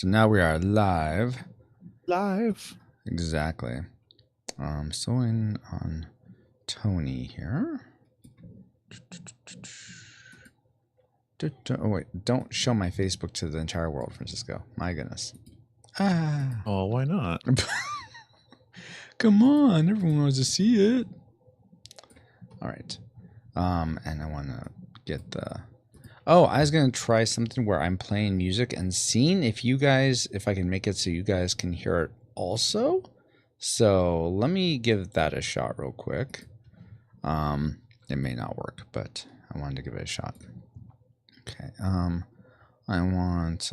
So now we are live. Live. Exactly. So in on Tony here. Oh wait, don't show my Facebook to the entire world, Francisco. My goodness. Oh, why not? Come on, everyone wants to see it. All right. And I want to get the... Oh, I was going to try something where I'm playing music and seeing if I can make it so you guys can hear it also. So let me give that a shot real quick. It may not work, but I wanted to give it a shot. Okay. I want,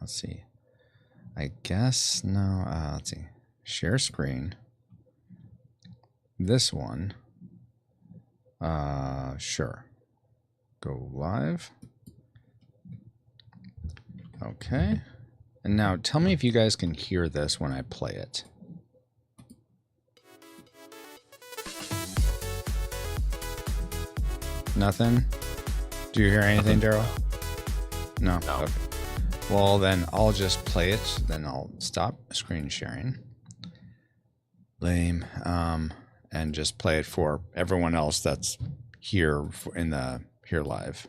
let's see. I guess, no, let's see. Share screen. This one. Sure. Go live. Okay. And now tell me if you guys can hear this when I play it. Nothing? Do you hear anything, Darrell? No. Okay. Well, then I'll just play it. Then I'll stop screen sharing. Lame. And just play it for everyone else that's here here live.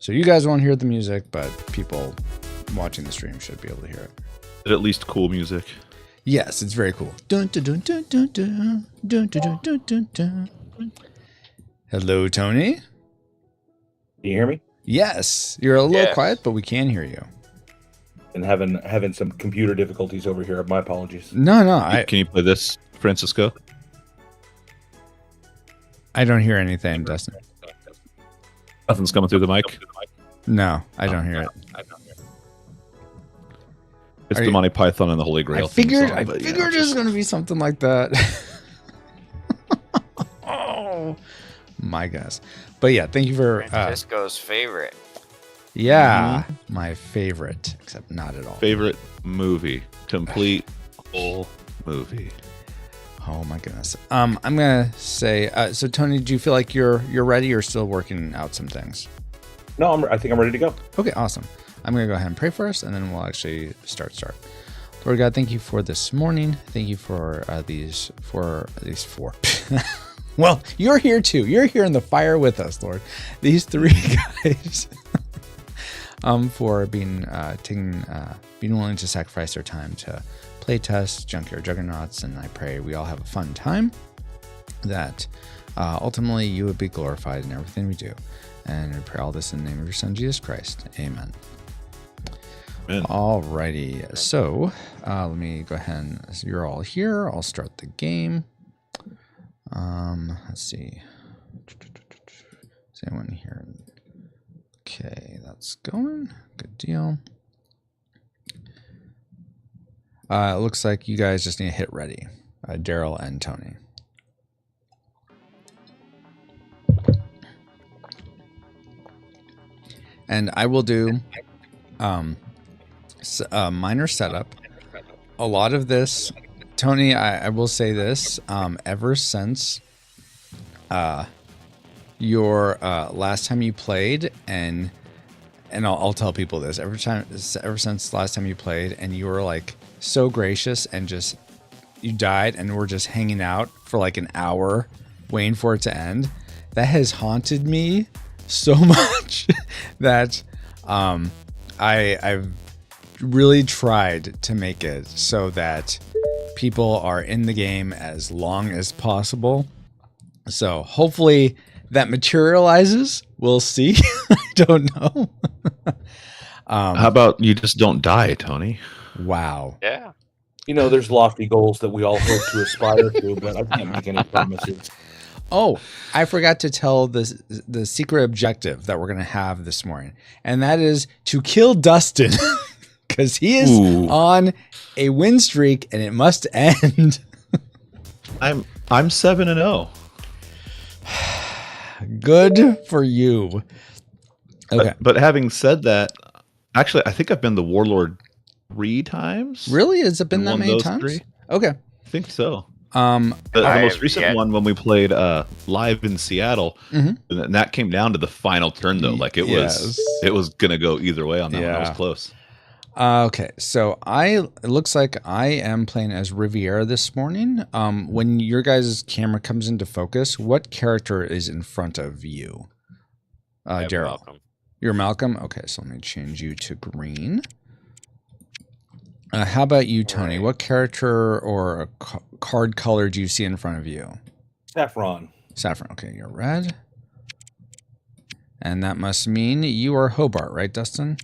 So you guys won't hear the music, but people watching the stream should be able to hear it. At least cool music. Yes, it's very cool. Dun, dun, dun, dun, dun, dun, dun, dun, dun, dun, dun. Hello, Tony. Can you hear me? Yes, you're a little quiet, but we can hear you. And having some computer difficulties over here. My apologies. No. Can you play this, Francisco? I don't hear anything, Dustin. Nothing's coming through the mic. No, I don't hear it. It's the Monty Python and the Holy Grail. I figured it was going to be something like that. Oh my gosh. But yeah, thank you for Francisco's favorite. Yeah, my favorite, except not at all. Favorite movie. Complete whole movie. Oh my goodness. I'm gonna say. So Tony, do you feel like you're ready, or still working out some things? No, I think I'm ready to go. Okay, awesome. I'm gonna go ahead and pray first, and then we'll actually start. Lord God, thank you for this morning. Thank you for these four. Well, you're here too. You're here in the fire with us, Lord. These three guys. For being willing to sacrifice their time to Playtest, Junkyard, Juggernauts, and I pray we all have a fun time, that ultimately you would be glorified in everything we do. And we pray all this in the name of your Son, Jesus Christ. Amen. Amen. Alrighty, so let me go ahead and, so you're all here, I'll start the game. Let's see. Is anyone here? Okay, that's going. Good deal. It looks like you guys just need to hit ready. Darrell and Tony. And I will do a minor setup. A lot of this, Tony, I will say this, ever since your last time you played, and I'll tell people this ever since last time you played, and you were like so gracious and just you died and we're just hanging out for like an hour waiting for it to end. That has haunted me so much that I've really tried to make it so that people are in the game as long as possible. So hopefully that materializes. We'll see. I don't know. How about you just don't die, Tony? Wow. Yeah. You know, there's lofty goals that we all hope to aspire to, but I can't make any promises. Oh, I forgot to tell the secret objective that we're going to have this morning, and that is to kill Dustin because he is on a win streak and it must end. I'm 7-0. Good for you. Okay. But having said that, actually, I think I've been the Warlord 3 times. Really? Has it been that many times? 3? Okay. I think so. The most recent one when we played live in Seattle, and that came down to the final turn though. Like it was gonna go either way on that one. It was close. Okay, so it looks like I am playing as Riviera this morning. When your guys' camera comes into focus, what character is in front of you? Darrel. Malcolm. You're Malcolm? Okay, so let me change you to green. How about you, Tony? Right. What character or card color do you see in front of you? Saffron. Saffron. Okay, you're red. And that must mean you are Hobart, right, Dustin?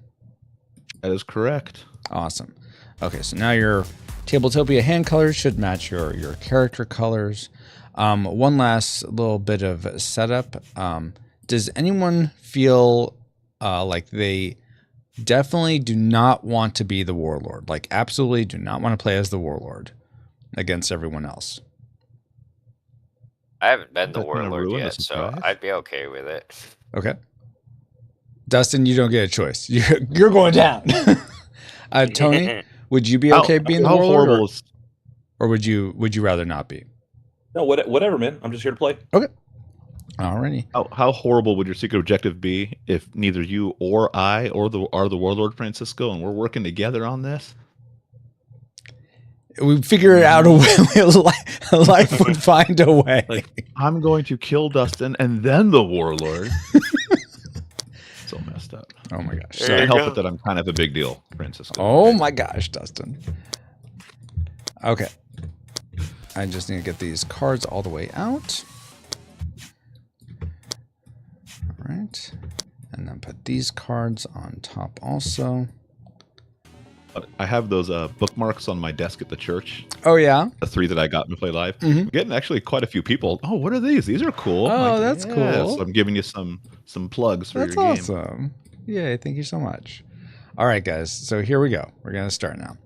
That is correct. Awesome. Okay, so now your Tabletopia hand colors should match your character colors. One last little bit of setup. Does anyone feel like they definitely do not want to be the Warlord? Like, absolutely do not want to play as the Warlord against everyone else? I haven't been the That's gonna Warlord ruin a yet, so surprise. I'd be okay with it. Okay. Dustin, you don't get a choice. You're going down. Tony, would you be okay being the how Warlord? horrible is Or would you rather not be? No, whatever, man. I'm just here to play. Okay. Alrighty. how horrible would your secret objective be if neither you or I are the Warlord, Francisco, and we're working together on this? We figure out a way. Life would find a way. Like, I'm going to kill Dustin and then the Warlord. So messed up. Oh my gosh. There Can't you help go. it that I'm kind of a big deal, Francisco. Oh my gosh, Dustin. Okay. I just need to get these cards all the way out. All right. And then put these cards on top also. I have those bookmarks on my desk at the church. Oh, yeah? The 3 that I got to play live. Mhm. I'm getting actually quite a few people. Oh, what are these? These are cool. Oh, that's cool. So I'm giving you some plugs for That's your game. awesome. Yay, thank you so much. All right, guys. So here we go. We're going to start now.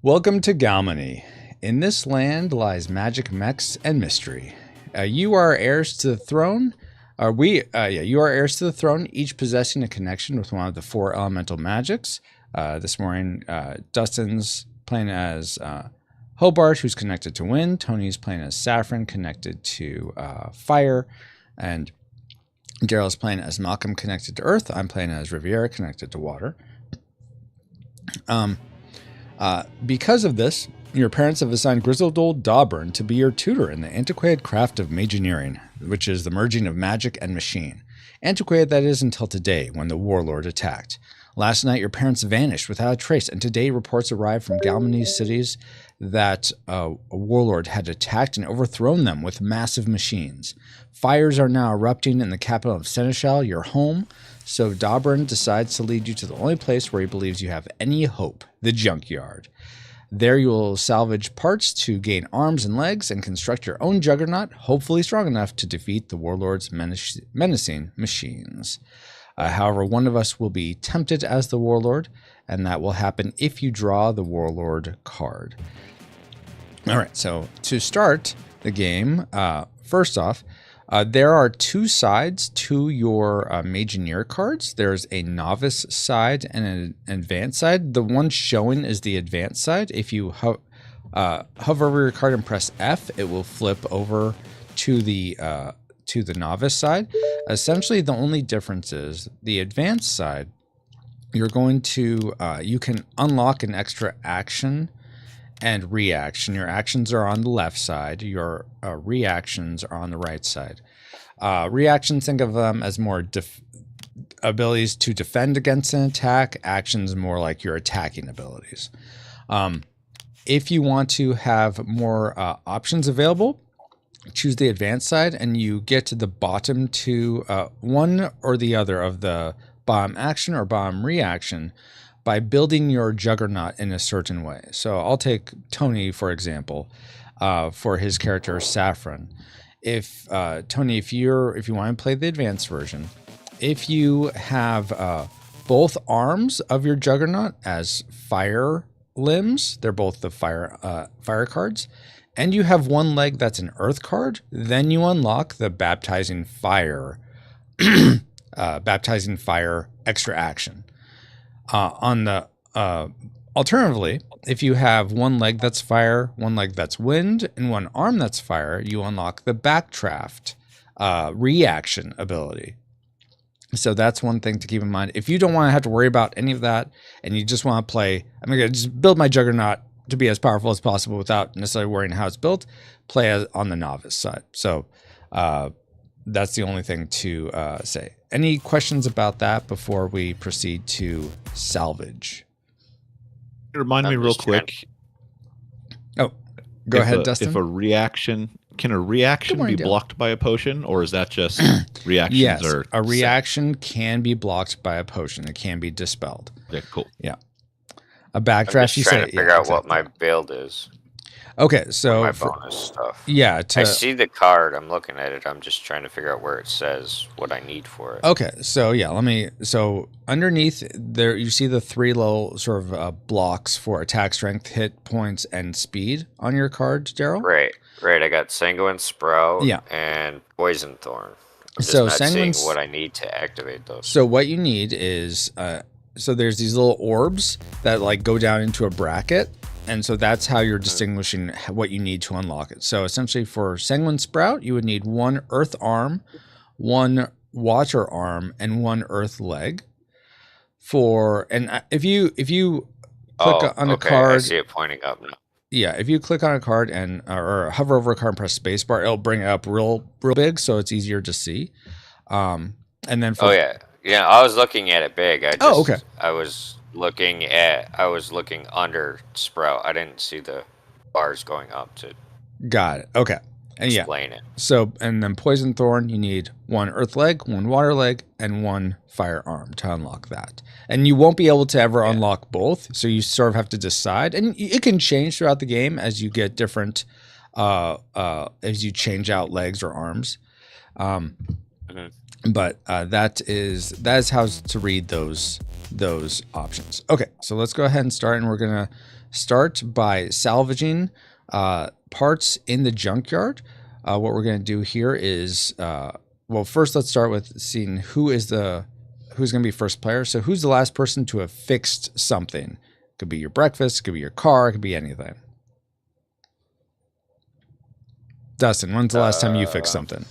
Welcome to Galmenni. In this land lies magic, mechs, and mystery. You are heirs to the throne. You are heirs to the throne, each possessing a connection with one of the 4 elemental magics. This morning, Dustin's playing as Hobart, who's connected to wind. Tony's playing as Saffron, connected to fire. And Darrel's playing as Malcolm, connected to earth. I'm playing as Riviera, connected to water. Because of this, your parents have assigned grizzled old Dawburn to be your tutor in the antiquated craft of Mageineering, which is the merging of magic and machine. Antiquated, that is, until today, when the Warlord attacked. Last night, your parents vanished without a trace, and today reports arrived from Galmenni cities that a Warlord had attacked and overthrown them with massive machines. Fires are now erupting in the capital of Seneschal, your home, so Dawburn decides to lead you to the only place where he believes you have any hope, the Junkyard. There you will salvage parts to gain arms and legs and construct your own Juggernaut, hopefully strong enough to defeat the Warlord's menacing machines. However, one of us will be tempted as the Warlord, and that will happen if you draw the Warlord card. All right, so to start the game, first off, there are 2 sides to your Mageineer cards. There's a novice side and an advanced side. The one showing is the advanced side. If you hover over your card and press F, it will flip over to the novice side. Essentially, the only difference is the advanced side. You're going to you can unlock an extra action and reaction. Your actions are on the left side. Your reactions are on the right side. Reactions, think of them as more abilities to defend against an attack. Actions more like your attacking abilities. If you want to have more options available, choose the advanced side, and you get to the bottom 2, one or the other of the bottom action or bottom reaction by building your Juggernaut in a certain way. So I'll take Tony, for example, for his character Saffron. If Tony, if you want to play the advanced version, if you have both arms of your Juggernaut as fire limbs, they're both the fire cards, and you have one leg that's an earth card, then you unlock the baptizing fire extra action. On the alternatively, if you have one leg that's fire, one leg that's wind, and one arm that's fire, you unlock the backdraft reaction ability. So that's one thing to keep in mind. If you don't want to have to worry about any of that and you just want to play, I'm going to just build my Juggernaut to be as powerful as possible without necessarily worrying how it's built, play on the novice side. So that's the only thing to say. Any questions about that before we proceed to salvage? Remind me real quick. Oh, go ahead, Dustin. If a reaction, can a reaction be blocked by a potion, or is that just reactions? Yes, are a reaction can be blocked by a potion. It can be dispelled. Yeah, cool. Yeah. A backdraft, I'm just trying to figure out what my build is. Okay, so my bonus stuff. Yeah, I see the card. I'm looking at it. I'm just trying to figure out where it says what I need for it. Okay, so yeah, so underneath there, you see the 3 little sort of blocks for attack, strength, hit points, and speed on your card, Darrel. Right. I got Sanguine Sprout and Poison Thorn. I'm just not seeing what I need to activate those. So what you need is, so there's these little orbs that like go down into a bracket. And so that's how you're distinguishing what you need to unlock it. So essentially for Sanguine Sprout, you would need 1 earth arm, 1 water arm, and 1 earth leg. If you click on a card, I see it pointing up now. Yeah, if you click on a card and or hover over a card and press spacebar, it'll bring it up real big, so it's easier to see. And then for yeah, I was looking at it big. okay. I was looking under Sprout. I didn't see the bars going up to. Got it. Okay. And explain it. So, and then Poison Thorn, you need 1 earth leg, 1 water leg, and 1 fire arm to unlock that. And you won't be able to ever unlock both, so you sort of have to decide. And it can change throughout the game as you get different, as you change out legs or arms. But that is how to read those options. Okay, so let's go ahead and start, and we're gonna start by salvaging parts in the junkyard. What we're gonna do here is, well, first let's start with seeing who's gonna be first player. So who's the last person to have fixed something? It could be your breakfast, it could be your car, it could be anything. Dustin, when's the last time you fixed something?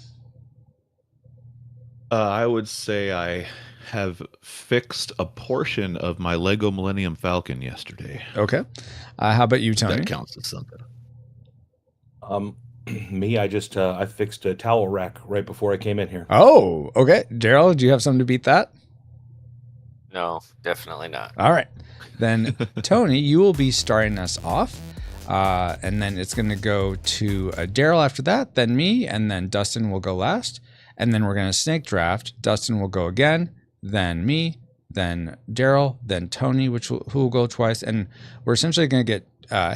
I would say I have fixed a portion of my Lego Millennium Falcon yesterday. Okay. How about you, Tony? That counts as something. Me, I fixed a towel rack right before I came in here. Oh, okay. Darrel, do you have something to beat that? No, definitely not. All right. Then, Tony, you will be starting us off. And then it's going to go to Darrel after that, then me, and then Dustin will go last. And then we're going to snake draft. Dustin will go again, then me, then Darrel, then Tony, who will go twice. And we're essentially going to get,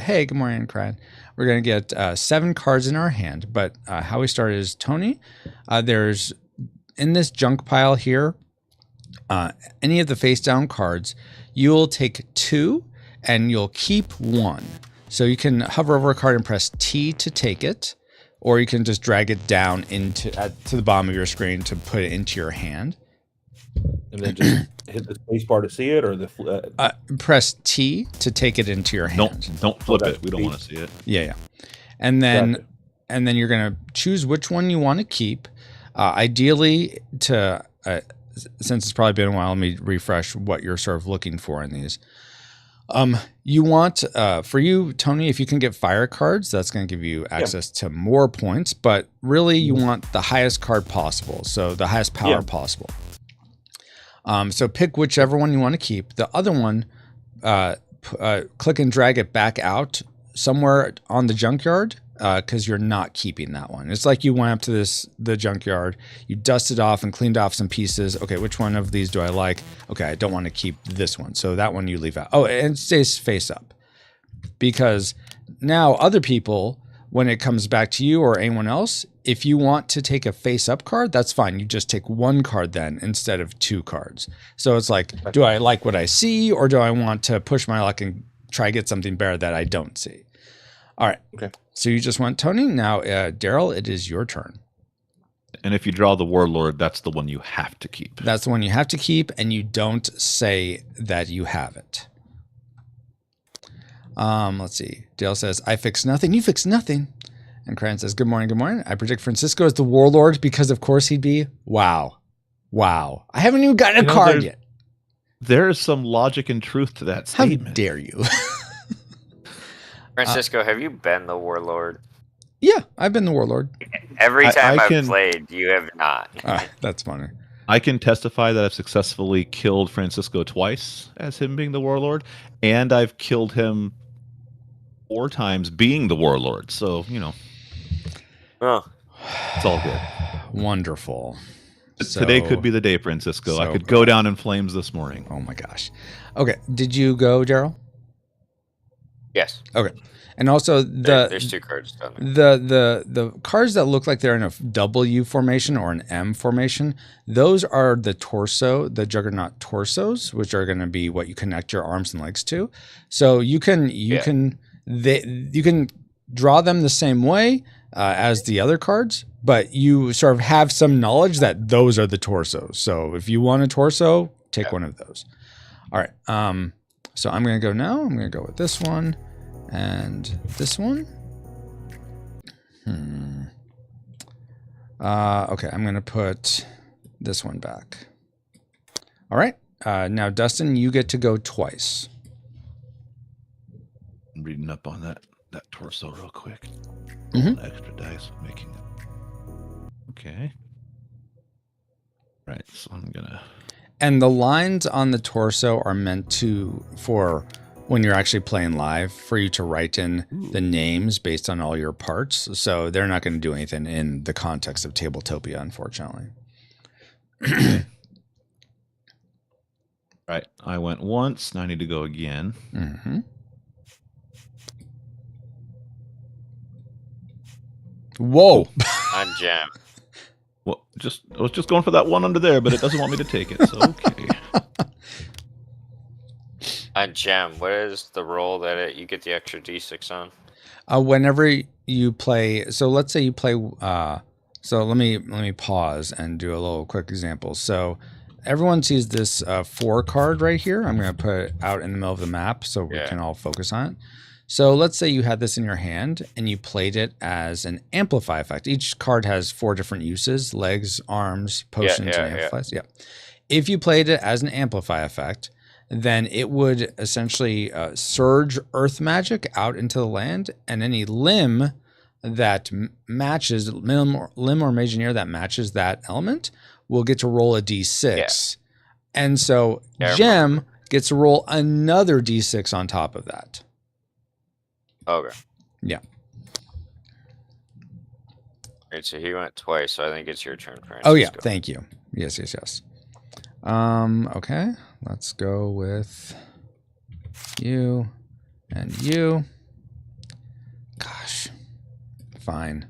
hey, good morning, Cran. We're going to get 7 cards in our hand. But how we start is Tony. There's, in this junk pile here, any of the face down cards, you'll take 2 and you'll keep 1. So you can hover over a card and press T to take it. Or you can just drag it down to the bottom of your screen to put it into your hand. And then just hit the space bar to see it, or the press T to take it into your hand. Don't flip it. We don't want to see it. Yeah. And then you're gonna choose which one you want to keep. Ideally, since it's probably been a while, let me refresh what you're sort of looking for in these. You want, for you, Tony, if you can get fire cards, that's going to give you access to more points, but really you want the highest card possible. So the highest power possible. So pick whichever one you want to keep. The other one, click and drag it back out somewhere on the junkyard, because you're not keeping that one. It's like you went up to the junkyard, you dusted off and cleaned off some pieces. Okay, which one of these do I like? Okay, I don't want to keep this one, so that one you leave out. Oh, and it stays face up, because now other people, when it comes back to you or anyone else, if you want to take a face up card, that's fine. You just take 1 card then instead of 2 cards. So it's like, do I like what I see, or do I want to push my luck and try to get something better that I don't see? All right. Okay. So you just went Tony. Now, Darrel, it is your turn. And if you draw the Warlord, that's the one you have to keep. That's the one you have to keep, and you don't say that you have it. Let's see. Dale says, I fix nothing. You fix nothing. And Cran says, good morning, good morning. I predict Francisco is the Warlord because, of course, he'd be. Wow. Wow. I haven't even gotten a card yet. There is some logic and truth to that statement. How dare you? Francisco, have you been the Warlord? Yeah, I've been the Warlord. Every time I've played, you have not. That's funny. I can testify that I've successfully killed Francisco twice as him being the Warlord, and I've killed him 4 times being the Warlord. So, it's all good. Wonderful. Today could be the day, Francisco. I could go down in flames this morning. Oh my gosh. Okay, did you go, Darrel? Yes. Okay. And also there's 2 cards down there. The cards that look like they're in a W formation or an M formation, those are the torso, the Juggernaut torsos, which are going to be what you connect your arms and legs to. So you can draw them the same way as the other cards, but you sort of have some knowledge that those are the torsos. So if you want a torso, take one of those. All right. So I'm going to go now. I'm going to go with this one. And this one. Okay, I'm going to put this one back. All right. Now, Dustin, you get to go twice. I'm reading up on that torso real quick. Extra dice making it. Okay. Right, so I'm going to... And the lines on the torso are meant for when you're actually playing live, for you to write in the names based on all your parts. So they're not going to do anything in the context of Tabletopia, unfortunately. Right. I went once. Now I need to go again. Whoa. On Gem. Well, I was just going for that one under there, but it doesn't want me to take it. So, okay. On Gem, what is the roll that you get the extra D6 on? Whenever you play, so let's say you play. So let me pause and do a little quick example. So everyone sees this 4 card right here. I'm going to put it out in the middle of the map so we can all focus on it. So let's say you had this in your hand and you played it as an amplify effect. Each card has 4 different uses: legs, arms, potions, and amplifies. Yeah. If you played it as an amplify effect, then it would essentially surge earth magic out into the land, and any limb that matches, limb or Mageineer that matches that element will get to roll a d6. Yeah. And so Gem gets to roll another d6 on top of that. Okay. Yeah. All right, so he went twice, so I think it's your turn, Francisco. Oh, yeah. Thank you. Yes. Okay. Let's go with you and you. Gosh. Fine.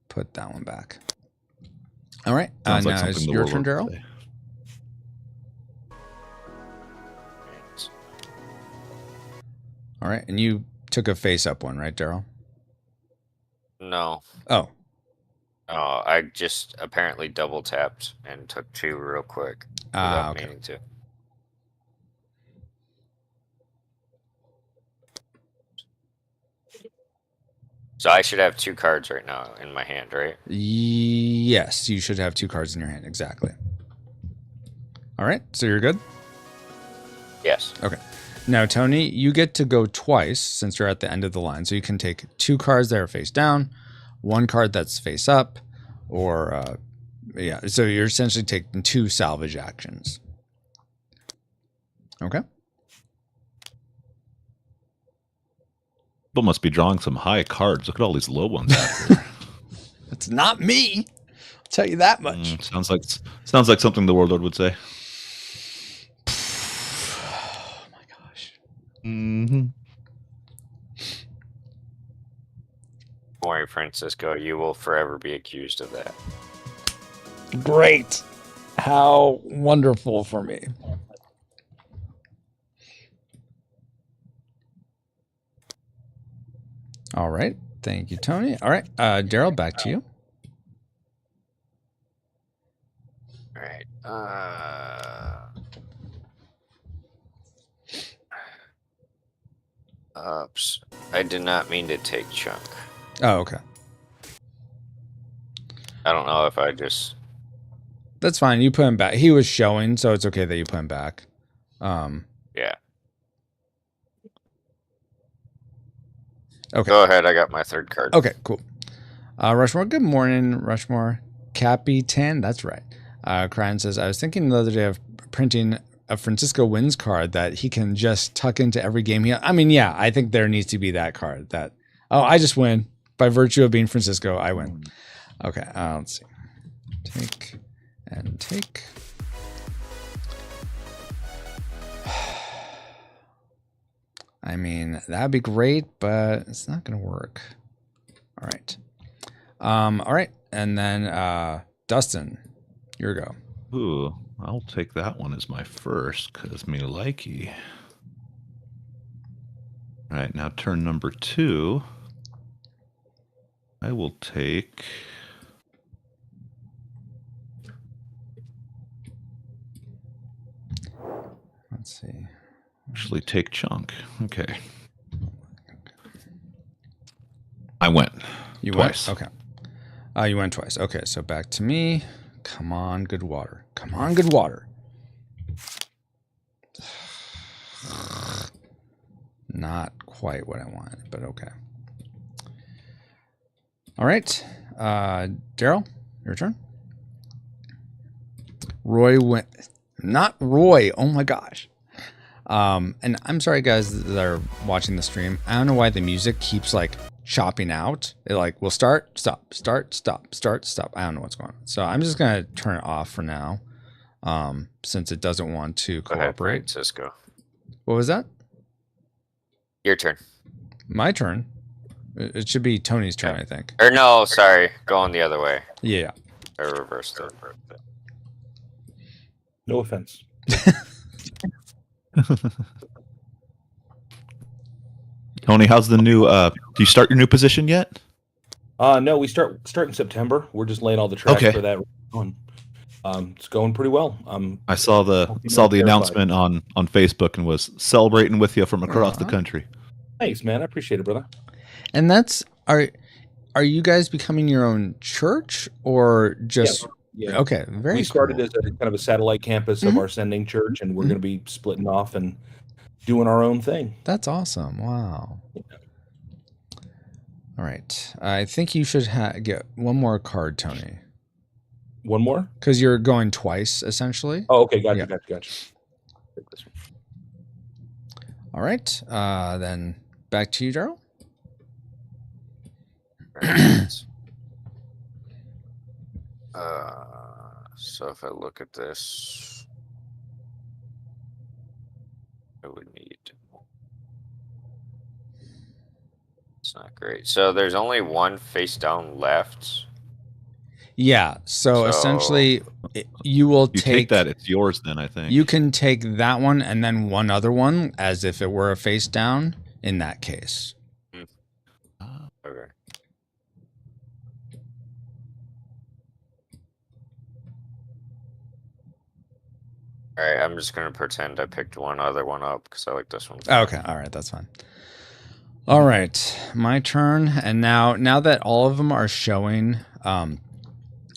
Put that one back. All right. Now it's your turn, Darrel. All right. And you took a face-up one, right, Darrel? No. Oh. Oh, I just apparently double-tapped and took 2 real quick without meaning to. So I should have 2 cards right now in my hand, right? Yes, you should have 2 cards in your hand, exactly. All right, so you're good? Yes. Okay. Now, Tony, you get to go twice since you're at the end of the line. So you can take 2 cards that are face down, 1 card that's face up, or, so you're essentially taking 2 salvage actions. Okay. People must be drawing some high cards. Look at all these low ones out here. It's not me. I'll tell you that much. Sounds like something the Warlord would say. Oh my gosh. Don't worry, Francisco. You will forever be accused of that. Great. How wonderful for me. All right. Thank you, Tony. All right. Darrel, back to you. All right. Oops. I did not mean to take Chunk. Oh, okay. I don't know if I just That's fine. You put him back. He was showing, so it's okay that you put him back. Yeah. Okay. Go ahead. I got my third card. Okay, cool. Rushmore, good morning, Rushmore. Capitan, that's right. Cryan says, I was thinking the other day of printing a Francisco wins card that he can just tuck into every game. Yeah, I think there needs to be that card that, I just win. By virtue of being Francisco, I win. Okay, let's see. Take and take. I mean, that'd be great, but it's not going to work. All right. All right. And then Dustin, your go. Ooh, I'll take that one as my first because me likey. All right, now turn number 2. I will take. Let's see. Actually, take chunk. Okay. I went. You twice. Went? Okay. You went twice. Okay, so back to me. Come on, good water. Come on, good water. Not quite what I wanted, but okay. All right. Darrel, your turn. Roy went. Not Roy. Oh my gosh. And I'm sorry, guys, that are watching the stream. I don't know why the music keeps like chopping out. It like will start, stop, start, stop, start, stop. I don't know what's going on. So I'm just gonna turn it off for now, since it doesn't want to cooperate. Francisco. What was that? Your turn. My turn. It should be Tony's turn, I think. Or no, sorry, going the other way. Yeah. Or reverse it. No offense. Tony, how's the new? Do you start your new position yet? No, we start in September. We're just laying all the tracks for that. It's going pretty well. I saw the announcement on Facebook and was celebrating with you from across the country. Thanks, man. I appreciate it, brother. And that's are you guys becoming your own church or just? Yeah. Okay, very We started cool. as a kind of a satellite campus of our sending church, and we're going to be splitting off and doing our own thing. That's awesome. Wow. Yeah. All right. I think you should get one more card, Tony. One more? Because you're going twice, essentially. Oh, okay. Gotcha. All right. Then back to you, Darrel. So if I look at this, I would need. It's not great. So there's only one face down left. Yeah. So essentially, you take that. It's yours then, I think. You can take that one and then one other one as if it were a face down in that case. Okay. All right, I'm just going to pretend I picked one other one up because I like this one. Okay, all right, that's fine. All right, my turn. And now that all of them are showing, and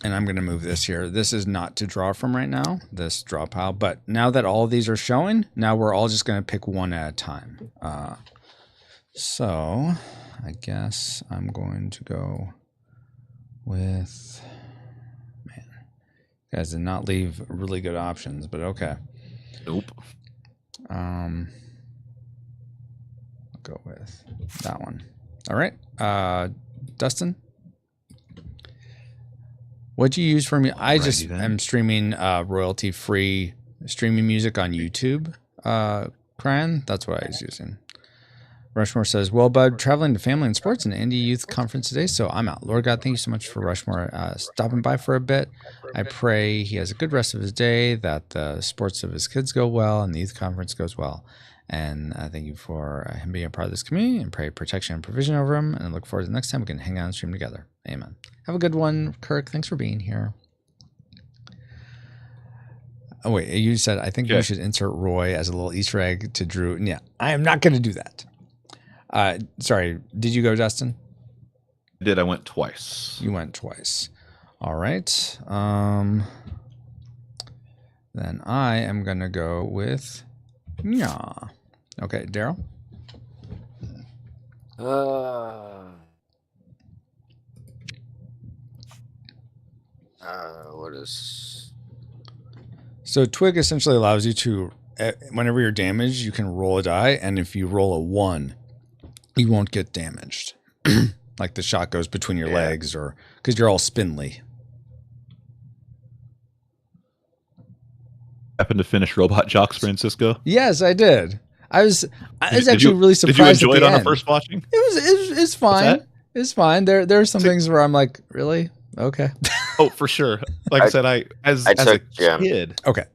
I'm going to move this here. This is not to draw from right now, this draw pile. But now that all of these are showing, now we're all just going to pick one at a time. So I guess I'm going to go with... You guys did not leave really good options, but okay. Nope. I'll go with that one. All right. Dustin? What'd you use for me? I just am streaming royalty-free streaming music on YouTube. Cryan, that's what I was using. Rushmore says, well, bud, traveling to family and sports and Indie Youth Conference today, so I'm out. Lord God, thank you so much for Rushmore stopping by for a bit. I pray he has a good rest of his day, that the sports of his kids go well, and the youth conference goes well. And I thank you for him being a part of this community, and pray protection and provision over him, and I look forward to the next time we can hang out and stream together. Amen. Have a good one, Kirk. Thanks for being here. Oh, wait, you said, I think you should insert Roy as a little Easter egg to Drew. Yeah, I am not going to do that. Sorry, did you go, Dustin? I did. I went twice. You went twice. All right. Then I am going to go with Nya. Okay, Darrel? What is... So Twig essentially allows you to, whenever you're damaged, you can roll a die, and if you roll a 1, you won't get damaged. Like the shot goes between your legs, or because you're all spindly. Happen to finish Robot Jocks, Francisco? Yes, I did. I was actually really surprised. Did you enjoy it on the first watching? It's fine. It's fine. There are some things where I'm like, really? Okay. Oh, for sure. Like I said, as a kid. Okay.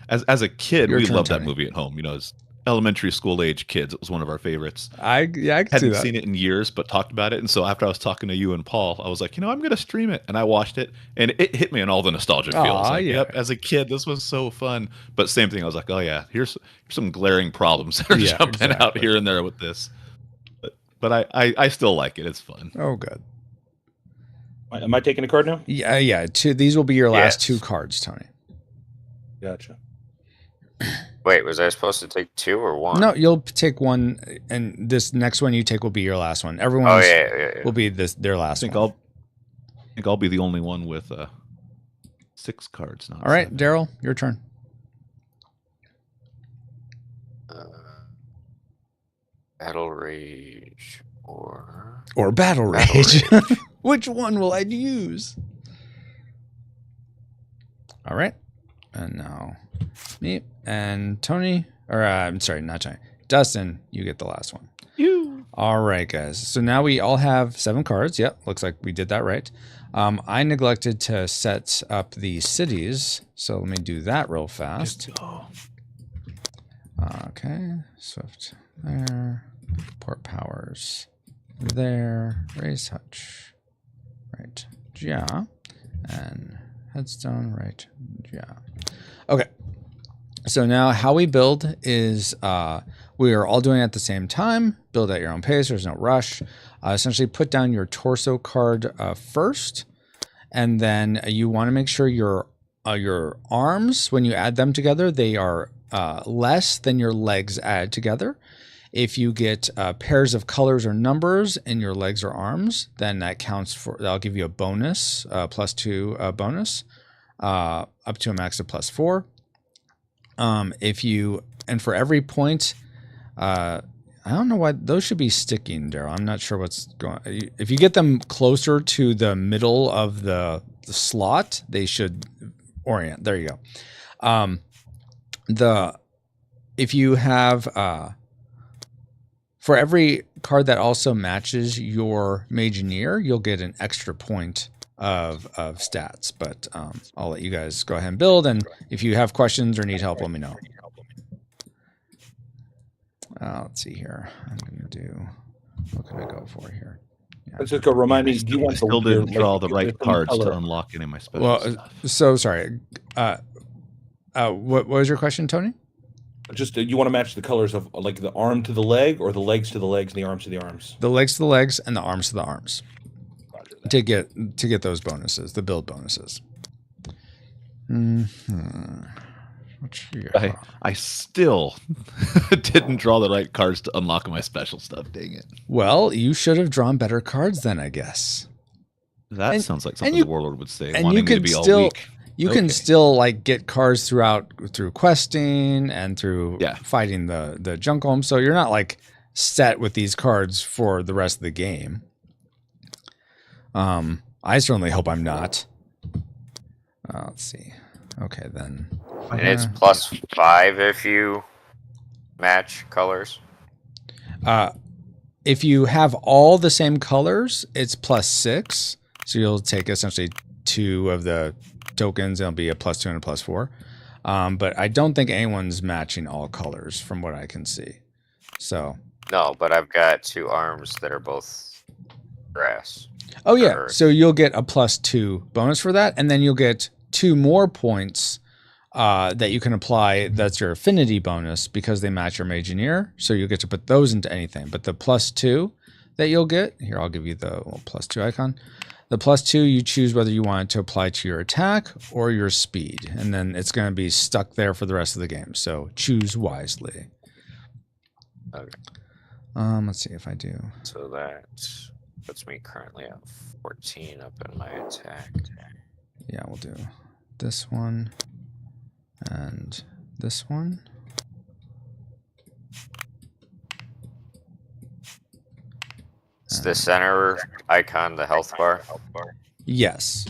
As a kid, we loved that movie at home. You know, as elementary school age kids, it was one of our favorites. I can see that. Hadn't seen it in years, but talked about it. And so after I was talking to you and Paul, I was like, I'm going to stream it. And I watched it, and it hit me in all the nostalgic feels. Like, yep, as a kid, this was so fun. But same thing, I was like, oh yeah, here's some glaring problems that are jumping out here and there with this. But I still like it. It's fun. Oh, good. Am I taking a card now? Yeah. These will be your last 2 cards, Tony. Gotcha. Wait, was I supposed to take 2 or 1? No, you'll take 1, and this next one you take will be your last one. Everyone will be their last one. I think I'll be the only one with 6 cards now. All right, Darrel, your turn. Battle Rage or Battle Rage. Which one will I use? All right. And now me and Tony, or I'm sorry, not Tony. Dustin, you get the last one. All right, guys. So now we all have 7 cards. Yep, looks like we did that right. I neglected to set up the cities, so let me do that real fast. Okay, Swift there, Port Powers there, Raise Hutch, right, yeah, and Headstone, right, yeah. Okay, so now how we build is we are all doing it at the same time. Build at your own pace. There's no rush. Essentially, put down your torso card first, and then you want to make sure your arms, when you add them together, they are less than your legs added together. If you get pairs of colors or numbers in your legs or arms, then that counts for. That'll give you a bonus, +2 bonus, up to a max of +4. And for every point, I don't know why those should be sticking, Darrel. I'm not sure what's going. If you get them closer to the middle of the slot, they should orient. There you go. If you have for every card that also matches your Mageineer, you'll get an extra point of stats. But I'll let you guys go ahead and build. And if you have questions or need help, let me know. Let's see here. I'm going to do. What can I go for here? Yeah. Let's just go. Remind me. Do you want still didn't draw the right cards to unlock any of my special stuff? So sorry. What was your question, Tony? Just you want to match the colors of like the arm to the leg, or the legs to the legs, and the arms to the arms. The legs to the legs and the arms to the arms. To get those bonuses, the build bonuses. I still didn't draw the right cards to unlock my special stuff. Dang it. Well, you should have drawn better cards then, I guess. That sounds like something the Warlord would say. And wanting you can me to be still, all weak. You can still like get cards through questing and through fighting the Junkyard. So you're not like set with these cards for the rest of the game. I certainly hope I'm not. Let's see. Okay, then. And it's +5 if you match colors. If you have all the same colors, it's +6. So you'll take essentially 2 of the tokens. It'll be a +2 and a +4. But I don't think anyone's matching all colors from what I can see. So. No, but I've got 2 arms that are both grass. Oh yeah, so you'll get a +2 bonus for that, and then you'll get 2 more points that you can apply. That's your affinity bonus because they match your Mageineer. So you'll get to put those into anything. But the +2 that you'll get here, I'll give you the little +2 icon. The +2, you choose whether you want it to apply to your attack or your speed. And then it's going to be stuck there for the rest of the game. So choose wisely. Okay. Let's see if I do. So that puts me currently at 14 up in my attack. Yeah, we'll do this one and this one. Is the center icon the health bar? Yes.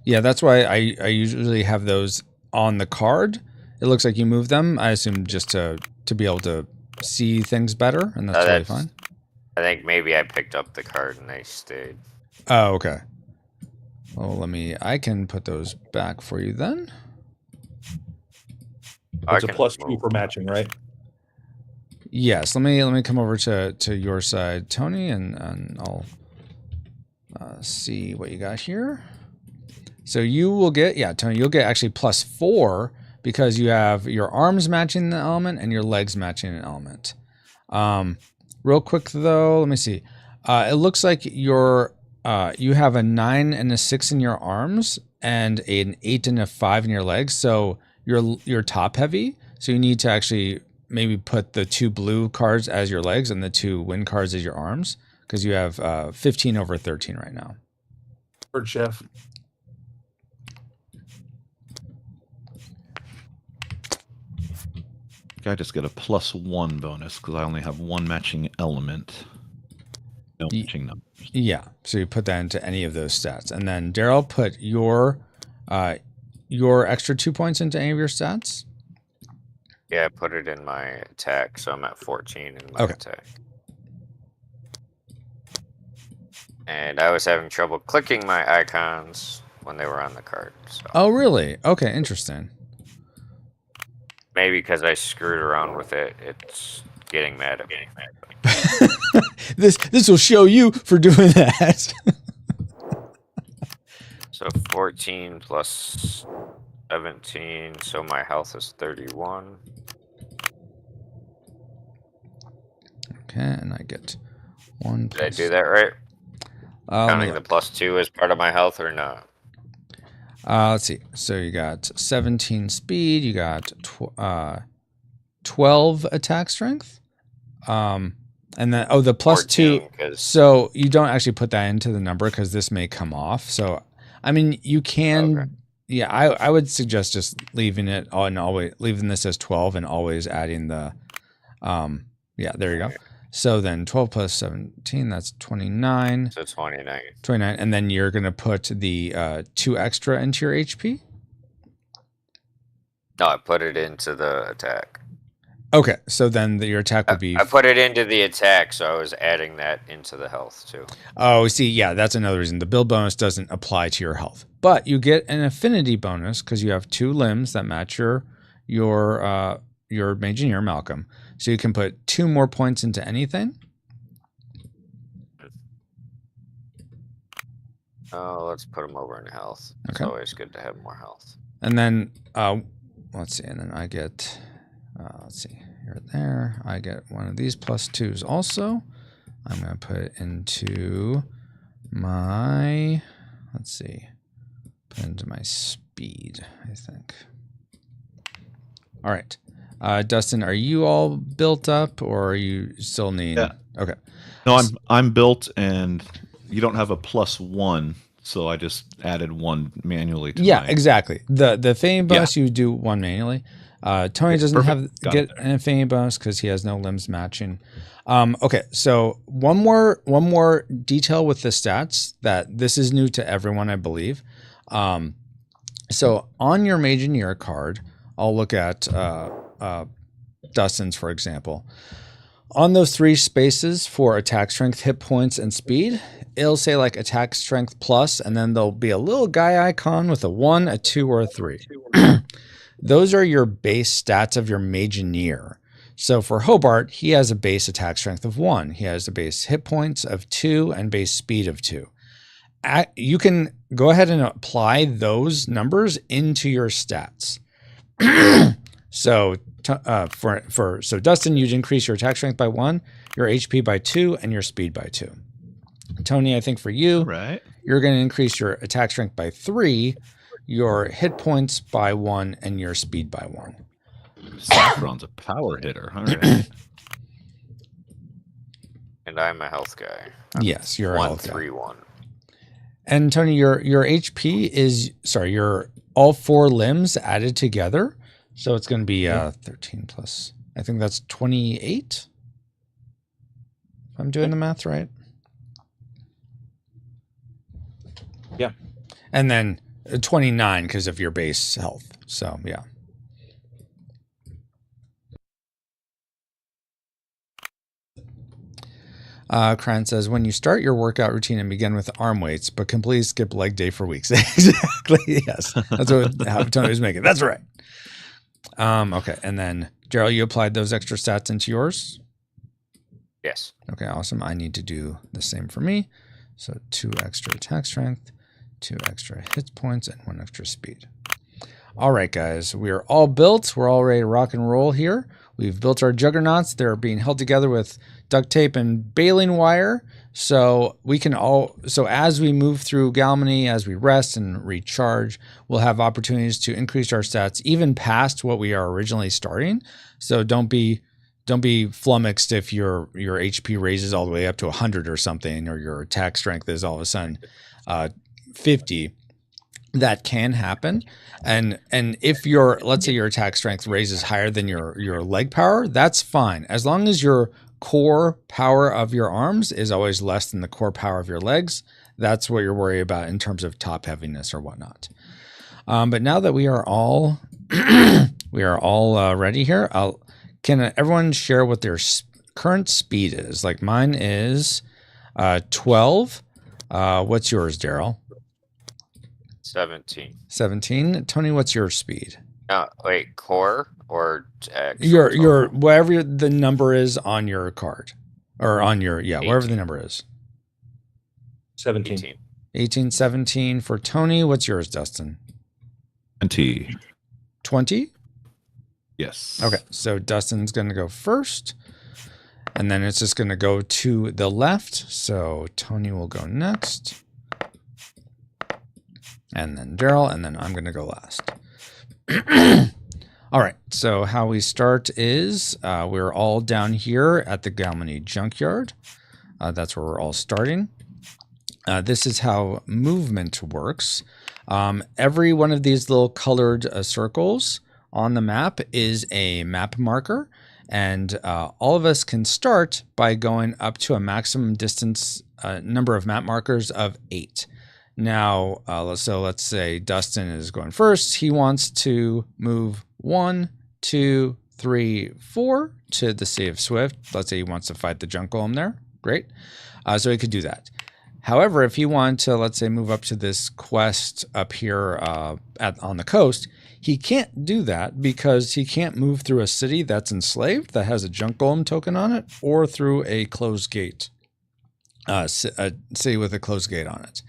Yeah, that's why I usually have those on the card. It looks like you move them. I assume just to be able to see things better, and that's totally fine. I think maybe I picked up the card and they stayed. Oh, okay. Well, I can put those back for you then. It's a +2 for matching, right? Yes. Let me come over to your side, Tony, and I'll see what you got here. So you will get, Tony, you'll get actually +4 because you have your arms matching the element and your legs matching an element. Real quick though, let me see. It looks like you have a 9 and a 6 in your arms and an 8 and a 5 in your legs. So you're top heavy. So you need to actually maybe put the 2 blue cards as your legs and the 2 win cards as your arms, because you have 15 over 13 right now. For Jeff. I just get a +1 bonus because I only have 1 matching element. No matching numbers. Yeah, so you put that into any of those stats. And then Darrel, put your extra 2 points into any of your stats? Yeah, I put it in my attack, so I'm at 14 in my attack. And I was having trouble clicking my icons when they were on the card. So. Oh, really? Okay, interesting. Maybe because I screwed around with it, it's getting mad at me. This will show you for doing that. So 14 plus 17, so my health is 31. Okay, and I get 1 Did I do that right? Counting the +2 as part of my health or not? Let's see. So you got 17 speed. You got 12 attack strength. And then the +2. So you don't actually put that into the number because this may come off. So I mean, you can. Okay. Yeah, I would suggest just leaving it and always leaving this as 12 and always adding the. Yeah, there you go. So then 12 plus 17, that's 29. So 29. 29. And then you're going to put the 2 extra into your HP? No, I put it into the attack. Okay, so then your attack would be... I put it into the attack, so I was adding that into the health, too. Oh, see, yeah, that's another reason. The build bonus doesn't apply to your health. But you get an affinity bonus because you have 2 limbs that match your Mageineer, Malcolm. So you can put 2 more points into anything. Oh, let's put them over in health. It's always good to have more health. And then, let's see, and then I get, let's see, here and there. I get one of these +2s also. I'm going to put it into my, let's see, put into my speed, I think. All right. Dustin, are you all built up, or are you still need? Yeah. Okay. No, I'm built, and you don't have a +1, so I just added 1 manually. To exactly. The fame bonus you do 1 manually. Tony doesn't get an affinity bonus because he has no limbs matching. Okay, so one more detail with the stats that this is new to everyone, I believe. So on your Mageineer card, I'll look at Dustin's, for example. On those 3 spaces for attack strength, hit points, and speed, it'll say like attack strength plus, and then there'll be a little guy icon with a 1, a 2, or a 3. Those are your base stats of your Mageineer. So for Hobart, he has a base attack strength of 1. He has a base hit points of 2 and base speed of 2. You can go ahead and apply those numbers into your stats. So so Dustin, you'd increase your attack strength by 1, your HP by 2, and your speed by 2. Tony, I think for you, you're going to increase your attack strength by 3, your hit points by 1, and your speed by 1. Saffron's a power hitter. All right. And I'm a health guy. Yes, you're a health guy. 1-3-1. And Tony, your HP is your all 4 limbs added together. So it's going to be 13 plus, I think that's 28. If I'm doing the math right. Yeah. And then 29 because of your base health. So, yeah. Kran says, when you start your workout routine and begin with arm weights, but completely skip leg day for weeks. Exactly. Yes. That's how Tony was making. That's right. Okay. And then Darrel, you applied those extra stats into yours? Yes. Okay. Awesome. I need to do the same for me. So 2 extra attack strength, 2 extra hit points, and 1 extra speed. All right, guys. We are all built. We're all ready to rock and roll here. We've built our Juggernauts. They're being held together with duct tape and baling wire. So as we move through Galmenni, as we rest and recharge, we'll have opportunities to increase our stats even past what we are originally starting. So don't be flummoxed if your HP raises all the way up to 100 or something, or your attack strength is all of a sudden 50. That can happen. And if let's say your attack strength raises higher than your leg power, that's fine. As long as your core power of your arms is always less than the core power of your legs, that's what you're worried about in terms of top heaviness or whatnot. But now that we are all ready here, can everyone share what their current speed is? Like mine is 12. What's yours, Darrel? 17. Tony, what's your speed? Wait, core or your whatever the number is on your card, or on your wherever the number is. 17. 17 for Tony. What's yours, Dustin? 20? Yes. Okay, so Dustin's going to go first, and then it's just going to go to the left. So Tony will go next, and then Darrel, and then I'm going to go last. All right, so how we start is we're all down here at the Galmenni Junkyard. That's where we're all starting. This is how movement works. Every one of these little colored circles on the map is a map marker, and all of us can start by going up to a maximum distance number of map markers of 8. Now, so let's say Dustin is going first. He wants to move 1, 2, 3, 4 to the City of Swift. Let's say he wants to fight the junk golem there. Great. So he could do that. However, if he wanted to, let's say, move up to this quest up here on the coast, he can't do that because he can't move through a city that's enslaved, that has a junk golem token on it, or through a closed gate, a city with a closed gate on it.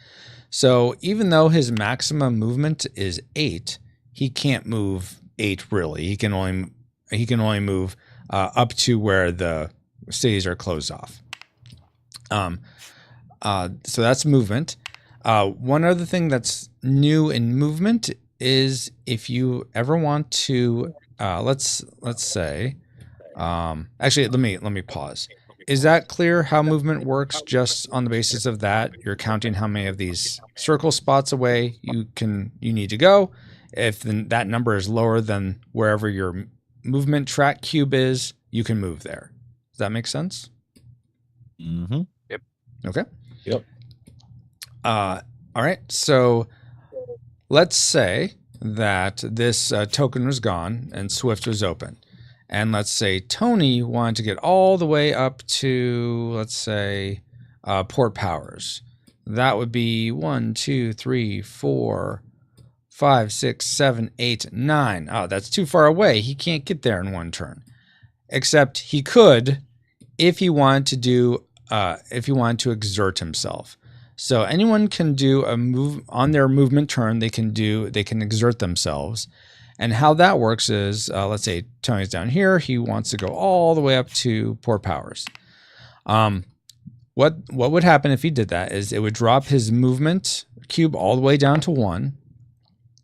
So even though his maximum movement is 8, he can't move 8 really. He can only move up to where the cities are closed off. So that's movement. One other thing that's new in movement is if you ever want to, let's say, actually let me pause. Is that clear how movement works? Just on the basis of that, you're counting how many of these circle spots away you need to go. If that number is lower than wherever your movement track cube is, you can move there. Does that make sense? Mm-hmm. Yep. Okay. Yep. All right. So let's say that this token was gone and Swift was open. And let's say Tony wanted to get all the way up to, let's say, Port Powers. That would be 1, 2, 3, 4, 5, 6, 7, 8, 9. Oh, that's too far away. He can't get there in one turn. Except he could if he wanted to do, if he wanted to exert himself. So anyone can do a move on their movement turn. They can exert themselves. And how that works is, let's say Tony's down here. He wants to go all the way up to Poor Powers. What would happen if he did that is it would drop his movement cube all the way down to 1.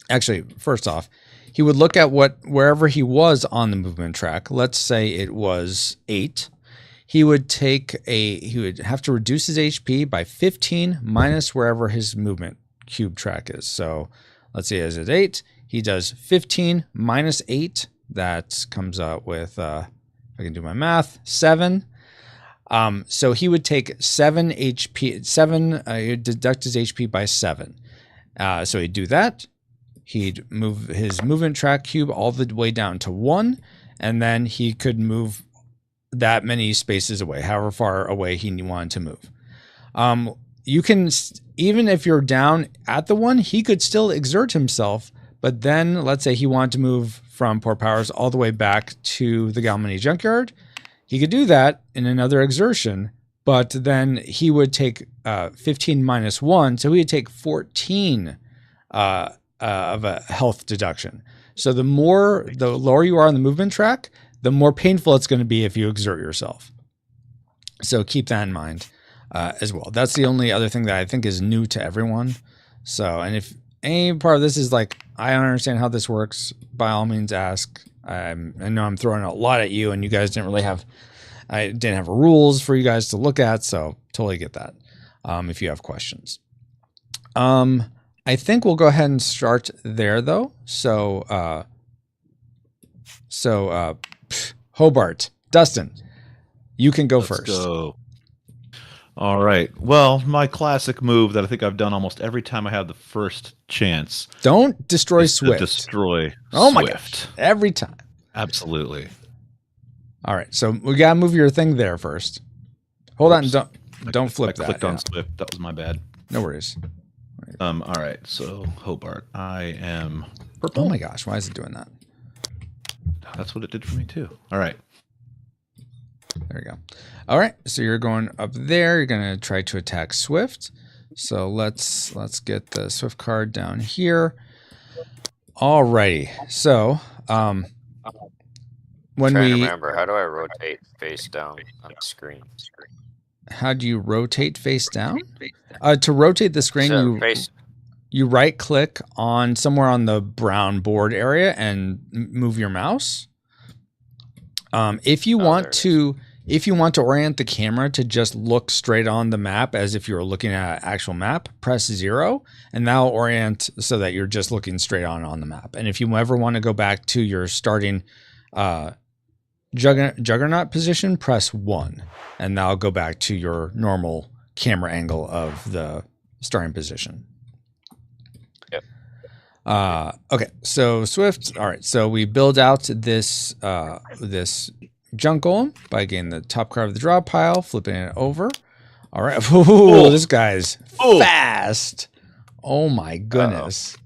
Actually, first off, he would look at wherever he was on the movement track. Let's say it was 8. He would have to reduce his HP by 15 minus wherever his movement cube track is. So let's say it's at 8. He does 15 minus 8. That comes out with, if I can do my math, 7. So he would take 7 HP, he'd deduct his HP by 7. So he'd do that. He'd move his movement track cube all the way down to 1, and then he could move that many spaces away, however far away he wanted to move. You can, even if you're down at the 1, he could still exert himself, but then let's say he wanted to move from Poor Powers all the way back to the Galmenni Junkyard. He could do that in another exertion, but then he would take 15 minus 1, so he would take 14 of a health deduction. So the lower you are on the movement track, the more painful it's going to be if you exert yourself. So keep that in mind as well. That's the only other thing that I think is new to everyone. So, and if any part of this is like, I don't understand how this works, by all means ask. I know I'm throwing a lot at you and you guys I didn't have rules for you guys to look at. So totally get that. If you have questions. I think we'll go ahead and start there though. So Hobart, Dustin, you can go first. Let's go. All right. Well, my classic move that I think I've done almost every time I have the first chance. Don't destroy Swift. Destroy Oh my Swift. gosh. Every time. Absolutely. All right. So we got to move your thing there first. Hold on. Don't flip that. I clicked on Swift. That was my bad. No worries. All right. So Hobart, I am purple. Oh my gosh. Why is it doing that? That's what it did for me too. All right. There we go. All right. So you're going up there. You're going to try to attack Swift. So let's get the Swift card down here. All righty. So when we remember, how do I rotate face down on the screen? How do you rotate face down? To rotate the screen, you right click on somewhere on the brown board area and move your mouse. If you want to orient the camera to just look straight on the map as if you were looking at an actual map, press 0 and that'll orient so that you're just looking straight on the map. And if you ever want to go back to your starting Juggernaut position, press 1 and that'll go back to your normal camera angle of the starting position. Yep. Okay, so Swift. All right, so we build out this junk golem by getting the top card of the draw pile, flipping it over. All right, this guy's fast. Oh my goodness.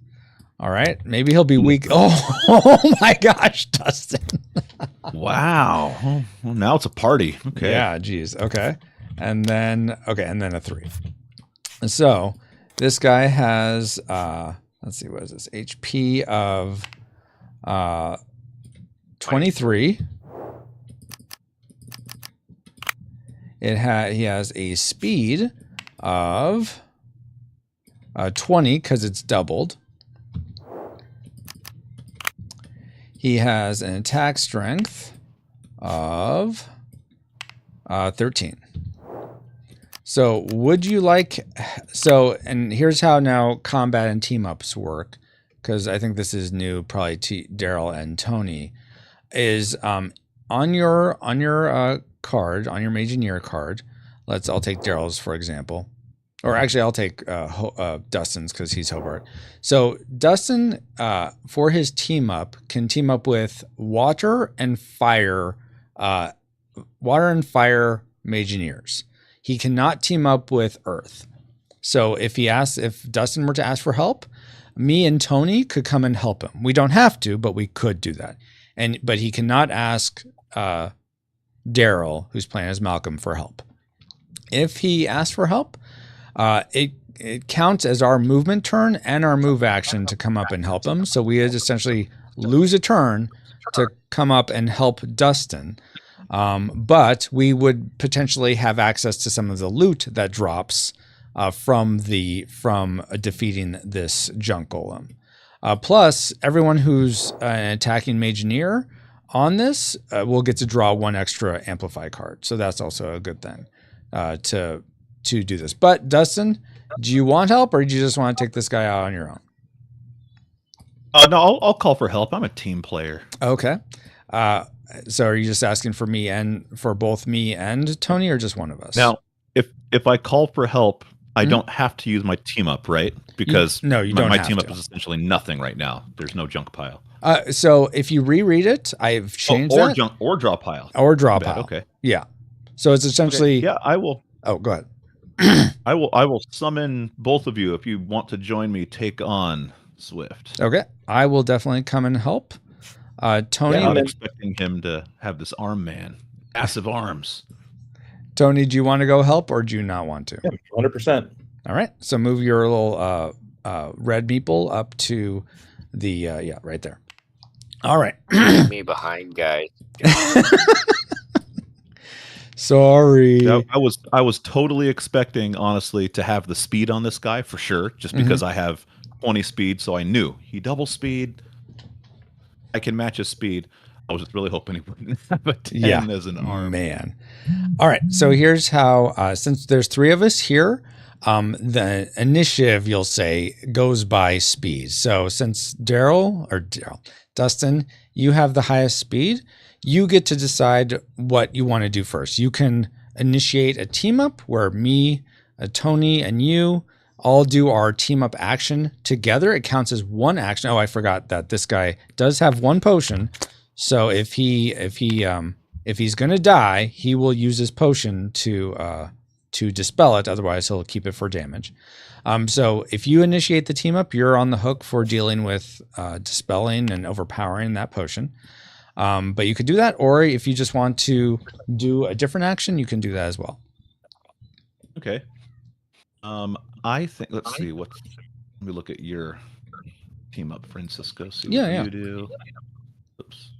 All right, maybe he'll be weak. Oh my gosh, Dustin. Wow. Well, now it's a party. Okay. Yeah, geez. Okay. And then a 3. So this guy has let's see, what is this? HP of 23. He has a speed of 20 because it's doubled. He has an attack strength of 13. So would you like, and here's how now combat and team ups work, because I think this is new, probably Darrel and Tony, is on your card, on your Mageineer card, I'll take Darrel's for example, or actually I'll take Dustin's because he's Hobart. So Dustin, for his team up, can team up with water and fire Mageineers. He cannot team up with Earth. So if Dustin were to ask for help, me and Tony could come and help him. We don't have to, but we could do that. But he cannot ask Darrel, who's playing as Malcolm, for help. If he asks for help, it counts as our movement turn and our move action to come up and help him. So we essentially lose a turn to come up and help Dustin. But we would potentially have access to some of the loot that drops from defeating this junk golem. Plus, everyone who's attacking Mageineer on this will get to draw one extra amplify card. So that's also a good thing to do this. But Dustin, do you want help, or do you just want to take this guy out on your own? No, I'll call for help. I'm a team player. Okay. So are you just asking for me and for both me and Tony, or just one of us? Now, if I call for help, I don't have to use my team up, right? Because you don't. My team up is essentially nothing right now. There's no junk pile. So if you reread it, I've changed that. Junk or draw pile. Or draw pile. Okay. Yeah. So it's essentially. Okay. Yeah, I will. Oh, go ahead. I will summon both of you if you want to join me. Take on Swift. Okay, I will definitely come and help. Tony, I'm expecting him to have this arm man, massive arms. Tony, do you want to go help, or do you not want to? 100%. All right, so move your little red meeple up to the right there. All right, me behind, guys. Sorry. I was totally expecting, honestly, to have the speed on this guy for sure, just because I have 20 speed, so I knew he double speed. I can match his speed. I was just really hoping he wouldn't have a 10 as an arm. Man. All right, so here's how, since there's 3 of us here, the initiative, you'll say, goes by speed. So since Dustin, you have the highest speed, you get to decide what you want to do first. You can initiate a team up where me, Tony, and you all do our team up action together. It counts as one action. Oh, I forgot that this guy does have 1 potion. So if he's gonna die, he will use his potion to dispel it. Otherwise, he'll keep it for damage. So if you initiate the team up, you're on the hook for dealing with dispelling and overpowering that potion. But you could do that, or if you just want to do a different action, you can do that as well. Okay. I think, let's see, let me look at your team up, Francisco, see what you do. Oops.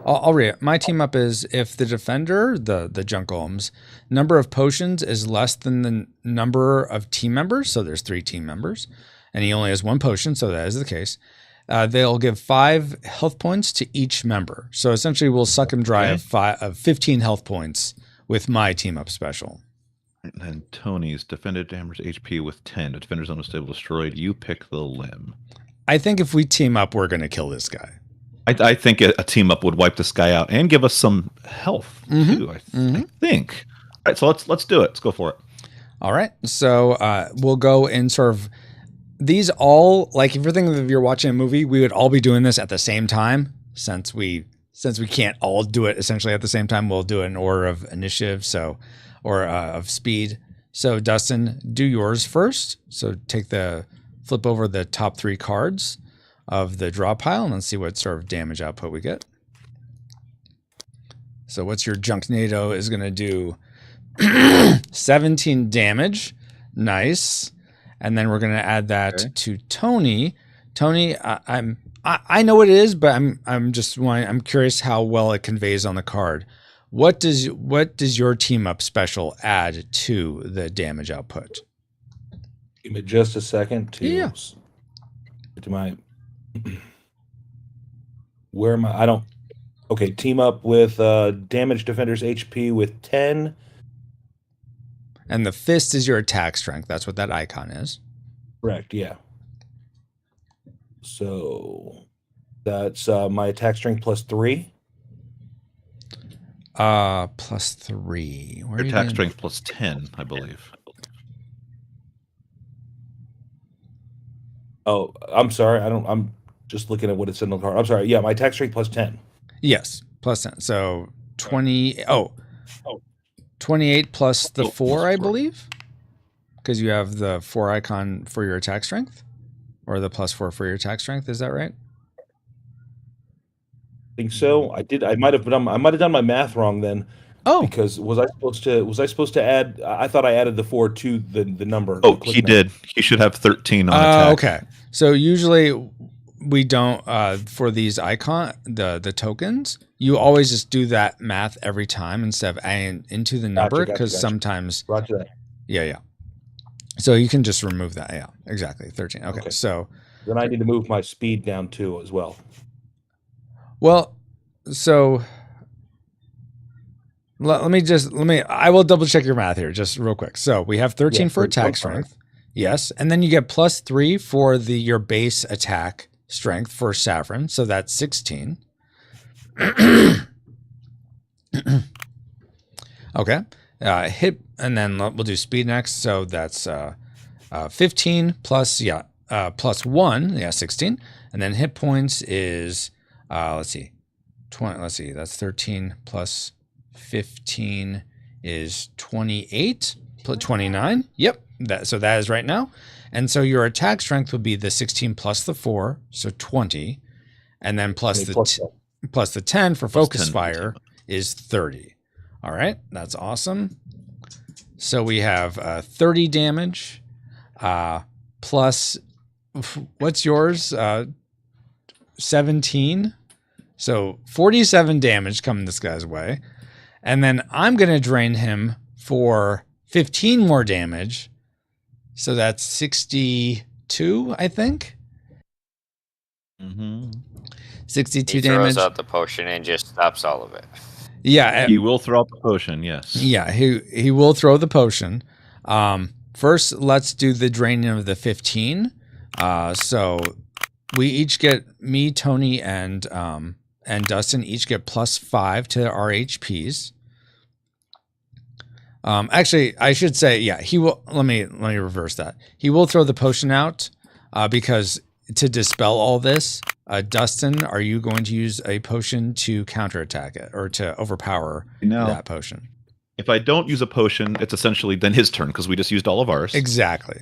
I'll read it. My team up is if the defender, the junk golems, number of potions is less than the number of team members, so there's 3 team members, and he only has 1 potion, so that is the case, they'll give 5 health points to each member. So essentially we'll suck him dry of 15 health points with my team up special. And then Tony's defended damage HP with 10. The defender's unstable destroyed. You pick the limb. I think if we team up, we're going to kill this guy. I think a team up would wipe this guy out and give us some health too. I think. All right, so let's do it. Let's go for it. All right, so we'll go in sort of these all, like if you're thinking if you're watching a movie, we would all be doing this at the same time. Since we can't all do it essentially at the same time, we'll do it in order of initiative. So. Or of speed. So Dustin, do yours first. So flip over the top 3 cards of the draw pile and let's see what sort of damage output we get. So what's your Junknado is going to do 17 damage. Nice. And then we're going to add that to Tony. Tony, I know what it is, but I'm curious how well it conveys on the card. What does your team up special add to the damage output? Give me just a second to my where am I? Okay, team up with damage defender's HP with 10. And the fist is your attack strength. That's what that icon is. Correct, yeah. So that's my attack strength plus 3. Plus 3. Your attack strength plus 10, I believe. Oh, I'm sorry. I'm just looking at what it's in the card. I'm sorry. Yeah, my attack strength plus 10. Yes, plus 10. So 20. 28 plus the 4, I believe. Because you have the 4 icon for your attack strength, or the plus 4 for your attack strength. Is that right? I think so. I might have done my math wrong then. Oh, because was I supposed to add? I thought I added the 4 to the number. Oh, he did. He should have 13 on attack. Okay. So usually we don't for these the tokens. You always just do that math every time instead of adding into the number because sometimes. Roger that. Yeah. So you can just remove that. Yeah, exactly. 13. Okay. So then I need to move my speed down too as well. Well, so I will double check your math here just real quick. So we have 13 for attack strength. Yes. And then you get +3 for your base attack strength for Saffron. So that's 16. Okay. Hit, and then we'll do speed next. So that's 15 plus +1. 16. And then hit points is, let's see, 20. Let's see, that's 13 plus 15 is 28 plus 29. Yep. So that is right now. And so your attack strength would be the 16 plus the 4, so 20. And then plus the 10 for focus fire is 30. All right. That's awesome. So we have 30 damage plus, what's yours? 17. So 47 damage coming this guy's way. And then I'm going to drain him for 15 more damage. So that's 62, I think. 62 damage. He throws out the potion and just stops all of it. Yeah. He will throw out the potion, yes. Yeah, he will throw the potion. First, let's do the draining of the 15. So we each get, me, Tony, and Dustin each get +5 to our HPs. Actually, I should say, yeah, he will. Let me reverse that. He will throw the potion out because to dispel all this, Dustin, are you going to use a potion to counterattack it or to overpower that potion? If I don't use a potion, it's essentially then his turn because we just used all of ours. Exactly.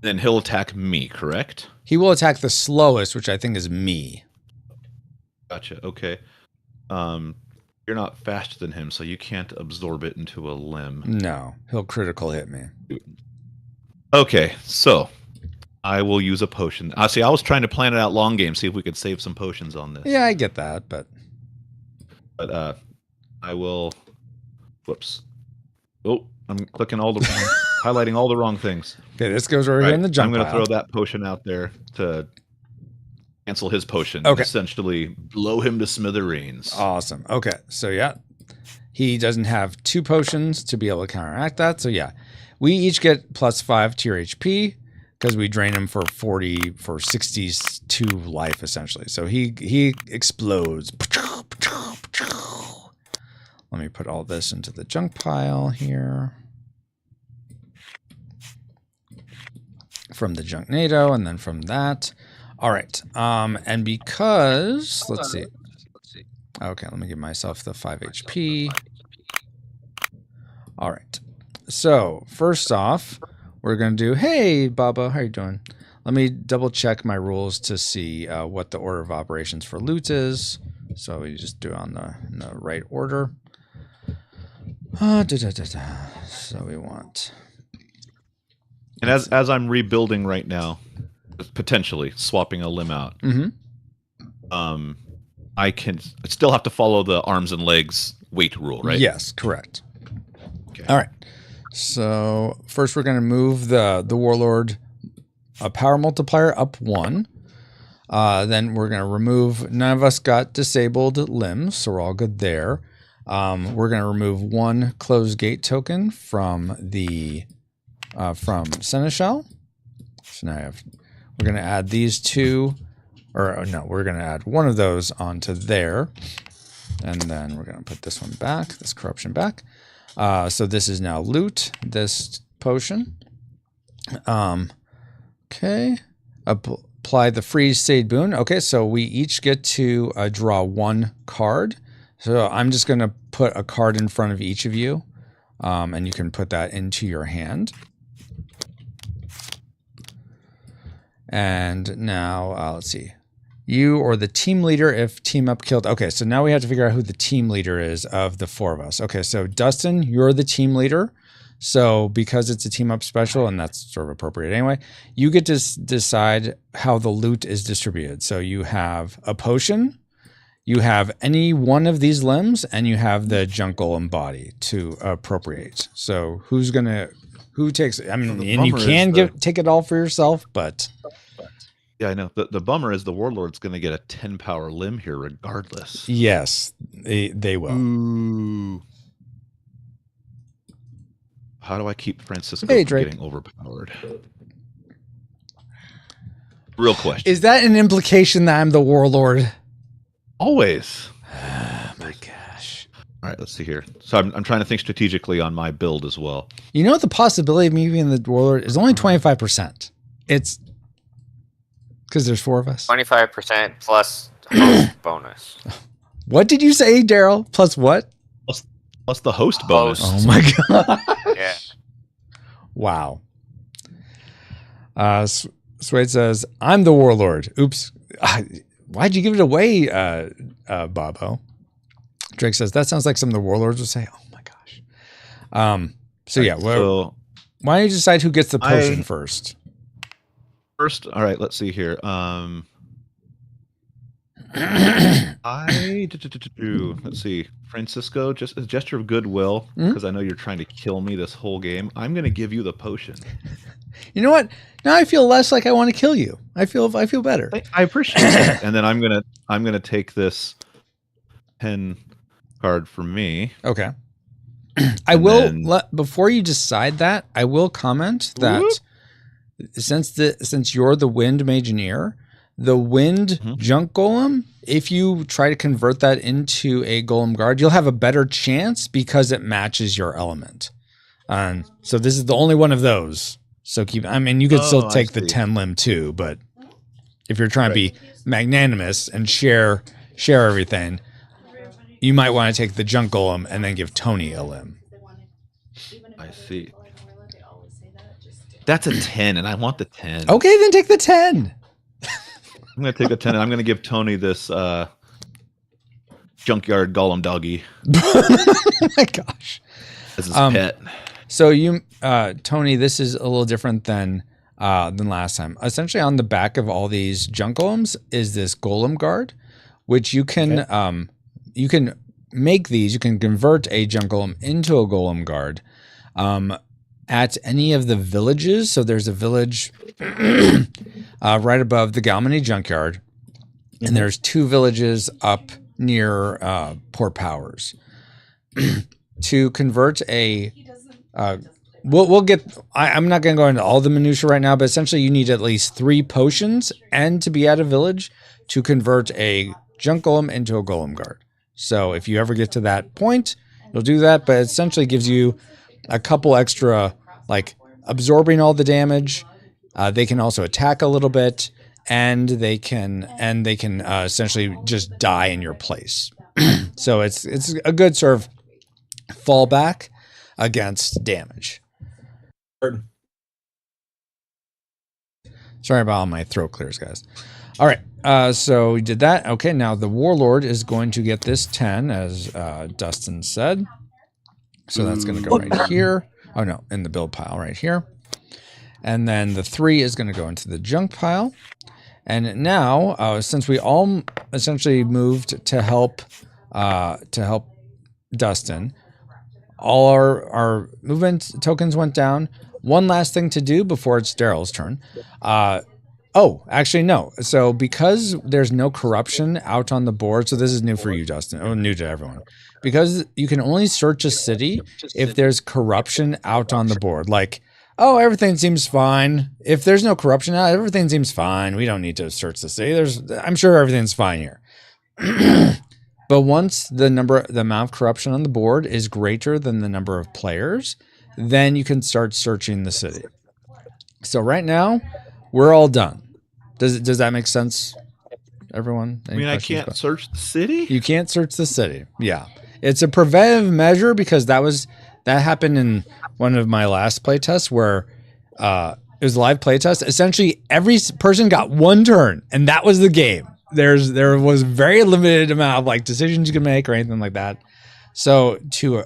Then he'll attack me, correct? He will attack the slowest, which I think is me. Gotcha. Okay. You're not faster than him, so you can't absorb it into a limb. No, he'll critical hit me. Okay, so I will use a potion. See, I was trying to plan it out long game, see if we could save some potions on this. Yeah, I get that, but I will. Whoops. Oh, I'm clicking all the highlighting all the wrong things. Okay, this goes over here in the junk I'm going to throw that potion out there to cancel his potion. Okay. Essentially blow him to smithereens. Awesome. Okay. So yeah, he doesn't have 2 potions to be able to counteract that. So yeah, we each get +5 to your HP because we drain him for 62 life essentially. So he explodes. Let me put all this into the junk pile here. From the junk NATO and then from that. All right. And because, let's see. Okay, let me give myself the 5 HP. All right. So first off, we're going to do, hey, Baba, how you doing? Let me double check my rules to see what the order of operations for loot is. So we just do it in the right order. So we want... And as I'm rebuilding right now, potentially swapping a limb out, I still have to follow the arms and legs weight rule, right? Yes, correct. Okay. All right. So first we're going to move the Warlord power multiplier up 1. Then we're going to remove, none of us got disabled limbs, so we're all good there. We're going to remove 1 closed gate token from the from Seneschal. So now we're going to add these 2, or no, we're going to add 1 of those onto there. And then we're going to put this one back, this corruption back. So this is now loot, this potion. Okay. Apply the freeze save boon. Okay, so we each get to draw 1 card. So I'm just going to put a card in front of each of you, and you can put that into your hand. And now, let's see. You or the team leader if team up killed. Okay, so now we have to figure out who the team leader is of the 4 of us. Okay, so Dustin, you're the team leader. So because it's a team up special, and that's sort of appropriate anyway, you get to decide how the loot is distributed. So you have a potion, you have any one of these limbs, and you have the junk golem body to appropriate. So who takes it? I mean, and you can take it all for yourself, but... Yeah, I know. The bummer is the Warlord's going to get a 10 power limb here regardless. Yes, they will. Ooh. How do I keep Francisco from getting overpowered? Real question. Is that an implication that I'm the Warlord? Always. Oh my gosh. All right, let's see here. So I'm trying to think strategically on my build as well. You know, the possibility of me being the Warlord is only 25%. It's because there's 4 of us. 25% plus host bonus. What did you say, Darrel? Plus what? Plus the host bonus. Oh my god. Yeah. Wow. Suede says, I'm the Warlord. Oops. Why'd you give it away, Bobo? Drake says, that sounds like some of the Warlords would say. Oh my gosh. Why don't you decide who gets the potion first? First, all right, let's see here. Let's see. Francisco, just a gesture of goodwill, because I know you're trying to kill me this whole game. I'm going to give you the potion. You know what? Now I feel less like I want to kill you. I feel better. I appreciate it. And then I'm gonna take this 10 card for me. Okay. I will before you decide that, I will comment that since you're the wind Mageineer, the wind junk golem, if you try to convert that into a golem guard, you'll have a better chance because it matches your element. So this is the only one of those. So you could still take the 10 limb too, but if you're trying to be magnanimous and share everything, you might want to take the junk golem and then give Tony a limb. I see. That's a 10, and I want the 10. Okay, then take the 10. I'm going to take a 10, and I'm going to give Tony this Junkyard Golem doggy. Oh my gosh. This is pet. So Tony, this is a little different than last time. Essentially, on the back of all these junk golems is this golem guard, which you can make these. You can convert a junk golem into a golem guard at any of the villages. So there's a village right above the Galmenni Junkyard, and there's 2 villages up near Port Powers. To convert a we'll get I'm not going to go into all the minutia right now, but essentially you need at least 3 potions and to be at a village to convert a junk golem into a golem guard. So if you ever get to that point, you'll do that, but it essentially gives you a couple extra, like absorbing all the damage. They can also attack a little bit, and they can essentially just die in your place. So it's a good sort of fallback against damage. Sorry about all my throat clears, guys. All right, so we did that. Okay, now the Warlord is going to get this 10, as Dustin said. So that's going to go right here. Oh, no, in the build pile right here. And then the 3 is going to go into the junk pile. And now, since we all essentially moved to help Dustin, all our movement tokens went down. One last thing to do before it's Darrel's turn. Actually, no. So because there's no corruption out on the board, so this is new for you, Dustin, or new to everyone. Because you can only search a city if there's corruption out on the board. Like, everything seems fine. If there's no corruption out, everything seems fine. We don't need to search the city. I'm sure everything's fine here. But once the amount of corruption on the board is greater than the number of players, then you can start searching the city. So right now, we're all done. Does that make sense, everyone? I can't search the city? You can't search the city. Yeah. It's a preventive measure because that happened in one of my last playtests where it was a live playtest. Essentially, every person got 1 turn, and that was the game. There was very limited amount of decisions you can make or anything like that. So to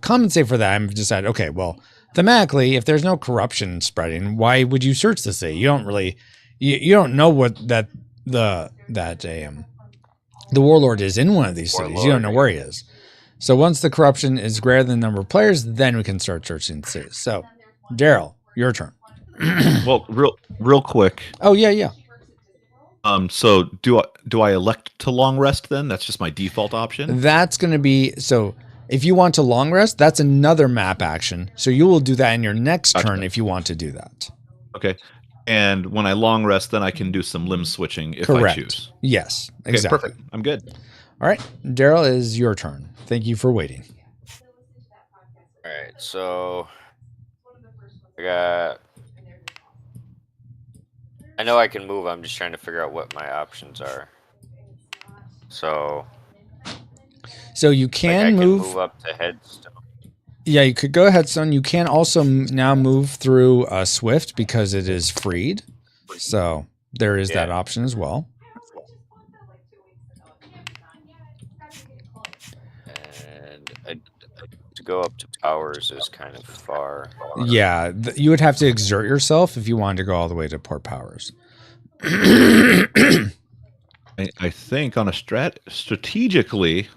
compensate for that, I've decided, okay, well, thematically, if there's no corruption spreading, why would you search the city? You don't really, you don't know what the Warlord is in one of these cities. You don't know where he is. So once the corruption is greater than the number of players, then we can start searching the cities. So, Darrel, your turn. Well, real quick. Oh yeah. So do I elect to long rest then? That's just my default option. That's going to be so. If you want to long rest, that's another map action. So you will do that in your next turn if you want to do that. Okay. And when I long rest, then I can do some limb switching if I choose. Yes, okay, exactly. Perfect. I'm good. All right, Darrel, is your turn. Thank you for waiting. All right, so I know I can move. I'm just trying to figure out what my options are. So you can move up to Headstone. Yeah, you could go Headstone. You can also now move through Swift because it is freed. So there is that option as well. And to go up to Powers is kind of far. Yeah, you would have to exert yourself if you wanted to go all the way to Port Powers. I think on a strategically,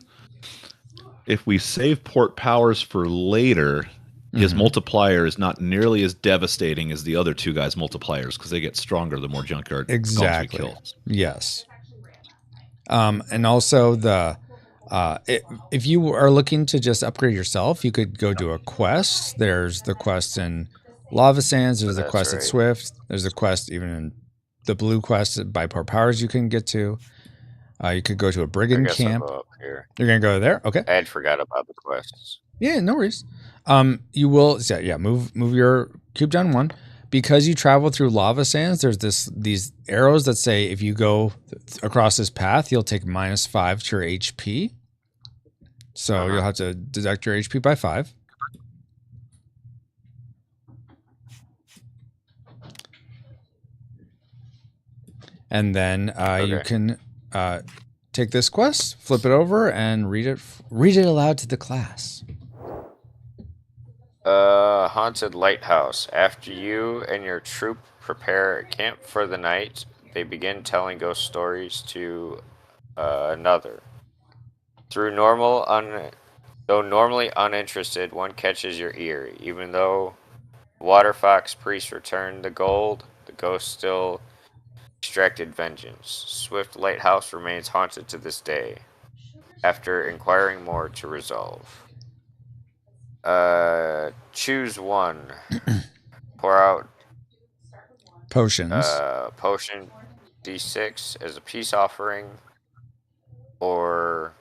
if we save Port Powers for later, his multiplier is not nearly as devastating as the other two guys' multipliers because they get stronger the more Junkyard kills. Yes. And also if you are looking to just upgrade yourself, you could go do a quest. There's the quest in Lava Sands. There's the quest at Swift. There's the quest even in the blue quest by Port Powers you can get to. You could go to a brigand camp. You're going to go there? Okay. I had forgot about the quests. Yeah, no worries. You will, move your cube down 1. Because you travel through Lava Sands, there's these arrows that say if you go across this path, you'll take -5 to your HP. So you'll have to deduct your HP by 5. And then you can take this quest, flip it over, and read it aloud to the class. Haunted Lighthouse. After you and your troop prepare a camp for the night, they begin telling ghost stories to another. Though normally uninterested, one catches your ear. Even though Water Fox Priest returned the gold, the ghost still extracted vengeance. Swift Lighthouse remains haunted to this day, after inquiring more to resolve. Choose one. Pour out potions. Potion D6 as a peace offering, or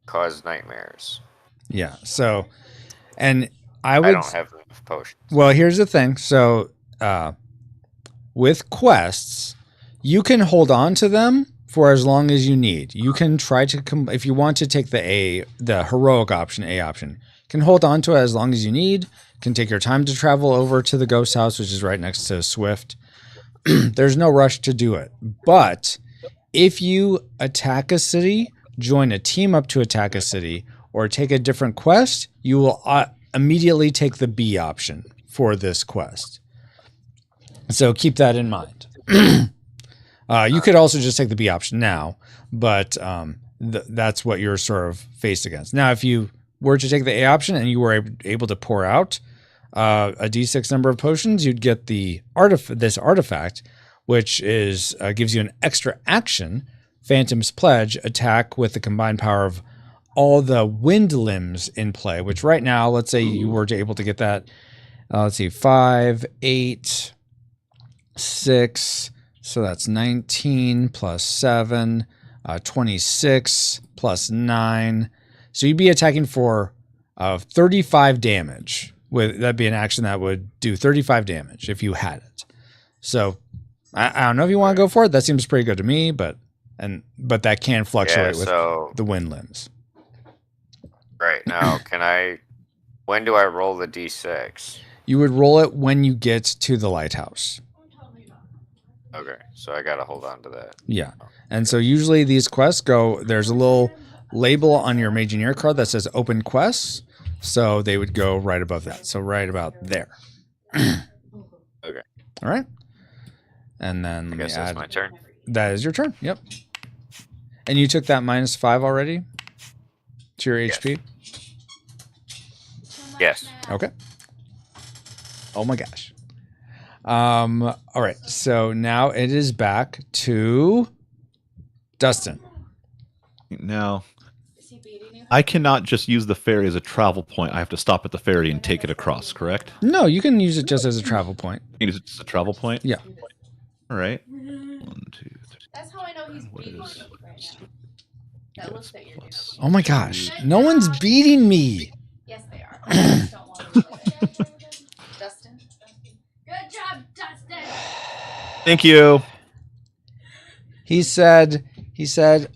cause nightmares. Yeah. So, and I don't have enough potions. Well, here's the thing. So, with quests, you can hold on to them for as long as you need. You can try to if you want to take the heroic option, A option. Can hold on to it as long as you need. Can take your time to travel over to the ghost house, which is right next to Swift. There's no rush to do it. But if you attack a city, join a team up to attack a city, or take a different quest, you will immediately take the B option for this quest. So keep that in mind. You could also just take the B option now, but that's what you're sort of faced against. Now, if you were to take the A option and you were able to pour out a D6 number of potions, you'd get this artifact, which is gives you an extra action, Phantom's Pledge, attack with the combined power of all the wind limbs in play, which right now, let's say you were able to get that, 5, 8, 6, so that's 19 plus 7, 26 plus 9. So you'd be attacking for 35 damage. That'd be an action that would do 35 damage if you had it. So I don't know if you want to go for it. That seems pretty good to me, but that can fluctuate with the wind limbs. Right. Now, when do I roll the D6? You would roll it when you get to the lighthouse. Okay, so I gotta hold on to that. Yeah. And so usually these quests there's a little label on your Mageineer card that says open quests. So they would go right above that. So right about there. Okay. All right. And then I guess that's my turn. That is your turn. Yep. And you took that -5 already to your HP? Yes. Okay. Oh my gosh. All right. So now it is back to Dustin. Now, I cannot just use the ferry as a travel point. I have to stop at the ferry and take it across, correct? No, you can use it just as a travel point. You use it as a travel point? Yeah. All right. 1, 2, 3. That's how I know he's What beating is- me right now. That looks that you're doing. Oh my gosh. No one's beating me. Yes, they are. I just don't want to do it. Dustin? Good job, Dustin! Thank you. He said,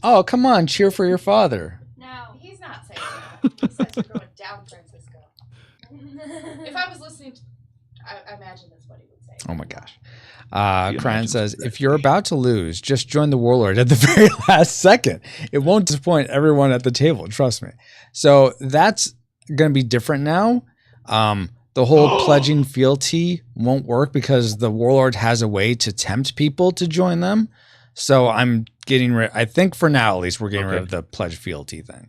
oh, come on, cheer for your father. No, he's not saying that. He says you're going down, Francisco. If I was listening, I imagine that's what he would say. Oh my gosh. Cryan says, if you're about to lose, just join the Warlord at the very last second. It won't disappoint everyone at the table. Trust me. So that's going to be different now. The whole pledging fealty won't work because the Warlord has a way to tempt people to join them. So I'm getting rid. I think for now, at least, we're getting rid of the pledge fealty thing.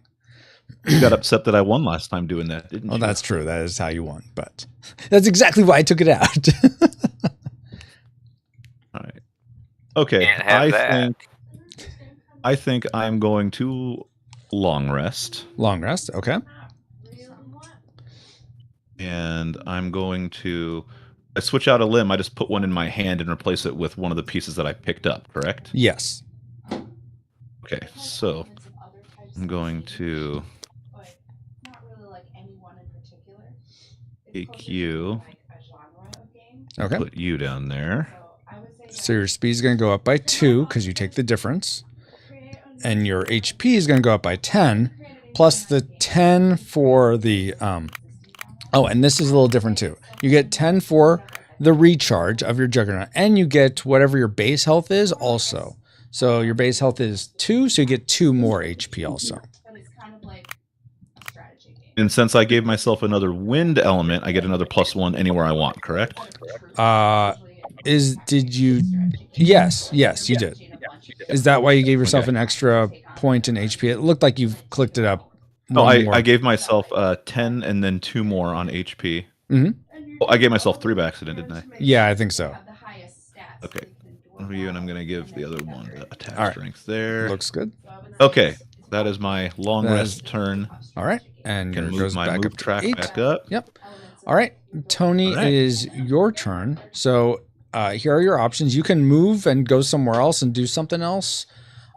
You got upset that I won last time doing that, didn't you? Oh, that's true. That is how you won. But that's exactly why I took it out. All right. Okay. Can't have that. I think I'm going to long rest. Long rest. Okay. And I'm going to I switch out a limb. I just put one in my hand and replace it with one of the pieces that I picked up, correct? Yes. Okay, so I'm going to take you. Okay. Put you down there. So your speed is going to go up by 2 because you take the difference. And your HP is going to go up by 10, plus the 10 for the... Oh, and this is a little different too. You get 10 for the recharge of your Juggernaut, and you get whatever your base health is also. So your base health is 2, so you get 2 more HP also. And since I gave myself another wind element, I get another +1 anywhere I want, correct? Did you... Yes, you did. Is that why you gave yourself an extra point in HP? It looked like you've clicked it up. No, I gave myself 10 and then 2 more on HP. Mm-hmm. Oh, I gave myself 3 by accident, didn't I? Yeah, I think so. Okay. One for you, and I'm going to give the other one the attack strength there. Looks good. Okay. That is my long rest turn. All right. And Can it move goes my back move up to track 8. back up. Yep. All right. Tony, it is your turn. So here are your options. You can move and go somewhere else and do something else.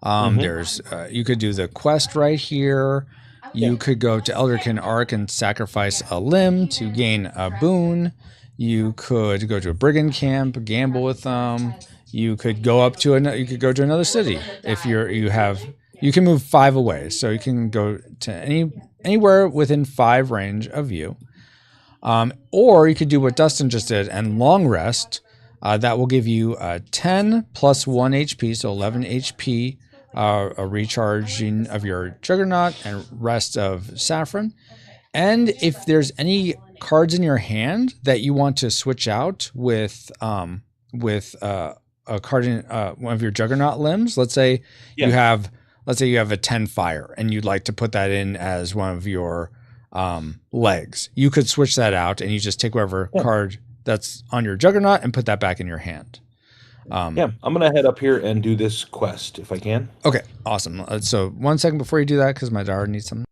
There's you could do the quest right here. You could go to Elderkin Ark and sacrifice a limb to gain a boon. You could go to a brigand camp, gamble with them. You could go up to you could go to another city if you can move 5 away, so you can go to anywhere within 5 range of you. Or you could do what Dustin just did and long rest. That will give you 10 plus 1 HP, so 11 HP. A recharging of your Juggernaut and rest of Saffron. And if there's any cards in your hand that you want to switch out with a card in one of your Juggernaut limbs, let's say you have a 10 fire and you'd like to put that in as one of your legs, you could switch that out and you just take whatever card that's on your Juggernaut and put that back in your hand. I'm gonna head up here and do this quest if I can. Okay, awesome. So 1 second before you do that, because my daughter needs something.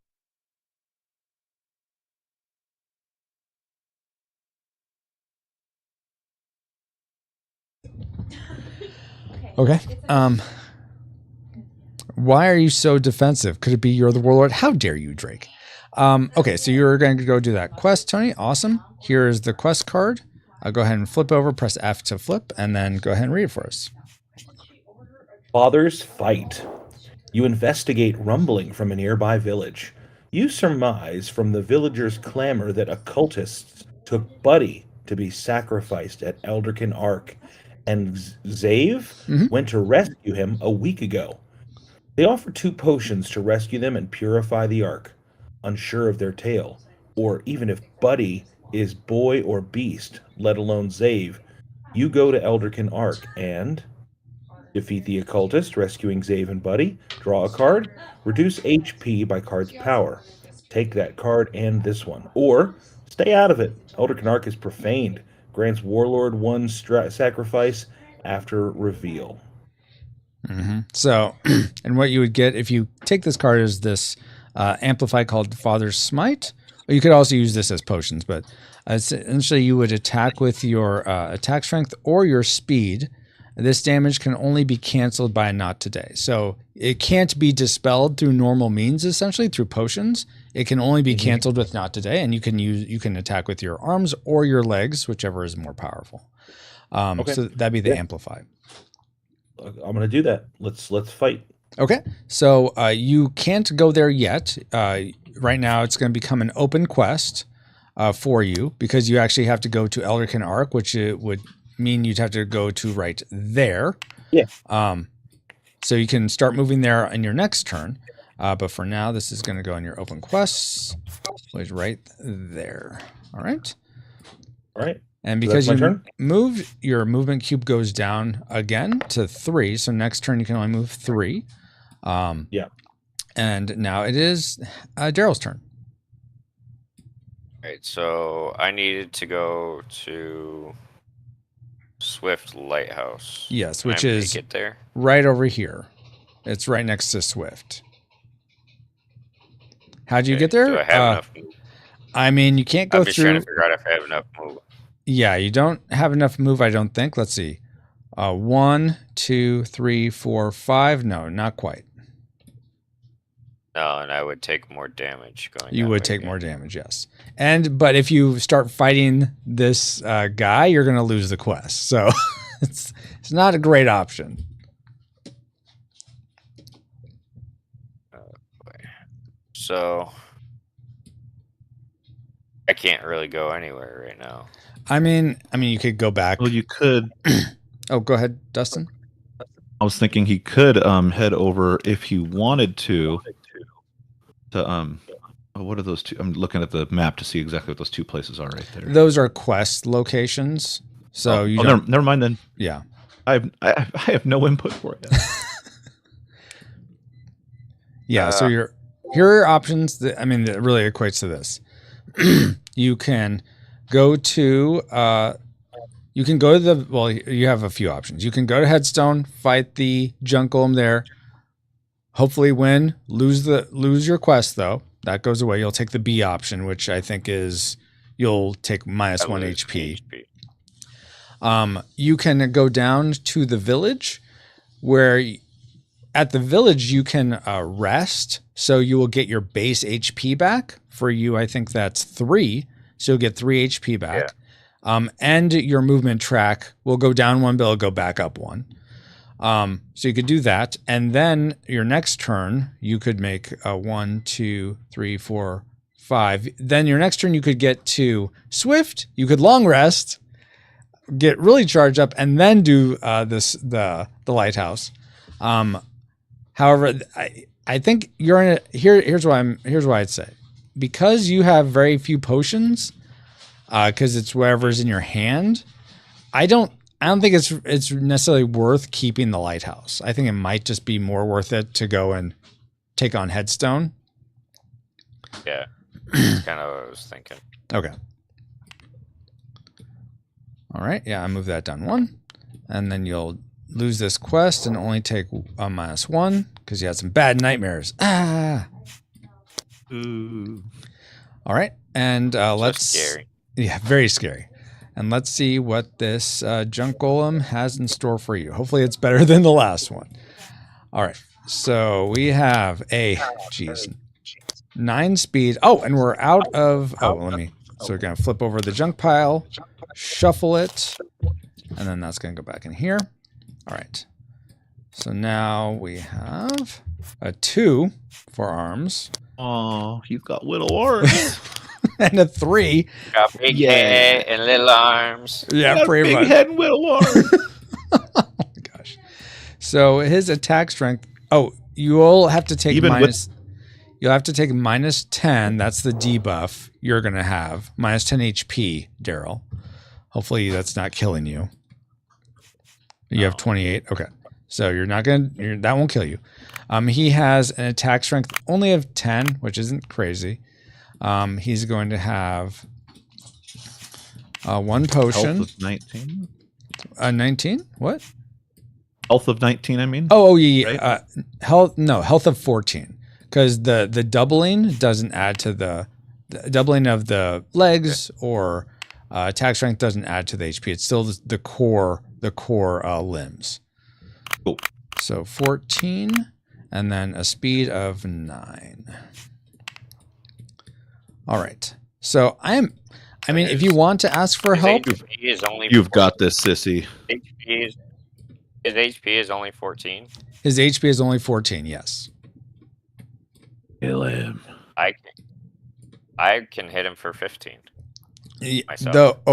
Okay. Why are you so defensive? Could it be you're the Warlord? How dare you, Drake? Okay, so you're going to go do that quest, Tony. Awesome. Here's the quest card. I'll go ahead and flip over, press F to flip, and then go ahead and read it for us. Fathers fight. You investigate rumbling from a nearby village. You surmise from the villagers' clamor that occultists took Buddy to be sacrificed at Elderkin Ark, and Zave went to rescue him a week ago. They offer 2 potions to rescue them and purify the Ark. Unsure of their tale, or even if Buddy is boy or beast, let alone Zave, you go to Elderkin Arc and defeat the occultist, rescuing Zave and Buddy, draw a card, reduce HP by card's power. Take that card and this one. Or stay out of it. Elderkin Arc is profaned, grants Warlord one sacrifice after reveal. Mm-hmm. So, and what you would get if you take this card is this amplify called Father's Smite. Or you could also use this as potions, but essentially you would attack with your attack strength or your speed. This damage can only be canceled by a not today. So it can't be dispelled through normal means, essentially through potions. It can only be canceled with not today, and you can attack with your arms or your legs, whichever is more powerful. So that'd be the amplify. I'm going to do that. Let's fight. Okay. So you can't go there yet. Right now, it's going to become an open quest for you because you actually have to go to Elderkin Arc, which it would mean you'd have to go to right there. Yeah. So you can start moving there in your next turn. But for now, this is going to go in your open quests, which is right there. All right. All right. And because you moved, your movement cube goes down again to 3. So next turn you can only move 3. Yeah. And now it is Darrel's turn. All right, so I needed to go to Swift Lighthouse. Yes, Can which I is make it there? right over here. It's right next to Swift. How'd you get there? Do I have enough move? I mean, you can't go I'm just through. trying to figure out if I have enough move. Yeah, you don't have enough move, I don't think. Let's see. 1, 2, 3, 4, 5. No, not quite. No, and I would take more damage going. You would take more damage, yes. But if you start fighting this guy, you're going to lose the quest. So it's not a great option. So I can't really go anywhere right now. I mean, you could go back. Well, you could. Oh, go ahead, Dustin. I was thinking he could head over if he wanted to what are those two? I'm looking at the map to see exactly what those two places are right there. Those are quest locations. So never mind then. Yeah. I have no input for it. Yeah, so here are your options that really equates to this. You can go to you have a few options. You can go to Headstone, fight the junk golem there, hopefully win, lose your quest though. That goes away. You'll take the B option, which I think is you'll take -1 HP. You can go down to the village where at the village you can rest, so you will get your base HP back. For you, I think that's 3, so you'll get 3 HP back. Yeah. And your movement track will go down 1, but it'll go back up 1. So you could do that, and then your next turn you could make 1, 2, 3, 4, 5. Then your next turn you could get to Swift. You could long rest, get really charged up, and then do the lighthouse. However, I think you're in a here's why I'd say, because you have very few potions, because it's whatever's in your hand. I don't think it's necessarily worth keeping the lighthouse. I think it might just be more worth it to go and take on Headstone. Yeah, that's kind of what I was thinking. Okay. All right. Yeah, I move that down 1, and then you'll lose this quest and only take a -1 because you had some bad nightmares. Ooh. All right, and let's. Scary. Yeah, very scary. And let's see what this junk golem has in store for you. Hopefully, it's better than the last one. All right, so we have 9 speed. Oh, and we're out of. So we're gonna flip over the junk pile, shuffle it, and then that's gonna go back in here. All right. So now we have a 2 for arms. Oh, he's got little arms. And a 3. Got big head and little arms. Yeah, pretty much. Big head and little arms. Oh my gosh. So his attack strength. Oh, you all have to take you'll have to take minus 10. That's the debuff you're going to have. Minus 10 HP, Darrel. Hopefully that's not killing you. You have 28. Okay. So you're not going to, that won't kill you. He has an attack strength only of 10, which isn't crazy. He's going to have one potion. Health of 19? 19? What? Health of 19, I mean. Oh yeah. Right? Health of 14. Because the doubling doesn't add to the doubling of the legs or attack strength doesn't add to the HP. It's still the core limbs. Cool. So 14 and then a speed of 9. All right. So if you want to ask for help, You've got this, sissy. His HP is only 14. His HP is only 14, yes. Kill him. I can hit him for 15.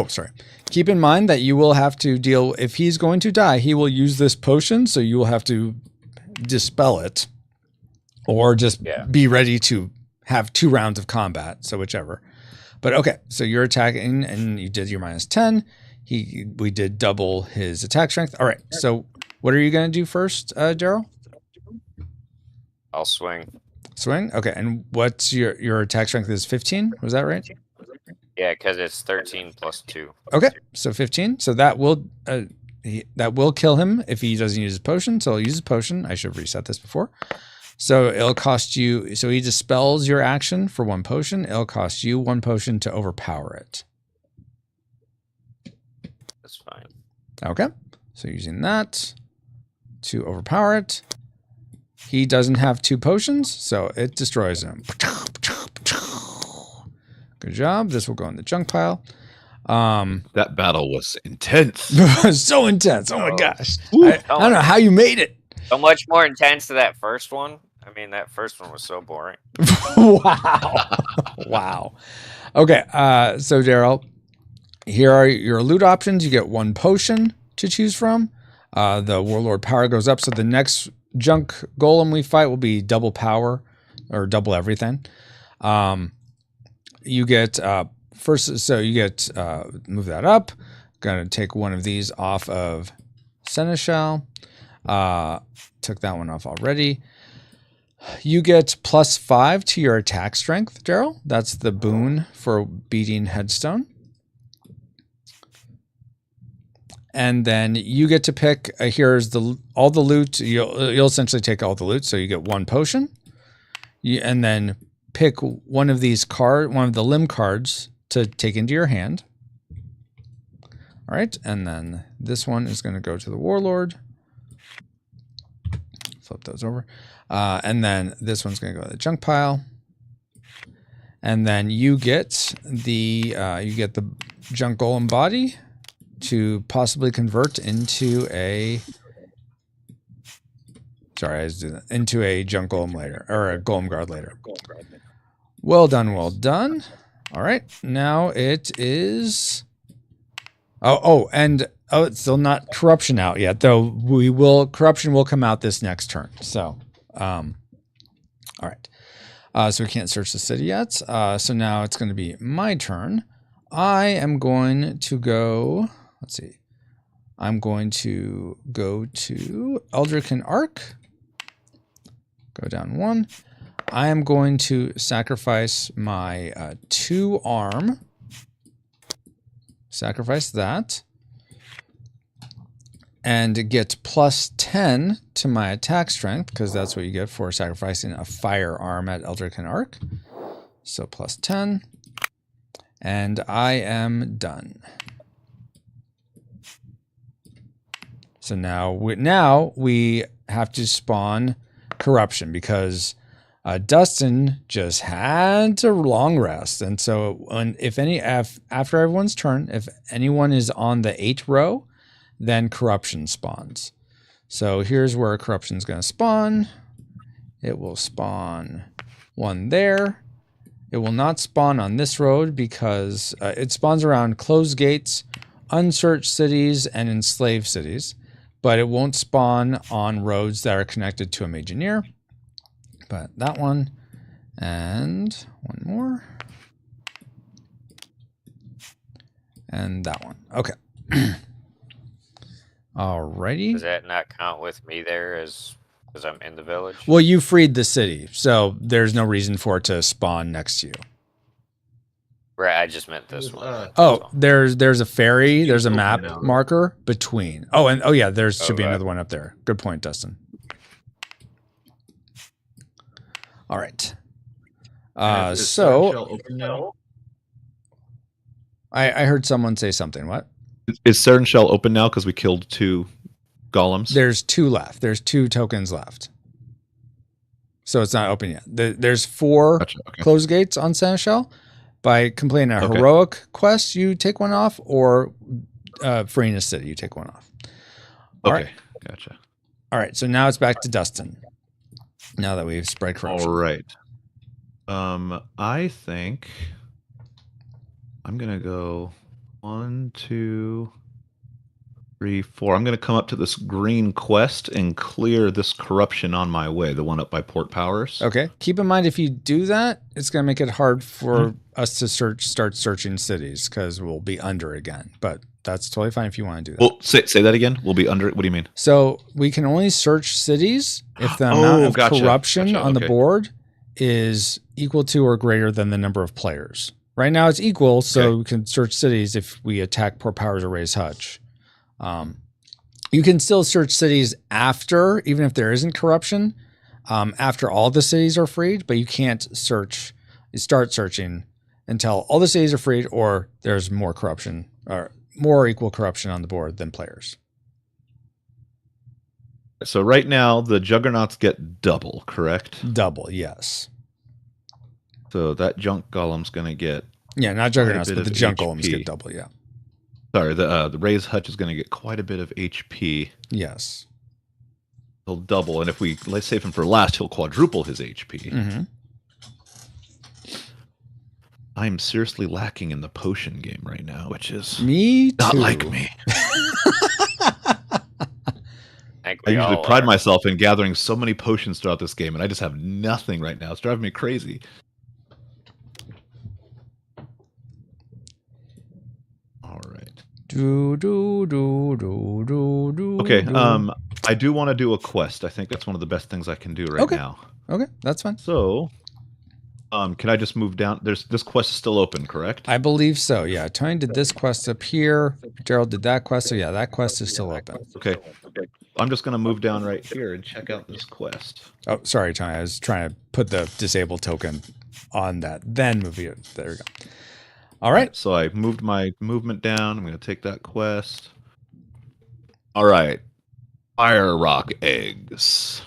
Sorry. Keep in mind that you will have to deal, if he's going to die, he will use this potion, so you will have to dispel it or just be ready to have 2 rounds of combat, so whichever. But okay, so you're attacking and you did your minus 10. We did double his attack strength. All right, so what are you going to do first, Darrel? I'll swing. Swing? Okay, and what's your attack strength is 15? Was that right? Yeah, because it's 13 plus 2. Okay, so 15. So that will kill him if he doesn't use his potion. So he'll use his potion. I should have reset this before. So it'll cost you. So he dispels your action for 1 potion. It'll cost you 1 potion to overpower it. That's fine. Okay, so using that to overpower it. He doesn't have 2 potions, so it destroys him. Good job. This will go in the junk pile. That battle was intense. So intense. Oh my gosh. I don't know how you made it. So much more intense to that first one. I mean, that first one was so boring. Wow. Okay. So Darrel, here are your loot options. You get 1 potion to choose from. The Warlord power goes up. So the next junk golem we fight will be double power or double everything. You get first, so you get move that up. Gonna take one of these off of Seneschal. Took that one off already. You get +5 to your attack strength, Darrel. That's the boon for beating Headstone. And then you get to pick. Here's all the loot. You'll essentially take all the loot. So you get 1 potion. And then pick one of the limb cards to take into your hand. All right, and then this one is going to go to the Warlord. Flip those over. And then this one's going to go to the junk pile. And then you get the junk golem body to possibly convert into a into a junk golem later, or a golem guard later. Well done, well done. All right, now it is. It's still not corruption out yet, though. Corruption will come out this next turn. So, all right. So we can't search the city yet. So now it's going to be my turn. I am going to go. Let's see. I'm going to go to Eldritch Arc. Go down 1. I am going to sacrifice my 2 arm. Sacrifice that. And get +10 to my attack strength, because that's what you get for sacrificing a firearm at Eldritch Arc. So +10. And I am done. So now we have to spawn corruption, because Dustin just had to long rest. And so after everyone's turn, if anyone is on the 8th row, then corruption spawns. So here's where corruption is going to spawn. It will spawn 1 there. It will not spawn on this road because it spawns around closed gates, unsearched cities, and enslaved cities. But it won't spawn on roads that are connected to a Mageineer. But that one, And one more. And that one. Okay. Alrighty. Does that not count with me there as because I'm in the village? Well, you freed the city, so there's no reason for it to spawn next to you. Right, I just meant this one. There's a ferry. There's a map marker between. There should be another one up there. Good point, Dustin. All right. So I heard someone say something. What? Is Saren Shell open now because we killed 2 golems? There's 2 left. There's 2 tokens left. So it's not open yet. There's 4 closed gates on Saren Shell. By completing a heroic quest, you take one off, or freeing a city, you take one off. All right. Gotcha. All right, so now it's back to Dustin. Now that we've spread corruption. All right. I think I'm going to go 1, 2, 3, 4. I'm going to come up to this green quest and clear this corruption on my way, the one up by Port Powers. Okay. Keep in mind, if you do that, it's going to make it hard for us to start searching cities because we'll be under again. But that's totally fine if you want to do that. Well, say that again. We'll be under. What do you mean? So we can only search cities if the amount of corruption on the board is equal to or greater than the number of players. Right now it's equal, so we can search cities if we attack Port Powers or raise Hutch. You can still search cities after, even if there isn't corruption, after all the cities are freed, but you can't start searching until all the cities are freed or there's more corruption or more equal corruption on the board than players. So right now the Juggernauts get double, correct? Double, yes. So that junk golem's going to get... Yeah, not Juggernauts, but the junk golems get double, yeah. Sorry, the raised Hutch is going to get quite a bit of HP. Yes. He'll double, and if let's save him for last, he'll quadruple his HP. Mm-hmm. I'm seriously lacking in the potion game right now, which is me not like me. I usually pride myself in gathering so many potions throughout this game, and I just have nothing right now. It's driving me crazy. All right. Okay, I do want to do a quest. I think that's one of the best things I can do right now. Okay, that's fine. So, can I just move down? This quest is still open, correct? I believe so, yeah. Tony did this quest up here. Darrel did that quest, so yeah, that quest is still open. Okay. I'm just going to move down right here and check out this quest. Oh, sorry, Tony. I was trying to put the disabled token on that, then move it. There we go. All right. So I moved my movement down. I'm going to take that quest. All right. Fire rock eggs.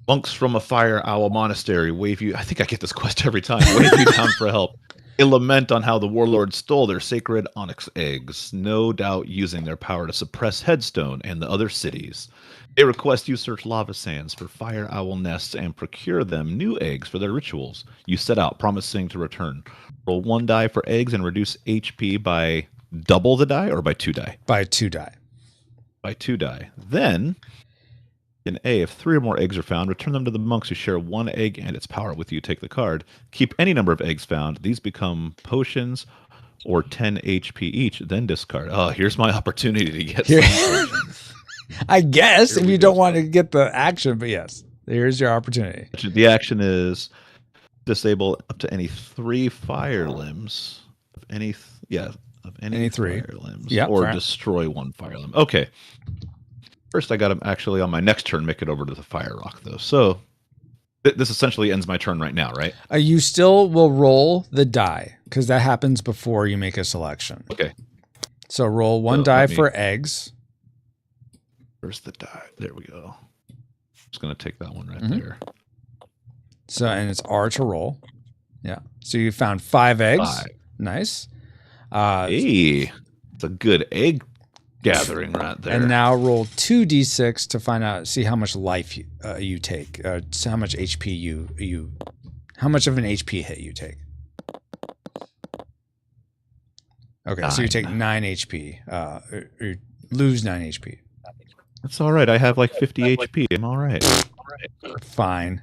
Monks from a fire owl monastery wave you. I think I get this quest every time. Wave you down for help. They lament on how the Warlord stole their sacred onyx eggs, no doubt using their power to suppress Headstone and the other cities. They request you search lava sands for fire owl nests and procure them new eggs for their rituals. You set out, promising to return. Roll 1 die for eggs and reduce HP by double the die or by 2 die? By 2 die. By 2 die. Then, in A, if 3 or more eggs are found, return them to the monks who share 1 egg and its power with you. Take the card. Keep any number of eggs found. These become potions or 10 HP each. Then discard. Oh, here's my opportunity to get some potions. I guess, if you don't want to get the action, but yes, here's your opportunity. The action is disable up to any 3 fire limbs of any 3 fire limbs, or destroy 1 fire limb. Okay. First, I got to actually on my next turn make it over to the fire rock, though. So this essentially ends my turn right now, right? You still will roll the die because that happens before you make a selection. Okay. So roll 1 die for eggs. Where's the die? There we go. Just going to take that one right there. So, and it's R to roll. Yeah. So you found 5 eggs. 5. Nice. Hey, it's a good egg gathering right there. And now roll 2d6 to find out, see how much life you take. How much HP how much of an HP hit you take. Okay, 9. So you take 9 HP. You lose 9 HP. That's all right. I have like 50 HP. I'm all right. Fine.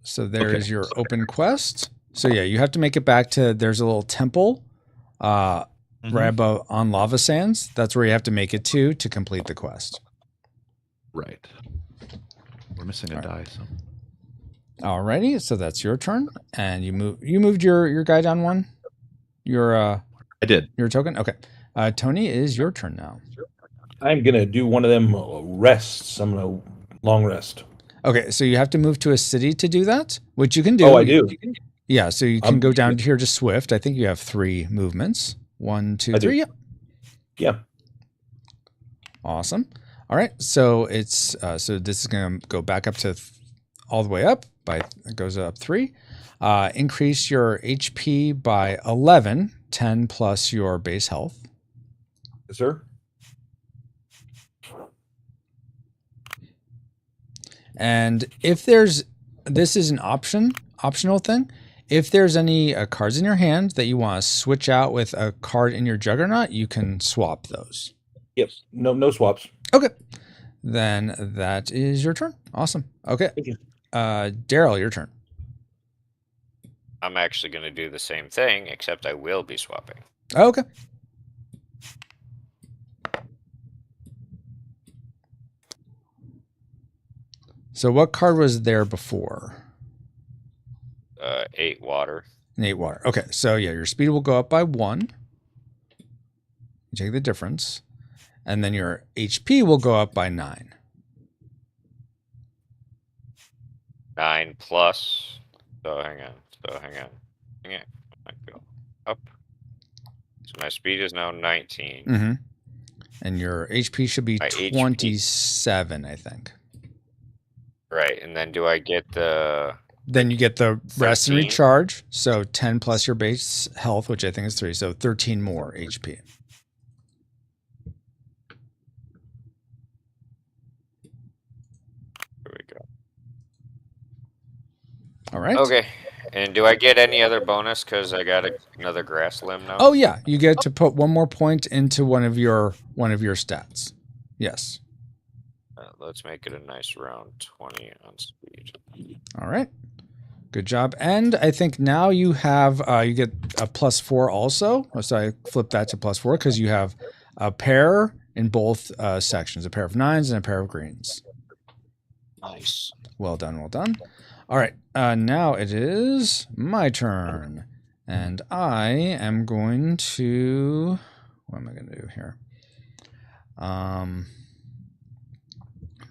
So there is your open quest. So yeah, you have to make it back to, there's a little temple right above on Lava Sands. That's where you have to make it to complete the quest. Right. We're missing a die. So. Alrighty, so that's your turn. And you moved your guy down one? I did. Your token? Okay. Tony, it is your turn now. I'm going to do one of them rests. I'm going to long rest. Okay, so you have to move to a city to do that, which you can do. Oh, I do. Yeah, so you can go down here to Swift. I think you have 3 movements. 1, 2, 3. Yep. Yeah. Awesome. All right, so it's so this is going to go back up to all the way up it goes up 3. Increase your HP by 11, 10 plus your base health. Yes, sir. And if this is an optional thing. If there's any cards in your hand that you want to switch out with a card in your Juggernaut, you can swap those. Yep. No swaps. Okay. Then that is your turn. Awesome. Okay. Thank you. Darrel, your turn. I'm actually going to do the same thing, except I will be swapping. Okay. So what card was there before? 8 water. An 8 water. Okay, so yeah, your speed will go up by 1. You take the difference. And then your HP will go up by 9. 9 plus. So hang on. I go up. So my speed is now 19. Mm-hmm. And your HP should be My 27, I think. Right, and then do I get the... Then you get the rest and 13? recharge. So 10 plus your base health, which I think is 3. So 13 more HP. Here we go. All right. Okay, and do I get any other bonus because I got another grass limb now? Oh yeah, you get to put 1 more point into one of your stats. Yes. Let's make it a nice round 20 on speed. All right. Good job. And I think now you have you get a +4 also. So I flip that to +4 because you have a pair in both sections, a pair of 9s and a pair of greens. Nice. Well done, well done. All right, now it is my turn. And I am going to... What am I going to do here?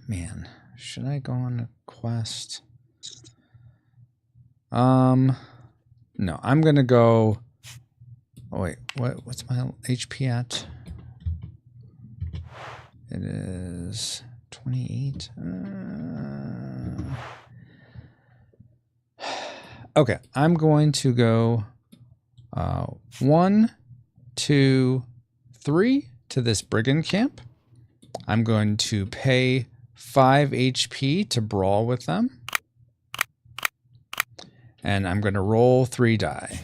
Man, should I go on a quest? No, I'm going to go... Oh, wait, what's my HP at? It is 28. Okay, I'm going to go 1, 2, 3 to this brigand camp. I'm going to pay 5 HP to brawl with them. And I'm going to roll 3 die.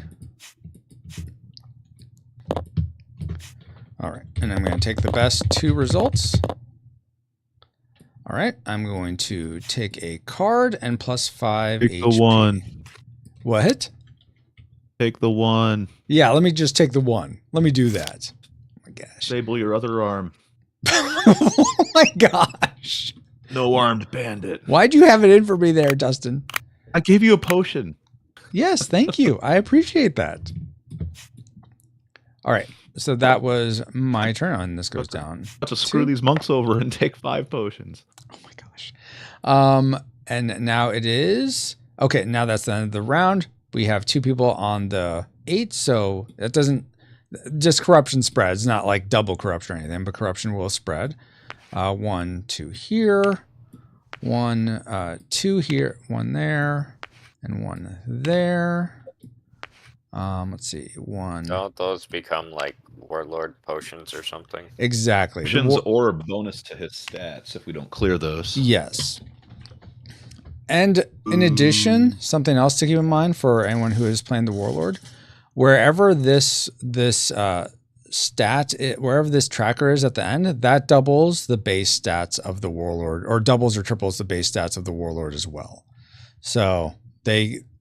All right, and I'm going to take the best 2 results. All right, I'm going to take a card and +5 Take HP. the 1. What? Take the 1. Yeah, let me just take the 1. Let me do that. Oh my gosh. Disable your other arm. Oh my gosh. No armed bandit. Why'd you have it in for me there, Dustin? I gave you a potion. Yes, thank you. I appreciate that. All right, so that was my turn, and this goes down. About to screw these monks over and take 5 potions. Oh my gosh. And now it is... Okay, now that's the end of the round. We have 2 people on the 8, so it doesn't... Just corruption spreads, not like double corruption or anything, but corruption will spread. 1, 2 here. 1, 2 here. 1 there. And 1 there. Let's see. 1. Don't those become like Warlord potions or something? Exactly. Potions or a bonus to his stats if we don't clear those. Yes. And in addition, something else to keep in mind for anyone who is playing the Warlord, wherever this wherever this tracker is at the end, that doubles the base stats of the Warlord, or doubles or triples the base stats of the Warlord as well. So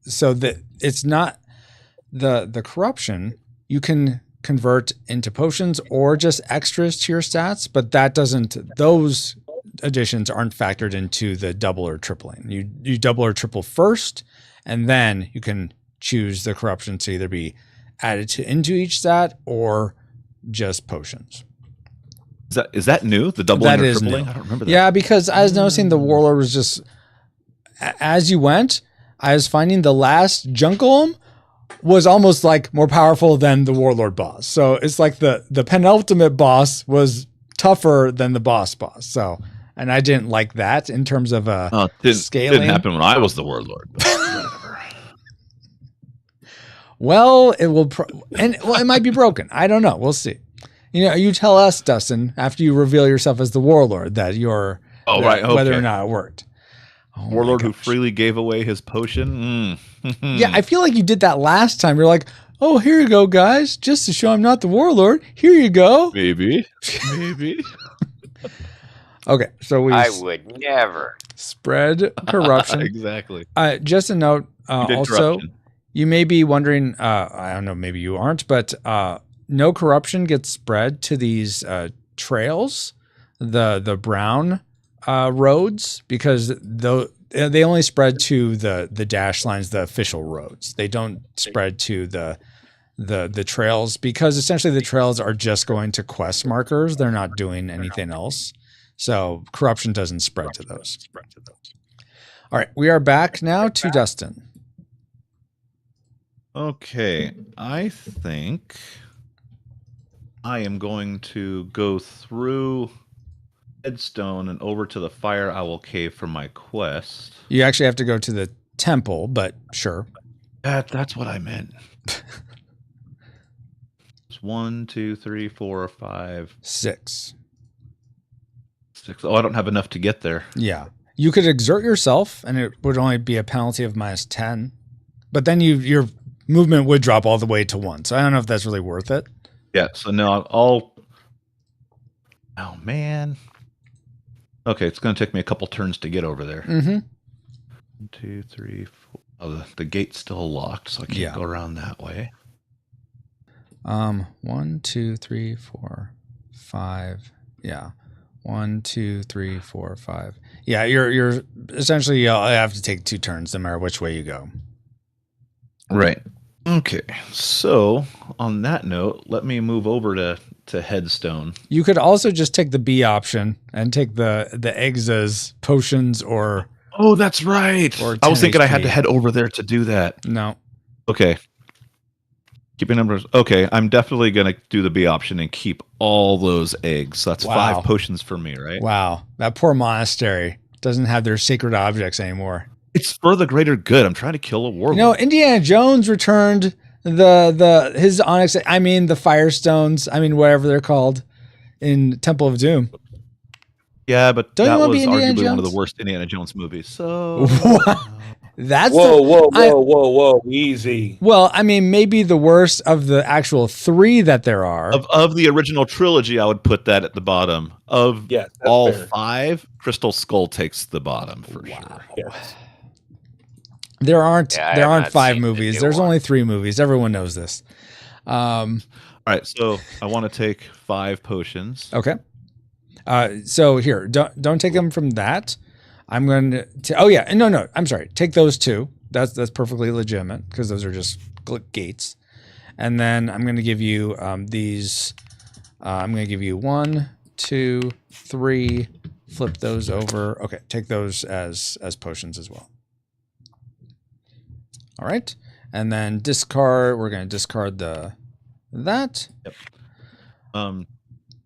So that it's not the corruption. You can convert into potions or just extras to your stats, but those additions aren't factored into the double or tripling. You double or triple first, and then you can choose the corruption to either be added into each stat or just potions. Is that new? The doubling or tripling? New. I don't remember that. Yeah, because I was noticing the Warlord was just, as you went, I was finding the last Junkyard was almost like more powerful than the Warlord boss. So it's like the penultimate boss was tougher than the boss. So, and I didn't like that in terms of scaling. Didn't happen when I was the Warlord. But whatever. Well, it will, it might be broken. I don't know. We'll see. You tell us, Dustin, after you reveal yourself as the Warlord, that you're whether or not it worked. Oh, Warlord who freely gave away his potion. Yeah, I feel like you did that last time. You're like, oh, here you go, guys. Just to show I'm not the Warlord. Here you go. Maybe. Okay, so I would never spread corruption. Exactly. Just a note. Also, corruption. You may be wondering. I don't know. Maybe you aren't, but no corruption gets spread to these trails, the brown roads, because they only spread to the dash lines, the official roads. They don't spread to the trails, because essentially the trails are just going to quest markers. They're not doing anything else. So corruption doesn't spread to those. All right, we are back now to Dustin. Okay, I think I am going to go through Headstone and over to the Fire Owl Cave for my quest. You actually have to go to the temple, but sure. That's what I meant. It's 1, 2, 3, 4, 5, 6. 6. Oh, I don't have enough to get there. Yeah. You could exert yourself, and it would only be a penalty of -10. But then your movement would drop all the way to 1. So I don't know if that's really worth it. Yeah, so now oh man. Okay, it's going to take me a couple turns to get over there. Mm-hmm. 1, 2, 3, 4. Oh, the gate's still locked, so I can't go around that way. 1, 2, 3, 4, 5. Yeah. 1, 2, 3, 4, 5. Yeah, you're essentially you'll have to take 2 turns no matter which way you go. Right. Okay. So on that note, let me move over to Headstone. You could also just take the B option and take the eggs as potions or. Oh, that's right. I was thinking HP. I had to head over there to do that. No. Okay. Keeping numbers. Okay, I'm definitely going to do the B option and keep all those eggs. So that's 5 potions for me, right? Wow. That poor monastery doesn't have their sacred objects anymore. It's for the greater good. I'm trying to kill a warlord. Indiana Jones returned his onyx, the Firestones, whatever they're called, in Temple of Doom. Yeah, but Don't that you was be Indiana arguably Jones? One of the worst Indiana Jones movies. So That's whoa, easy. Well, maybe the worst of the actual 3 that there are. Of the original trilogy, I would put that at the bottom. Of all fair. 5, Crystal Skull takes the bottom for sure. Yes. There aren't 5 movies. There's only 3 movies. Everyone knows this. All right, so I want to take 5 potions. Okay. So here, don't take them from that. I'm going to. No. I'm sorry. Take those 2. That's perfectly legitimate because those are just gates. And then I'm going to give you these. I'm going to give you 1, 2, 3. Flip those over. Okay. Take those as potions as well. All right. And then discard. We're going to discard that. Yep.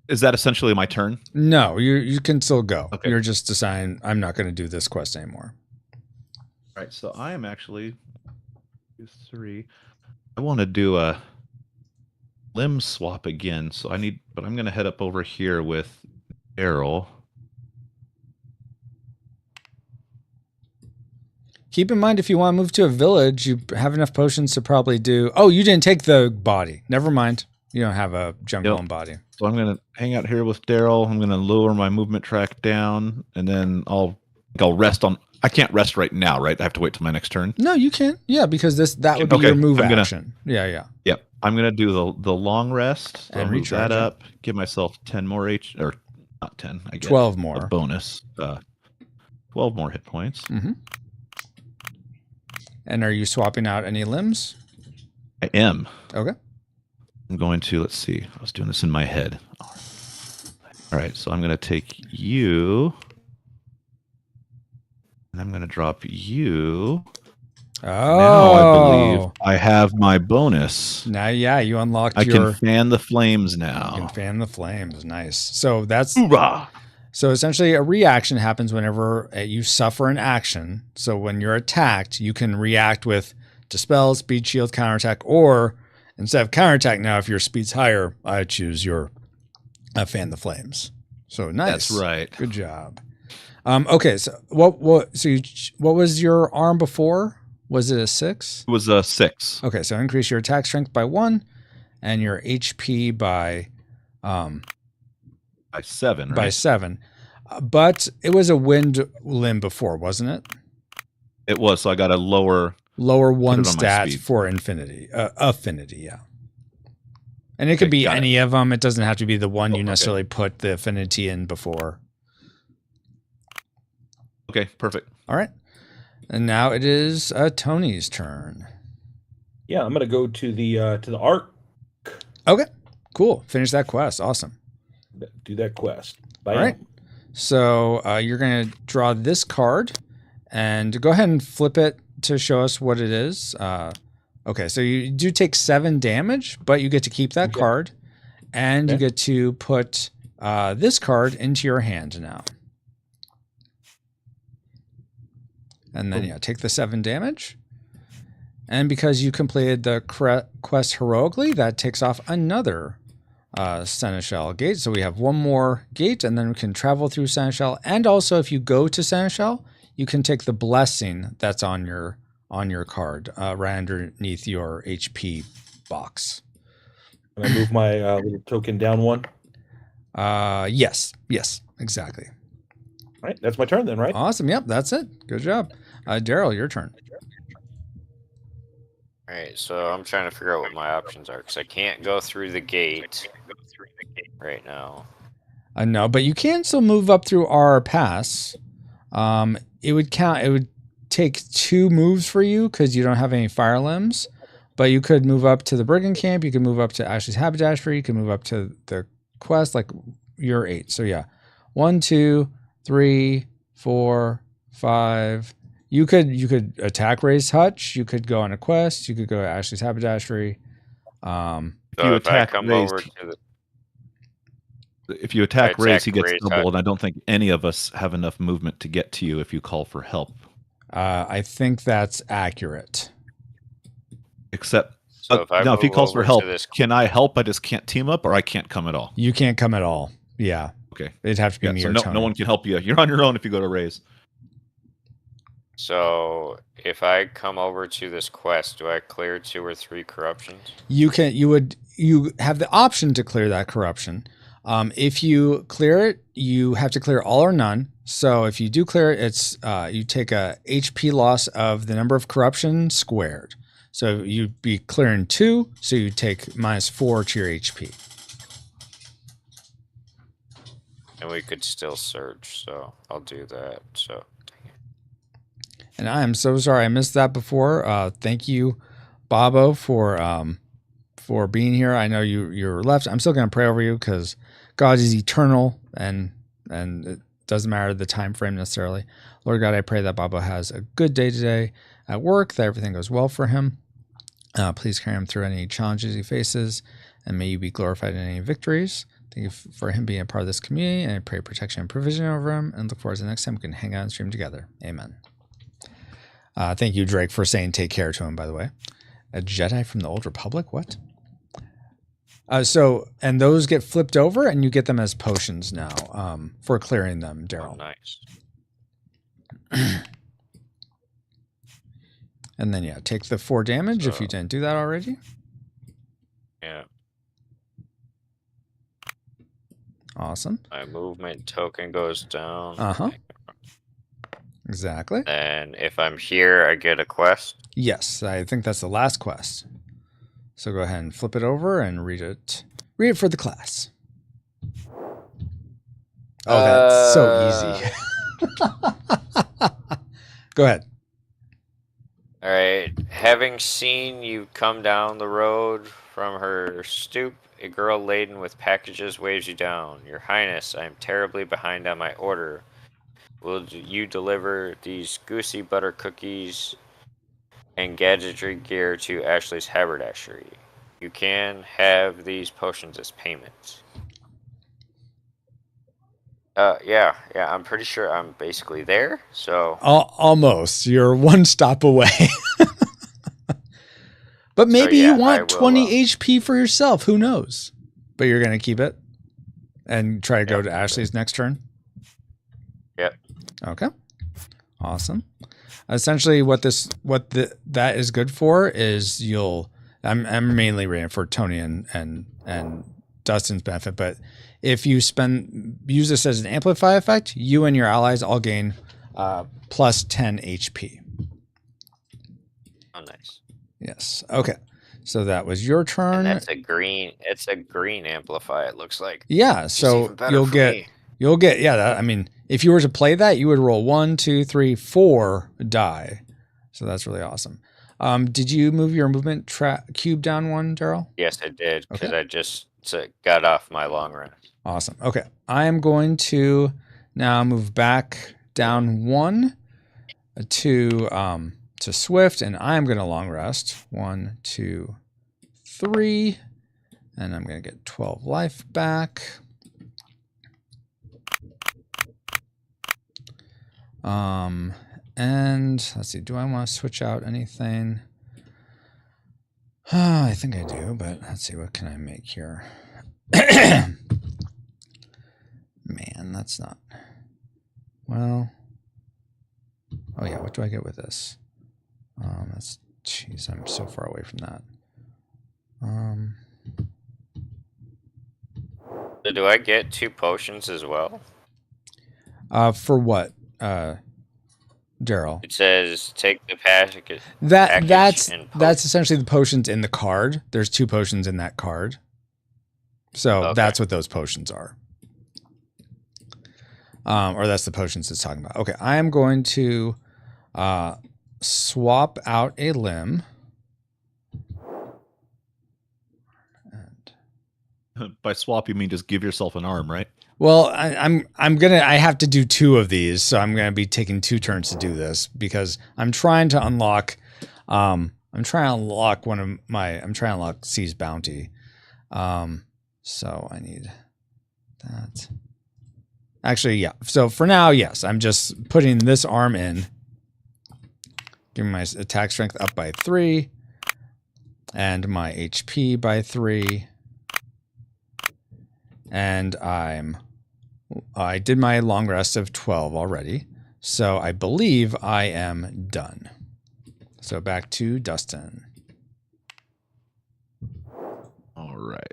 Is that essentially my turn? No, you can still go. Okay. You're just deciding I'm not going to do this quest anymore. All right, so I am actually 3. I want to do a limb swap again, but I'm going to head up over here with Darrel. Keep in mind, if you want to move to a village, you have enough potions to probably do. Oh, you didn't take the body. Never mind. You don't have a jump body. So I'm going to hang out here with Darrel. I'm going to lower my movement track down, and then I'll I'll rest on. I can't rest right now, right? I have to wait till my next turn. No, you can. Yeah, because that would be your move action. Yeah. Yep. I'm gonna do the long rest. So And I'll move that recharge it. up. Give myself 10 more or not 10. I get 12 more. a bonus. 12 more hit points. Mm-hmm. And are you swapping out any limbs? I am. Okay. I'm going to, let's see. I was doing this in my head. All right, so I'm going to take you. And I'm going to drop you. Oh. Now I believe I have my bonus. Now, yeah, you unlocked I can fan the flames now. You can fan the flames. Nice. So that's... Hoorah! So essentially a reaction happens whenever you suffer an action. So when you're attacked, you can react with Dispel, Speed Shield, Counterattack, or instead of Counterattack now, if your speed's higher, I choose your Fan the Flames. So nice. That's right. Good job. Okay, so what was your arm before? Was it a 6? It was a 6. Okay, so increase your attack strength by 1 and your HP by 7, right? By 7. But it was a wind limb before, wasn't it? It was, so I got a lower 1 stat for affinity, yeah. And it could be any of them. It doesn't have to be the one you necessarily put the affinity in before. Okay, perfect. All right. And now it is Tony's turn. Yeah, I'm gonna go to the arc. Okay, cool. Finish that quest. Awesome. Do that quest. Bam. All right. So you're gonna draw this card, and go ahead and flip it to show us what it is. Okay, so you do take 7 damage, but you get to keep that card, and you get to put this card into your hand now. And then, take the 7 damage. And because you completed the quest heroically, that takes off another Seneschal gate. So we have one more gate, and then we can travel through Seneschal. And also, if you go to Seneschal, you can take the blessing that's on your card, right underneath your HP box. Can I move my little token down 1? Yes, exactly. All right, that's my turn then, right? Awesome. Yep, that's it. Good job. Darrel, your turn. All right, so I'm trying to figure out what my options are because I can't go through the gate right now. No, but you can still move up through our pass. It would count. It would take 2 moves for you because you don't have any fire limbs. But you could move up to the Brigand Camp. You could move up to Ashley's Haberdashery. You can move up to the quest. Like you're 8. So yeah, 1, 2, 3, 4, 5. You could attack Ray's Hutch. You could go on a quest. You could go to Ashley's Haberdashery. If you attack Ray's, he gets doubled. I don't think any of us have enough movement to get to you if you call for help. I think that's accurate. Except, if he calls for help, can I help? I just can't team up, or I can't come at all. You can't come at all. Yeah. Okay. It'd have to be me or Tony. No one can help you. You're on your own if you go to Ray's. So if I come over to this quest, do I clear 2 or 3 corruptions? You have the option to clear that corruption. If you clear it, you have to clear all or none. So if you do clear it, it's you take a HP loss of the number of corruption squared. So you'd be clearing 2, so you take -4 to your HP. And we could still search, so I'll do that. So. And I am so sorry I missed that before. Thank you, Bobo, for being here. I know you're left. I'm still going to pray over you because God is eternal, and it doesn't matter the time frame necessarily. Lord God, I pray that Bobo has a good day today at work, that everything goes well for him. Please carry him through any challenges he faces, and may you be glorified in any victories. Thank you for him being a part of this community, and I pray protection and provision over him, and look forward to the next time we can hang out and stream together. Amen. Thank you, Drake, for saying take care to him, by the way. A Jedi from the Old Republic? What? And those get flipped over, and you get them as potions now for clearing them, Darrel. Oh, nice. And then, take the 4 damage if you didn't do that already. Yeah. Awesome. My movement token goes down. Uh-huh. Exactly. And if I'm here, I get a quest. Yes, I think that's the last quest. So go ahead and flip it over and read it. Read it for the class. Oh, that's so easy. Go ahead. All right. Having seen you come down the road from her stoop, a girl laden with packages waves you down. Your Highness, I am terribly behind on my order. Will you deliver these goosey butter cookies and gadgetry gear to Ashley's haberdashery? You can have these potions as payment. Yeah, I'm pretty sure I'm basically there, so... Almost. You're one stop away. But maybe you want 20 HP for yourself. Who knows? But you're going to keep it and try to go to Ashley's next turn? Yep. Okay. Awesome. Essentially, that is good for is I'm mainly reading for Tony and Dustin's benefit, but if you use this as an amplify effect, you and your allies all gain plus 10 HP. Oh, nice. Yes. Okay. So that was your turn. And it's a green amplify, it looks like. Yeah. So you'll get, I mean, if you were to play that, you would roll 1, 2, 3, 4 die. So that's really awesome. Did you move your movement cube down one, Darrel? Yes, I did, because I just got off my long rest. Awesome. Okay. I am going to now move back down 1 to Swift, and I'm going to long rest. 1, 2, 3, and I'm going to get 12 life back. And let's see, do I want to switch out anything? I think I do, but let's see, what can I make here? Man, that's not... Well... Oh yeah, what do I get with this? Jeez, I'm so far away from that. So do I get 2 potions as well? For what? Darrel. It says take the package. That's essentially the potions in the card. There's 2 potions in that card. So that's what those potions are. Or that's the potions it's talking about. Okay, I am going to swap out a limb. And by swap, you mean just give yourself an arm, right? Well, I have to do 2 of these, so I'm gonna be taking 2 turns to do this because I'm trying to unlock C's bounty. So I need that. Actually, yeah. So for now, yes, I'm just putting this arm in, giving my attack strength up by 3 and my HP by 3. And I did my long rest of 12 already. So I believe I am done. So back to Dustin. All right.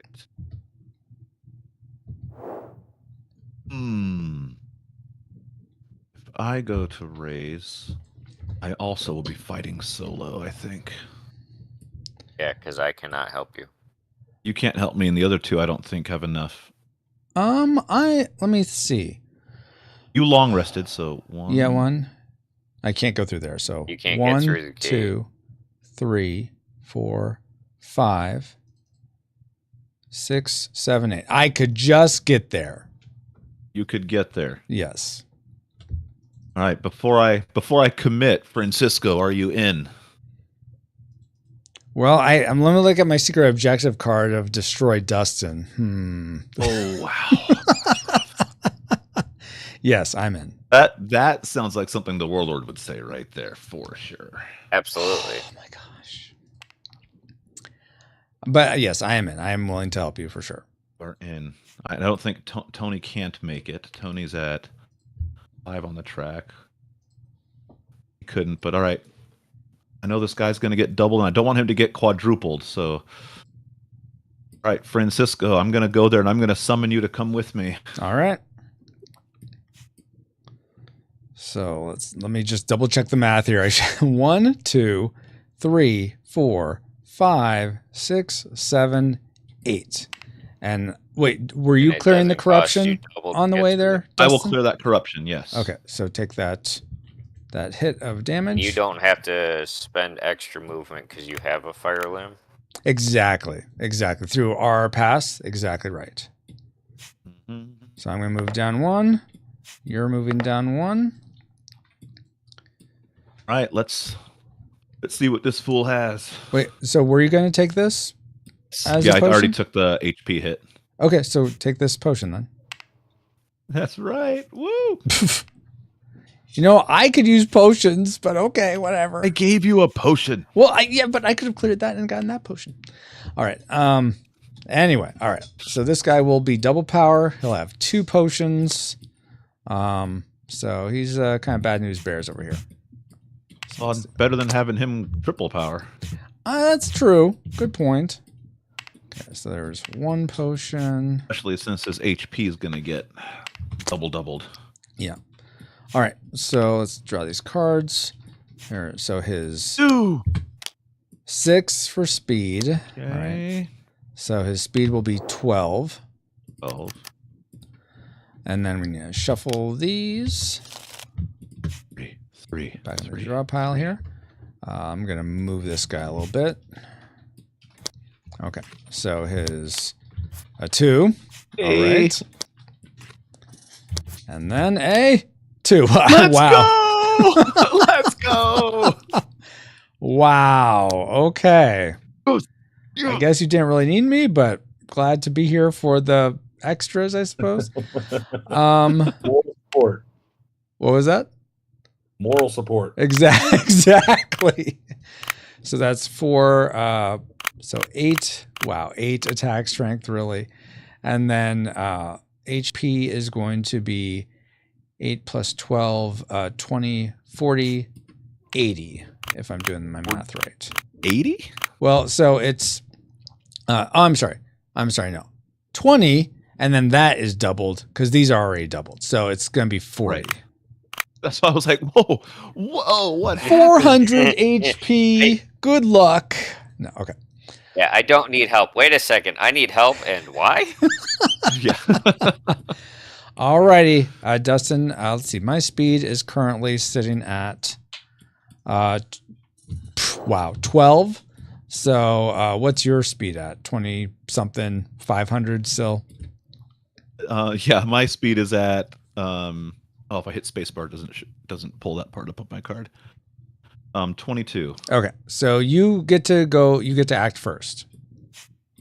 If I go to raise, I also will be fighting solo, I think. Yeah, because I cannot help you. You can't help me, and the other 2 I don't think have enough. Let me see. You long rested, so 1. Yeah, 1. I can't go through there, so you can't 1, get through the cave. 2, 3, 4, 5, 6, 7, 8. I could just get there. You could get there. Yes. All right. Before I commit, Francisco, are you in? Well, I'm going to look at my secret objective card of destroy Dustin. Oh wow. Yes, I'm in. That sounds like something the Warlord would say right there, for sure. Absolutely. Oh my gosh. But yes, I am in. I am willing to help you for sure. We're in. I don't think Tony can't make it. Tony's at 5 on the track. He couldn't, but all right. I know this guy's going to get doubled, and I don't want him to get quadrupled. So, all right, Francisco, I'm going to go there, and I'm going to summon you to come with me. All right. So let me just double check the math here. 1, 2, 3, 4, 5, 6, 7, 8. And wait, were you clearing the corruption on the way there, Dustin? I will clear that corruption, yes. Okay, so take that hit of damage. You don't have to spend extra movement because you have a fire limb. Exactly. Through our pass, exactly right. Mm-hmm. So I'm going to move down 1. You're moving down 1. All right, let's see what this fool has. Wait, so were you going to take this? I already took the HP hit. Okay, so take this potion then. That's right. Woo! You know, I could use potions, but okay, whatever. I gave you a potion. Well, but I could have cleared that and gotten that potion. All right. Anyway, all right. So this guy will be double power. He'll have 2 potions. So he's kind of bad news bears over here. So better than having him triple power. That's true. Good point. Okay, so there's 1 potion. Especially since his HP is going to get doubled. Yeah. All right. So let's draw these cards. Here, so his 6 for speed. Okay. All right. So his speed will be 12. Oh. And then we're going to shuffle these. 3. Back in the draw pile here. I'm going to move this guy a little bit. Okay. So his a 2. All right. And then a 2. Let's Wow. go! Let's go! Wow. Okay. Yeah. I guess you didn't really need me, but glad to be here for the extras, I suppose. Moral support. What was that? Moral support. Exactly. So that's 4. So 8. Wow, 8 attack strength, really. And then HP is going to be 8 plus 12, 20, 40, 80, if I'm doing my math right. 80? Well, so it's, I'm sorry, no. 20, and then that is doubled, because these are already doubled. So it's going to be 40. Right. That's why I was like, whoa, what 400 HP, good luck. No, okay. Yeah, I don't need help. Wait a second. I need help, and why? Yeah. Alrighty, Dustin, let's see. My speed is currently sitting at, 12. So what's your speed at? 20-something, 500 still? Yeah, my speed is at, if I hit spacebar, doesn't pull that part up on my card. 22. Okay, so you get to act first.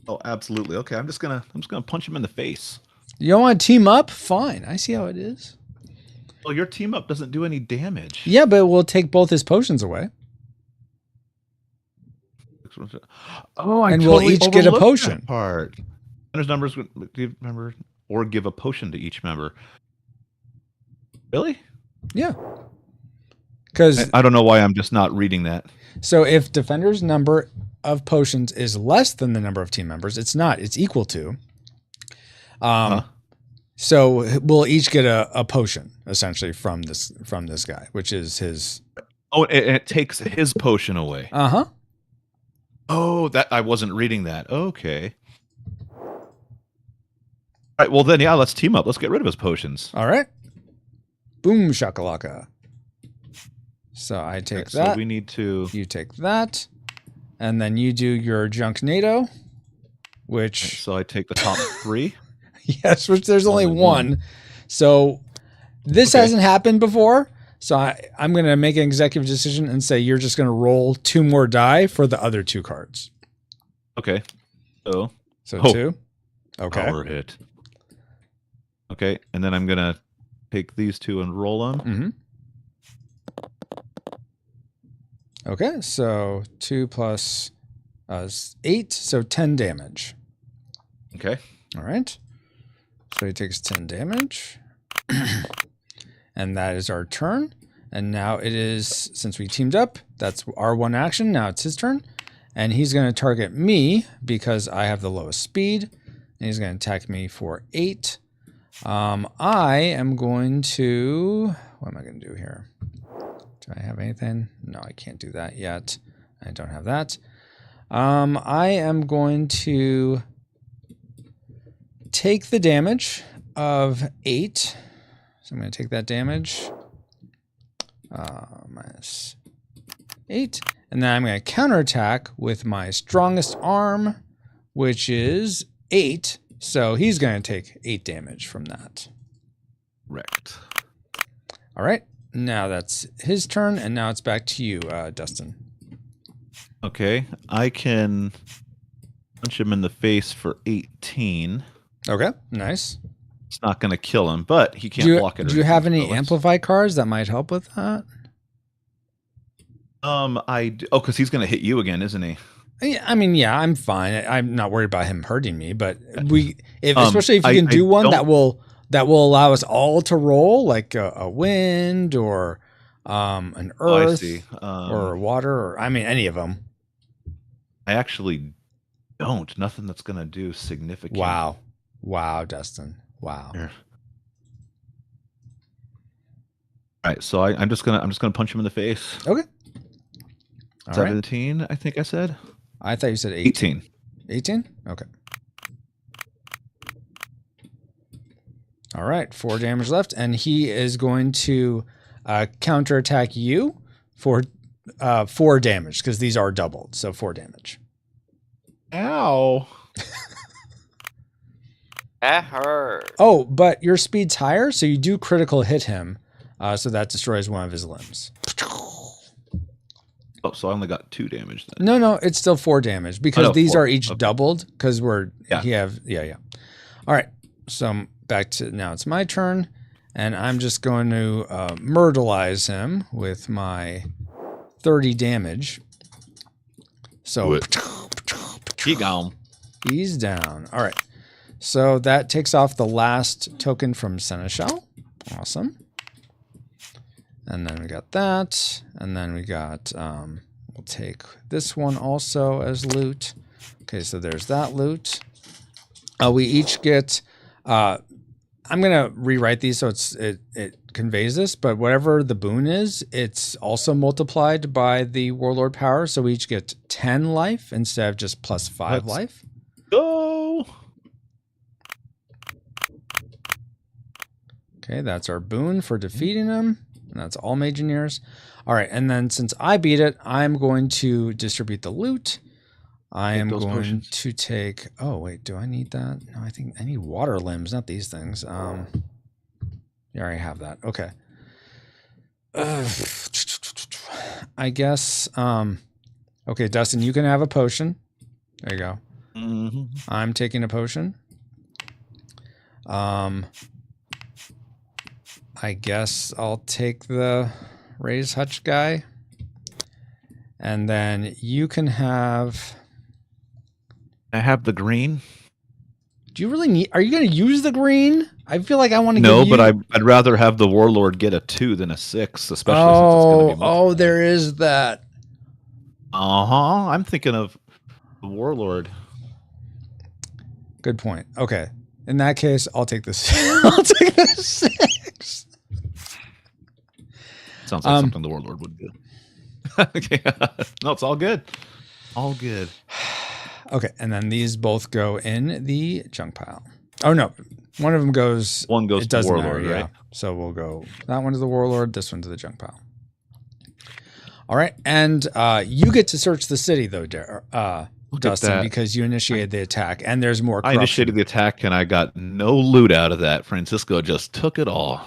Oh, absolutely. Okay, I'm just gonna punch him in the face. You don't want to team up? Fine, I see how it is. Well, your team up doesn't do any damage. Yeah, but we'll take both his potions away. Oh, and we'll each get a potion. Part. There's numbers. Give member or give a potion to each member. Really? Yeah. Because I don't know why I'm just not reading that. So if defender's number of potions is less than the number of team members, it's not. It's equal to. So we'll each get a potion essentially from this guy, which is his. Oh, it takes his potion away. Uh-huh. Oh, that I wasn't reading that. Okay. All right. Well, then, yeah, let's team up. Let's get rid of his potions. All right. Boom shakalaka. So I take that. So we need to. You take that, and then you do your Junknado, which. So I take the top 3. Yes, which there's only one. So this hasn't happened before. So I'm going to make an executive decision and say you're just going to roll 2 more die for the other 2 cards. Okay. So 2. Okay. Power hit. Okay, and then I'm going to take these 2 and roll them. Mm-hmm. Okay, so 2 plus 8, so 10 damage. Okay. All right. So he takes 10 damage. And that is our turn. And now it is, since we teamed up, that's our one action. Now it's his turn. And he's going to target me because I have the lowest speed. And he's going to attack me for 8. I am going to, what am I going to do here? Do I have anything? No, I can't do that yet. I don't have that. I am going to take the damage of 8. So I'm going to take that damage. Minus 8. And then I'm going to counterattack with my strongest arm, which is 8. So he's going to take 8 damage from that. Wrecked. All right. Now that's his turn, and now it's back to you, Dustin. Okay. I can punch him in the face for 18. Okay. Nice. It's not going to kill him, but he can't block it. Do you have any amplify cards that might help with that? Because he's going to hit you again, isn't he? I mean, yeah, I'm fine. I'm not worried about him hurting me, but especially if you can do one that will allow us all to roll, like a wind or an earth or water, or any of them. I actually don't. Nothing that's going to do significant. Wow, Dustin. Wow. Here. All right, so I'm just gonna punch him in the face. Okay. 17, right. I think I said. I thought you said 18. 18? Okay. All right, 4 damage left, and he is going to counterattack you for 4 damage, because these are doubled, so 4 damage. Ow. That hurt. Oh, but your speed's higher, so you do critical hit him, so that destroys one of his limbs. Oh, so I only got 2 damage then. No, it's still 4 damage, because these 4. are each doubled, because we're... Yeah. All right, so back to... Now it's my turn, and I'm just going to myrtleize him with my 30 damage. So... He gone. He's down. All right. So that takes off the last token from Seneschal. Awesome. And then we got that. And then we got, we'll take this one also as loot. Okay, so there's that loot. We each get, I'm going to rewrite these so it conveys this, but whatever the boon is, it's also multiplied by the Warlord power. So we each get 10 life instead of just plus 5 life. Go! Okay, that's our boon for defeating him. And that's all Mageineers. All right, and then since I beat it, I'm going to distribute the loot. I am going to take... Oh, wait, do I need that? No, I think I need water limbs, not these things. You already have that. Okay. I guess... Okay, Dustin, you can have a potion. There you go. Mm-hmm. I'm taking a potion. I guess I'll take the raise hutch guy. And then you can have... I have the green. Do you really need... Are you going to use the green? I feel like I want to give you... No, but I'd rather have the Warlord get a 2 than a 6, especially since it's going to be multiplied. Oh, there is that. Uh-huh. I'm thinking of the Warlord. Good point. Okay. In that case, I'll take this. I'll take the 6. Sounds like something the Warlord would do. Okay. No, it's all good. All good. Okay, and then these both go in the junk pile. Oh no, one of them goes. One goes it to doesn't Warlord, matter, right? Yeah. So we'll go that one to the Warlord, this one to the junk pile. All right, and you get to search the city though, Dustin, because you initiated the attack, and there's more corruption. I initiated the attack, and I got no loot out of that. Francisco just took it all.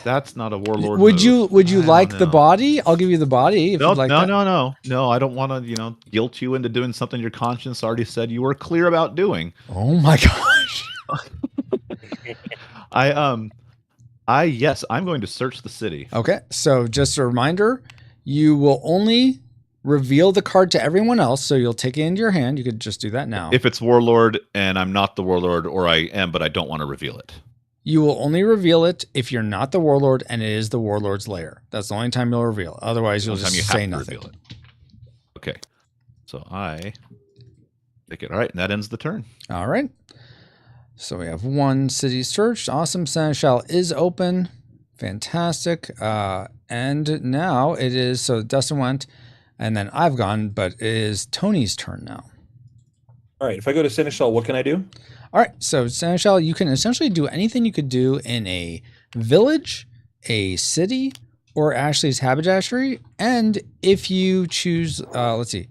That's not a Warlord. Would you like the body? I'll give you the body. If No, you'd like that. No. I don't want to, guilt you into doing something your conscience already said you were clear about doing. Oh my gosh. Yes, I'm going to search the city. Okay, so just a reminder, you will only reveal the card to everyone else, so you'll take it into your hand. You could just do that now. If it's Warlord and I'm not the Warlord, or I am, but I don't want to reveal it. You will only reveal it if you're not the Warlord and it is the Warlord's lair. That's the only time you'll reveal it. Otherwise, you'll just say nothing. Reveal it. Okay. So I take it. All right, and that ends the turn. All right. So we have one city searched. Awesome. Seneschal is open. Fantastic. And now it is, so Dustin went, and then I've gone, but it is Tony's turn now. All right. If I go to Seneschal, what can I do? All right. So Seneschal, you can essentially do anything you could do in a village, a city, or Ashley's haberdashery. And if you choose, let's see,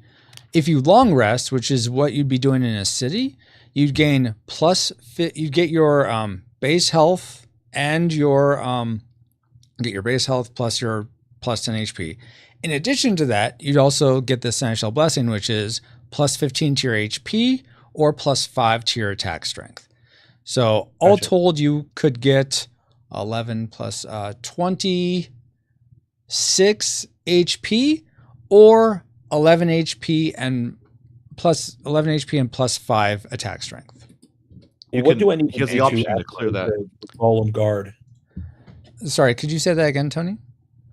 if you long rest, which is what you'd be doing in a city, you'd gain you'd get your base health and your get your base health plus your plus 10 HP. In addition to that, you'd also get the Seneschal Blessing, which is plus 15 to your HP or plus 5 to your attack strength. So all told, you could get 11 plus 26 HP or 11 HP and plus 11 HP and plus 5 attack strength. What do I need? He has the option to clear that. The Golem Guard. Sorry, could you say that again, Tony?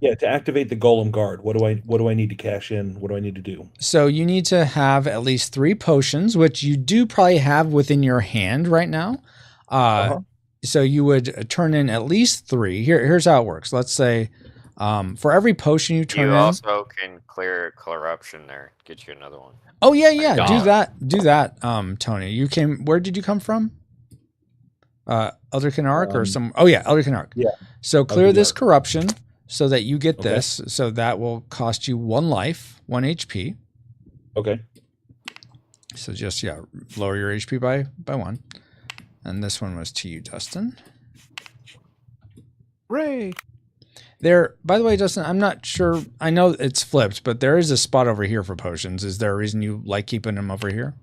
Yeah, to activate the Golem Guard, what do I need to cash in? What do I need to do? So you need to have at least 3 potions, which you do probably have within your hand right now. So you would turn in at least 3. Here's how it works. Let's say for every potion you turn in. You also can clear corruption there. Get you another one. Oh yeah. Do that, Tony. Where did you come from? Elder Canark or some? Oh yeah, Elder Canark. Yeah. So clear this corruption so that you get this. So that will cost you 1 life, 1 HP. Okay. So just lower your HP by 1. And this one was to you, Dustin. Ray. There. By the way, Dustin, I'm not sure. I know it's flipped, but there is a spot over here for potions. Is there a reason you like keeping them over here?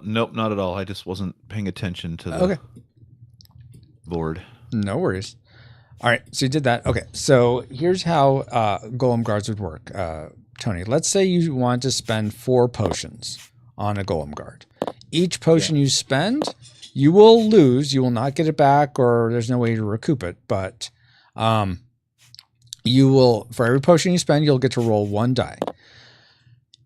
Nope, not at all. I just wasn't paying attention to the board. No worries. All right, so you did that. Okay, so here's how Golem Guards would work. Tony, let's say you want to spend 4 potions on a Golem Guard. Each potion you spend, you will lose. You will not get it back, or there's no way to recoup it. But you will, for every potion you spend, you'll get to roll 1 die.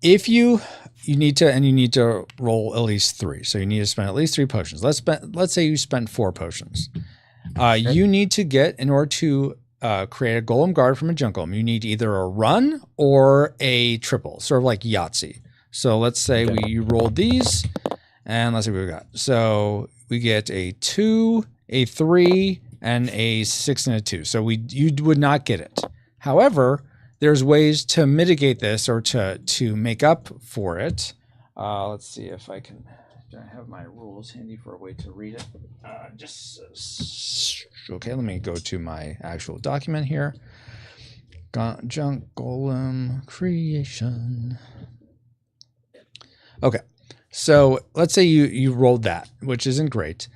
If you need to roll at least 3. So you need to spend at least 3 potions. Let's say you spent 4 potions. You need to get, in order to create a Golem Guard from a Jungle, you need either a run or a triple, sort of like Yahtzee. So let's say you rolled these, and let's see what we got. So we get a 2, a 3, and a 6 and a 2. So you would not get it. However, there's ways to mitigate this or to make up for it. Let's see if I can. Do I have my rules handy for a way to read it? Okay, let me go to my actual document here. Junk Golem creation. Okay, so let's say you rolled that, which isn't great.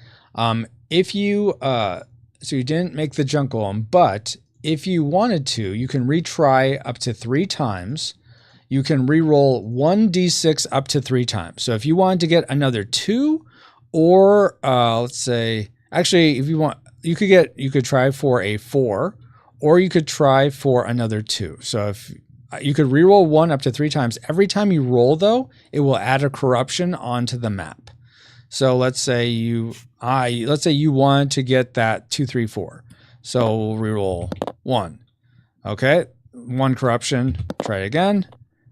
If you so you didn't make the Junk Golem, but if you wanted to, you can retry up to 3 times. You can re-roll 1d6 up to 3 times. So if you wanted to get another 2, or let's say, actually, if you want, you could try for a 4, or you could try for another 2. So if you could re-roll 1 up to 3 times. Every time you roll, though, it will add a corruption onto the map. So let's say you wanted to get that 2, 3, 4. So we'll re-roll 1. Okay, 1 corruption. Try it again.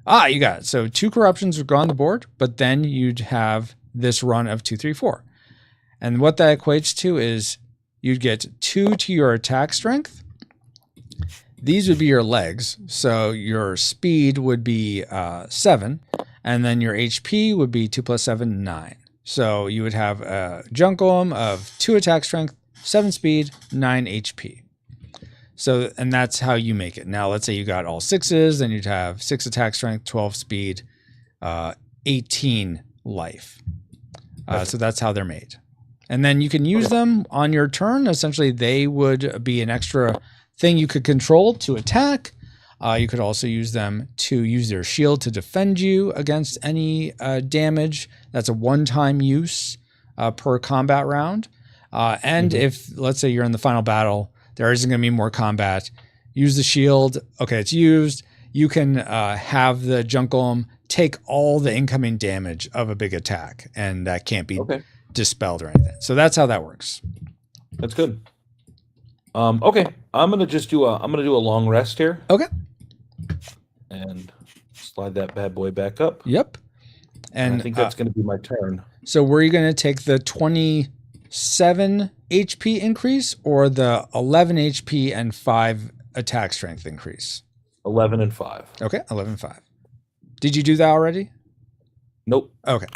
You got it. So 2 corruptions would go on the board, but then you'd have this run of 2, 3, 4. And what that equates to is you'd get 2 to your attack strength. These would be your legs. So your speed would be 7, and then your HP would be 2 plus 7, 9. So you would have a Junk Golem of 2 attack strength, 7 speed, 9 HP. So, and that's how you make it. Now, let's say you got all 6s, then you'd have 6 attack strength, 12 speed, 18 life. So that's how they're made. And then you can use them on your turn. Essentially, they would be an extra thing you could control to attack. You could also use them to use their shield to defend you against any damage. That's a one-time use per combat round. And if, let's say you're in the final battle, there isn't going to be more combat, use the shield. Okay, it's used. You can have the Junk Golem take all the incoming damage of a big attack, and that can't be dispelled or anything. So that's how that works. That's good. Okay, I'm gonna do a long rest here. Okay. And slide that bad boy back up. Yep. And I think that's going to be my turn. So were you going to take the 27 HP increase or the 11 HP and 5 attack strength increase? 11 and 5. Okay, 11 and 5. Did you do that already? Nope. Okay.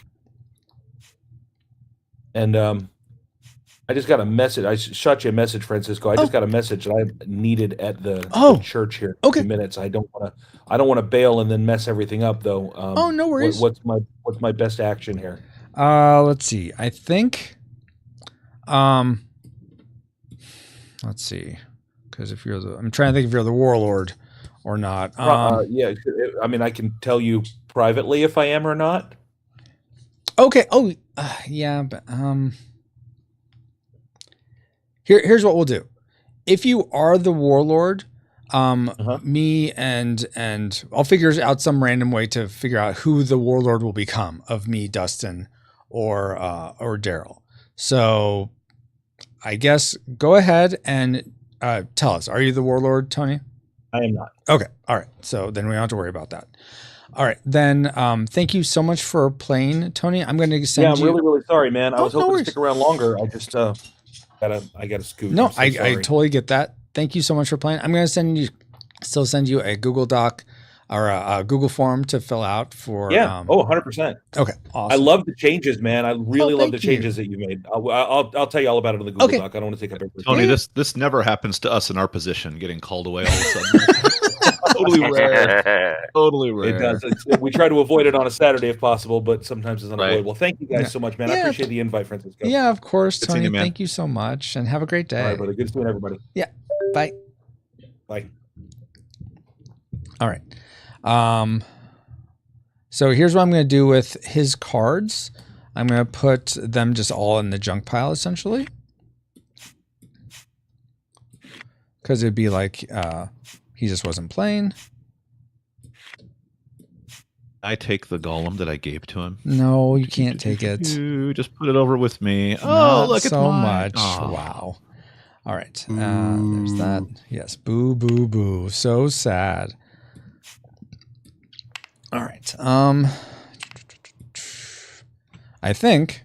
And I just got a message. I shot you a message, Francisco. I just got a message that I needed at the church here in a few minutes. I don't want to bail and then mess everything up though. No worries. What's my best action here? Let's see. I think let's see. Because I'm trying to think if you're the Warlord or not. Yeah, I mean I can tell you privately if I am or not. Okay. Oh, yeah, but Here's what we'll do. If you are the Warlord, me and I'll figure out some random way to figure out who the Warlord will become of me, Dustin, or Darrel. So I guess go ahead and tell us. Are you the Warlord, Tony? I am not. Okay. All right. So then we don't have to worry about that. All right. Then thank you so much for playing, Tony. I'm going to send you. Yeah, I'm really, really sorry, man. I was hoping to stick around longer. I just I gotta scoot. No, I totally get that. Thank you so much for playing. I'm going to still send you a Google Doc or a Google form to fill out for. 100%. Okay, awesome. I love the changes, man. I really love the changes that you made. I'll tell you all about it on the Google Doc. I don't want to take up everything. Tony, this never happens to us in our position, getting called away all of a sudden. Totally rare. Totally rare. It does. We try to avoid it on a Saturday if possible, but sometimes it's unavoidable. Thank you guys so much, man. I appreciate the invite, Francisco. Yeah, of course, Tony. Thank you so much, and have a great day. All right, brother. Good seeing everybody. Yeah. Bye. Bye. All right. So here's what I'm going to do with his cards. I'm going to put them just all in the junk pile, essentially. Because it'd be like he just wasn't playing. I take the golem that I gave to him. No, you can't take it. Just put it over with me. Oh, look at so much. Oh. Wow. All right. There's that. Yes. Boo, boo, boo. So sad. All right. I think.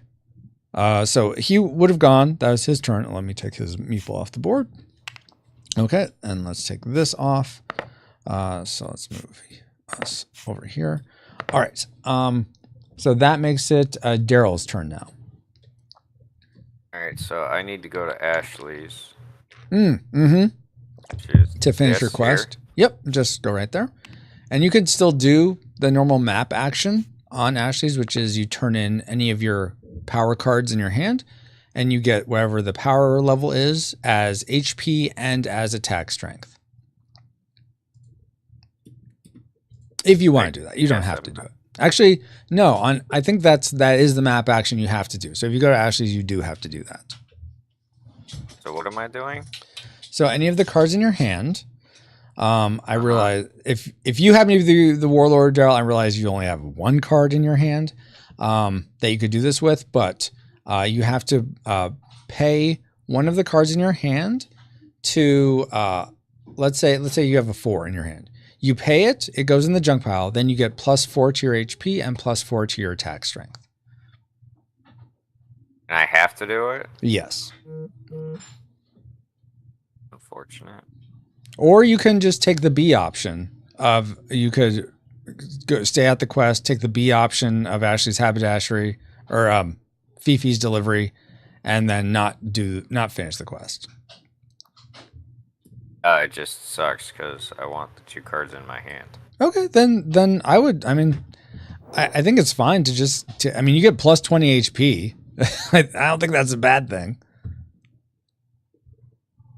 So he would have gone. That was his turn. Let me take his meeple off the board. Okay, and let's take this off. So let's move us over here. All right. So that makes it Darrel's turn now. All right, so I need to go to Ashley's. To finish your quest. Here? Yep, just go right there. And you can still do the normal map action on Ashley's, which is you turn in any of your power cards in your hand, and you get whatever the power level is as HP and as attack strength. If you want to do that, you don't have to do it. Actually, no. I think that is the map action you have to do. So if you go to Ashley's, you do have to do that. So what am I doing? So any of the cards in your hand, I realize if you happen to be the Warlord, Darrel, I realize you only have one card in your hand that you could do this with, but you have to pay one of the cards in your hand to let's say you have a 4 in your hand. You pay it, it goes in the junk pile, then you get +4 to your HP and +4 to your attack strength. And I have to do it? Yes. Unfortunate. Or you can just take the B option of, you could go stay at the quest, take the B option of Ashley's haberdashery or Fifi's delivery, and then not finish the quest. It just sucks because I want the 2 cards in my hand. Okay, then I would. I mean, I think it's fine to you get +20 HP. I don't think that's a bad thing.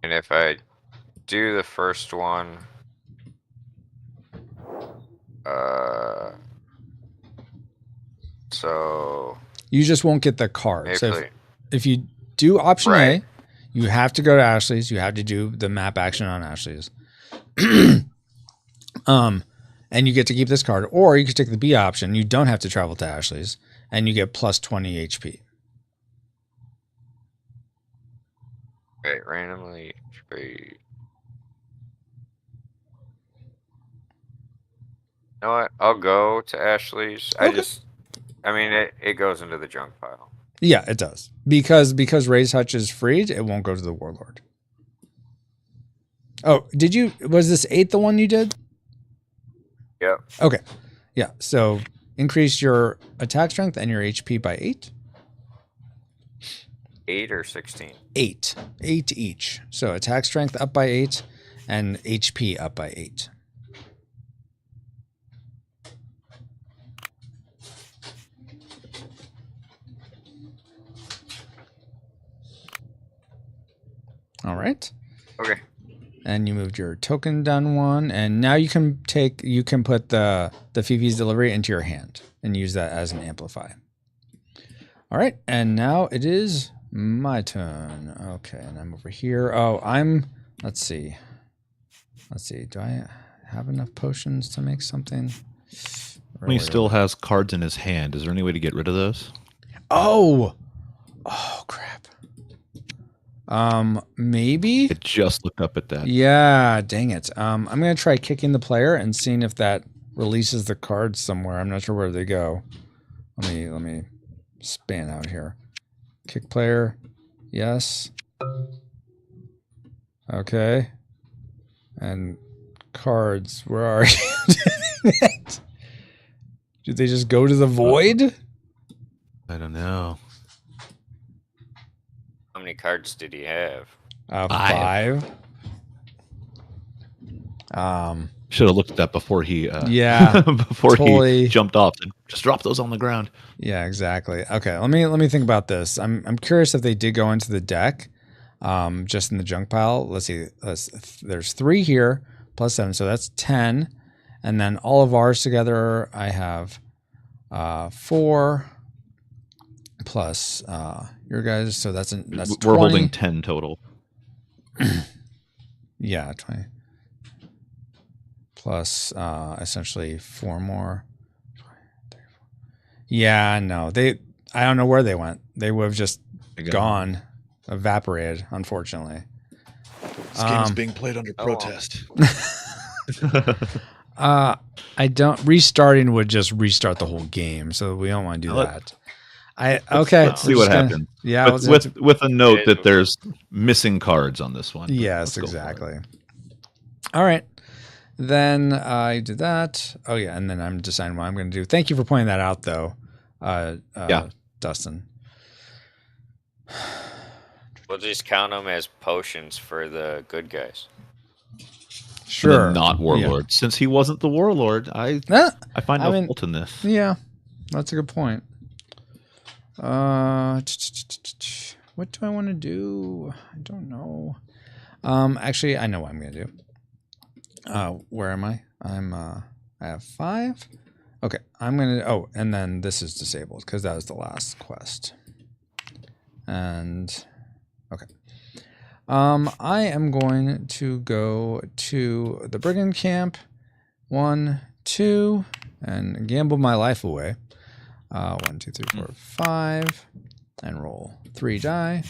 And if I do the first one, so you just won't get the card. So if you do option A, you have to go to Ashley's. You have to do the map action on Ashley's. And you get to keep this card. Or you could take the B option. You don't have to travel to Ashley's. And you get +20 HP. Okay, randomly trade. You know what? I'll go to Ashley's. Okay. I mean, it goes into the junk pile. Yeah, it does. Because Raise Touch is free, it won't go to the Warlord. Oh, was this 8 the one you did? Yep. Okay. Yeah, so increase your attack strength and your HP by 8. 8 or 16? 8. 8 each. So attack strength up by 8 and HP up by 8. All right. Okay. And you moved your token down 1, and now you can put the Fifi's delivery into your hand and use that as an amplify. All right, and now it is my turn. Okay, and I'm over here. Oh, let's see. Do I have enough potions to make something? He still has cards in his hand. Is there any way to get rid of those? Oh crap. Maybe. I just looked up at that. Yeah, dang it. I'm gonna try kicking the player and seeing if that releases the cards somewhere. I'm not sure where they go. Let me span out here. Kick player. Yes. Okay. And cards. Where are you? Did they just go to the void? I don't know. How many cards did he have? 5. Should have looked at that before he he jumped off and just drop those on the ground. Yeah, exactly. Okay, let me think about this. I'm curious if they did go into the deck, just in the junk pile. Let's see. There's 3 here plus 7, so that's 10, and then all of ours together, I have 4 plus your guys. So that's 20. We're holding 10 total. Yeah, 20. Plus essentially 4 more. Yeah, no. I don't know where they went. They would have just gone, evaporated, unfortunately. This game is being played under protest. Restarting would just restart the whole game, so we don't want to do that. Let's see what happens. Yeah, with a note that there's missing cards on this one. Yes, exactly. All right. Then I did that. Oh yeah, and then I'm deciding what I'm going to do. Thank you for pointing that out, though, Dustin. We'll just count them as potions for the good guys. Sure. Not Warlord. Yeah. Since he wasn't the Warlord, I find no fault in this. Yeah, that's a good point. What do I want to do? I don't know. Actually, I know what I'm going to do. Where am I? I have 5. Okay, I'm going to, and then this is disabled because that was the last quest. And, okay. I am going to go to the brigand camp. 1, 2, and gamble my life away. 1, 2, 3, 4, 5, and roll 3 die.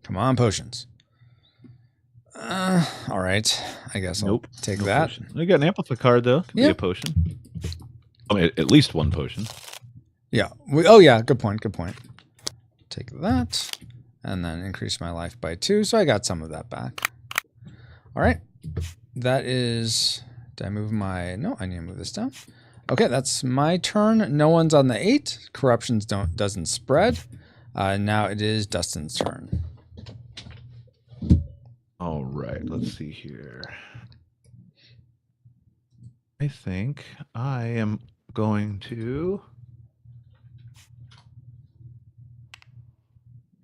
Come on, potions. All right. I guess I'll take that. Potion. You got an amplify card though. Could be a potion. I mean, at least one potion. Yeah. Yeah. Good point. Take that, and then increase my life by 2. So I got some of that back. All right. That is. Did I move my? No, I need to move this down. Okay, that's my turn. No one's on the 8. Corruptions doesn't spread. Now it is Dustin's turn. All right, let's see here. I think I am going to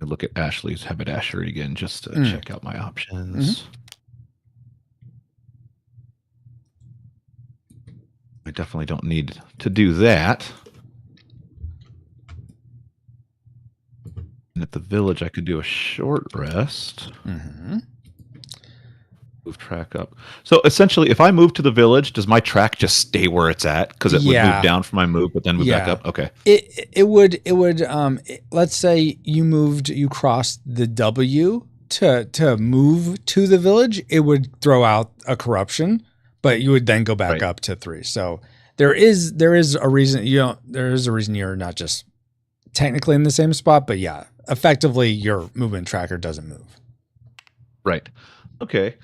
look at Ashley's haberdashery again just to check out my options. I definitely don't need to do that. And at the village, I could do a short rest. Move track up. So essentially, if I move to the village, does my track just stay where it's at? Because it would move down from my move, but then move back up. Okay. It would. Let's say you crossed the W to move to the village. It would throw out a corruption, but you would then go back up to 3. So there is a reason you're not just technically in the same spot, but yeah, effectively your movement tracker doesn't move. Right. Okay.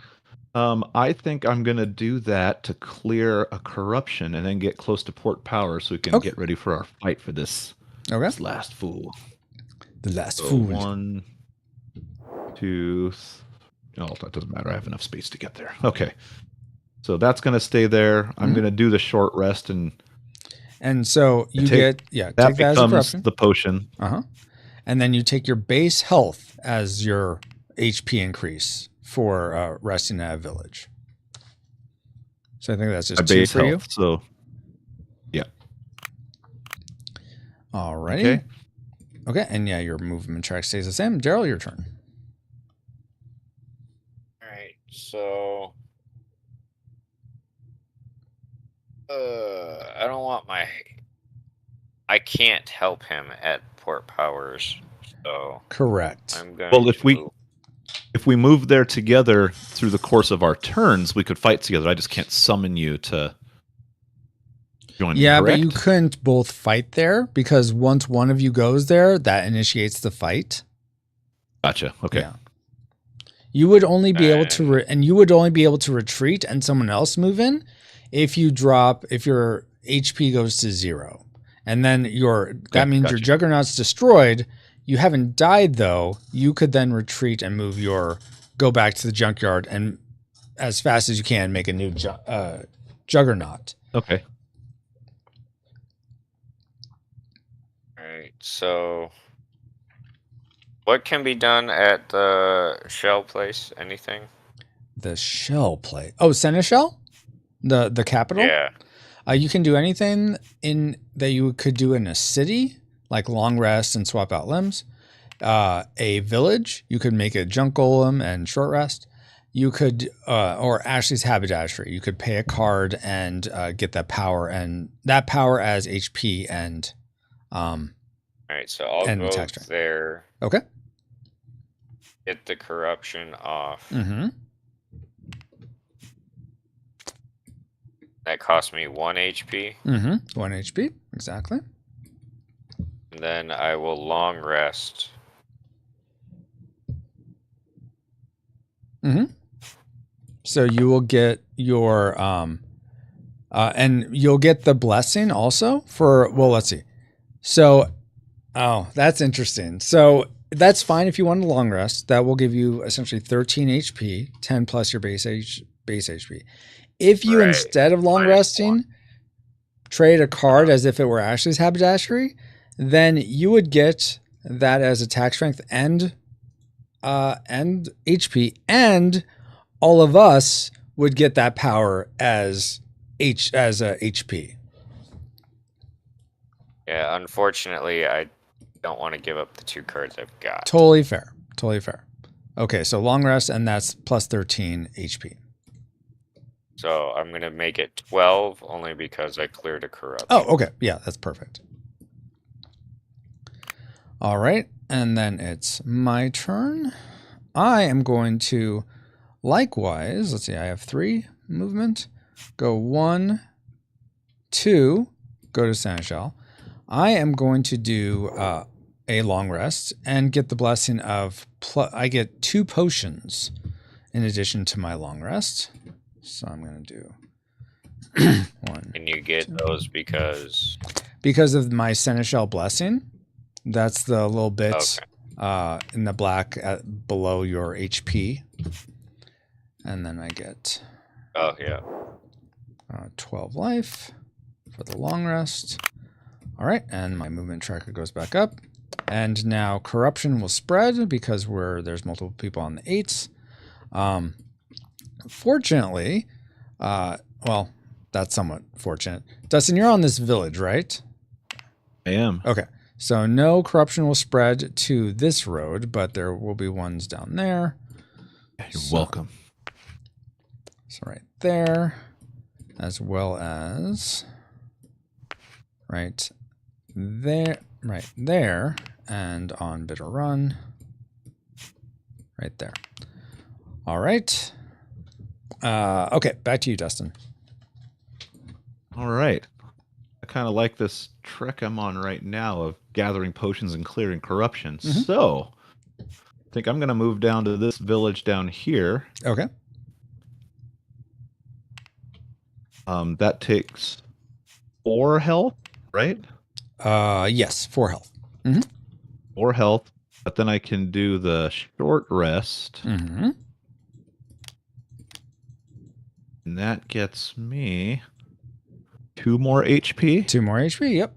I think I'm going to do that to clear a corruption and then get close to port power so we can get ready for our fight for this, this last fool. The last fool. 1, 2, oh, that doesn't matter. I have enough space to get there. Okay. So that's going to stay there. I'm going to do the short rest and so you that take that becomes the potion. And then you take your base health as your HP increase for resting at a village. So I think that's just 2 for you. So, yeah. Alrighty. Okay, and yeah, your movement track stays the same. Darrel, your turn. All right, so I don't want I can't help him at port powers. So correct. I'm going. Well, if we move there together through the course of our turns, we could fight together. I just can't summon you to join. Yeah, correct? but you couldn't both fight there because once one of you goes there, that initiates the fight. Gotcha. Okay. Yeah. You would only be able to retreat and someone else move in if your HP goes to 0. And then that means your Juggernaut's destroyed. You haven't died though. You could then retreat and go back to the junkyard and as fast as you can make a new Juggernaut. Okay. All right. So what can be done at the shell place? Anything? The shell place. Oh, Seneschal? The capital? Yeah. You can do anything that you could do in a city, like long rest and swap out limbs. A village, you could make a junk golem and short rest. You could, or Ashley's haberdashery, you could pay a card and get that power as HP and. All right, so I'll go there. Okay. Get the corruption off. Mm-hmm. That cost me 1 HP. Mm-hmm. 1 HP, exactly. And then I will long rest. Mm-hmm. So you will get your and you'll get the blessing also for let's see. So that's interesting. So that's fine if you want a long rest. That will give you essentially 13 HP, 10 plus your base HP. If you instead of long resting trade a card as if it were Ashley's haberdashery, then you would get that as attack strength and HP, and all of us would get that power as HP. Yeah, unfortunately, I don't want to give up the 2 cards I've got. Totally fair. Okay, so long rest, and that's plus 13 HP. So I'm going to make it 12 only because I cleared a corruption. Oh, okay. Yeah, that's perfect. All right, and then it's my turn. I am going to likewise, let's see, I have 3 movement. Go 1, 2, go to Seneschal. I am going to do a long rest and get the blessing of, I get 2 potions in addition to my long rest. So I'm going to do 1. And you get 2. Those because of my Seneschal blessing. That's the little bit in the black below your HP. And then I get 12 life for the long rest. All right, and my movement tracker goes back up. And now corruption will spread because there's multiple people on the 8s. Fortunately, that's somewhat fortunate. Dustin, you're on this village, right? I am. Okay. So no corruption will spread to this road, but there will be ones down there. You're welcome. So right there, as well as right there, and on bidder run, right there. All right. Okay, back to you, Dustin. All right. I kind of like this trek I'm on right now of gathering potions and clearing corruption. Mm-hmm. So I think I'm going to move down to this village down here. Okay. That takes 4 health, right? Yes, 4 health. Mm-hmm. 4 health, but then I can do the short rest. Mm-hmm. And that gets me 2 more HP. 2 more HP, yep.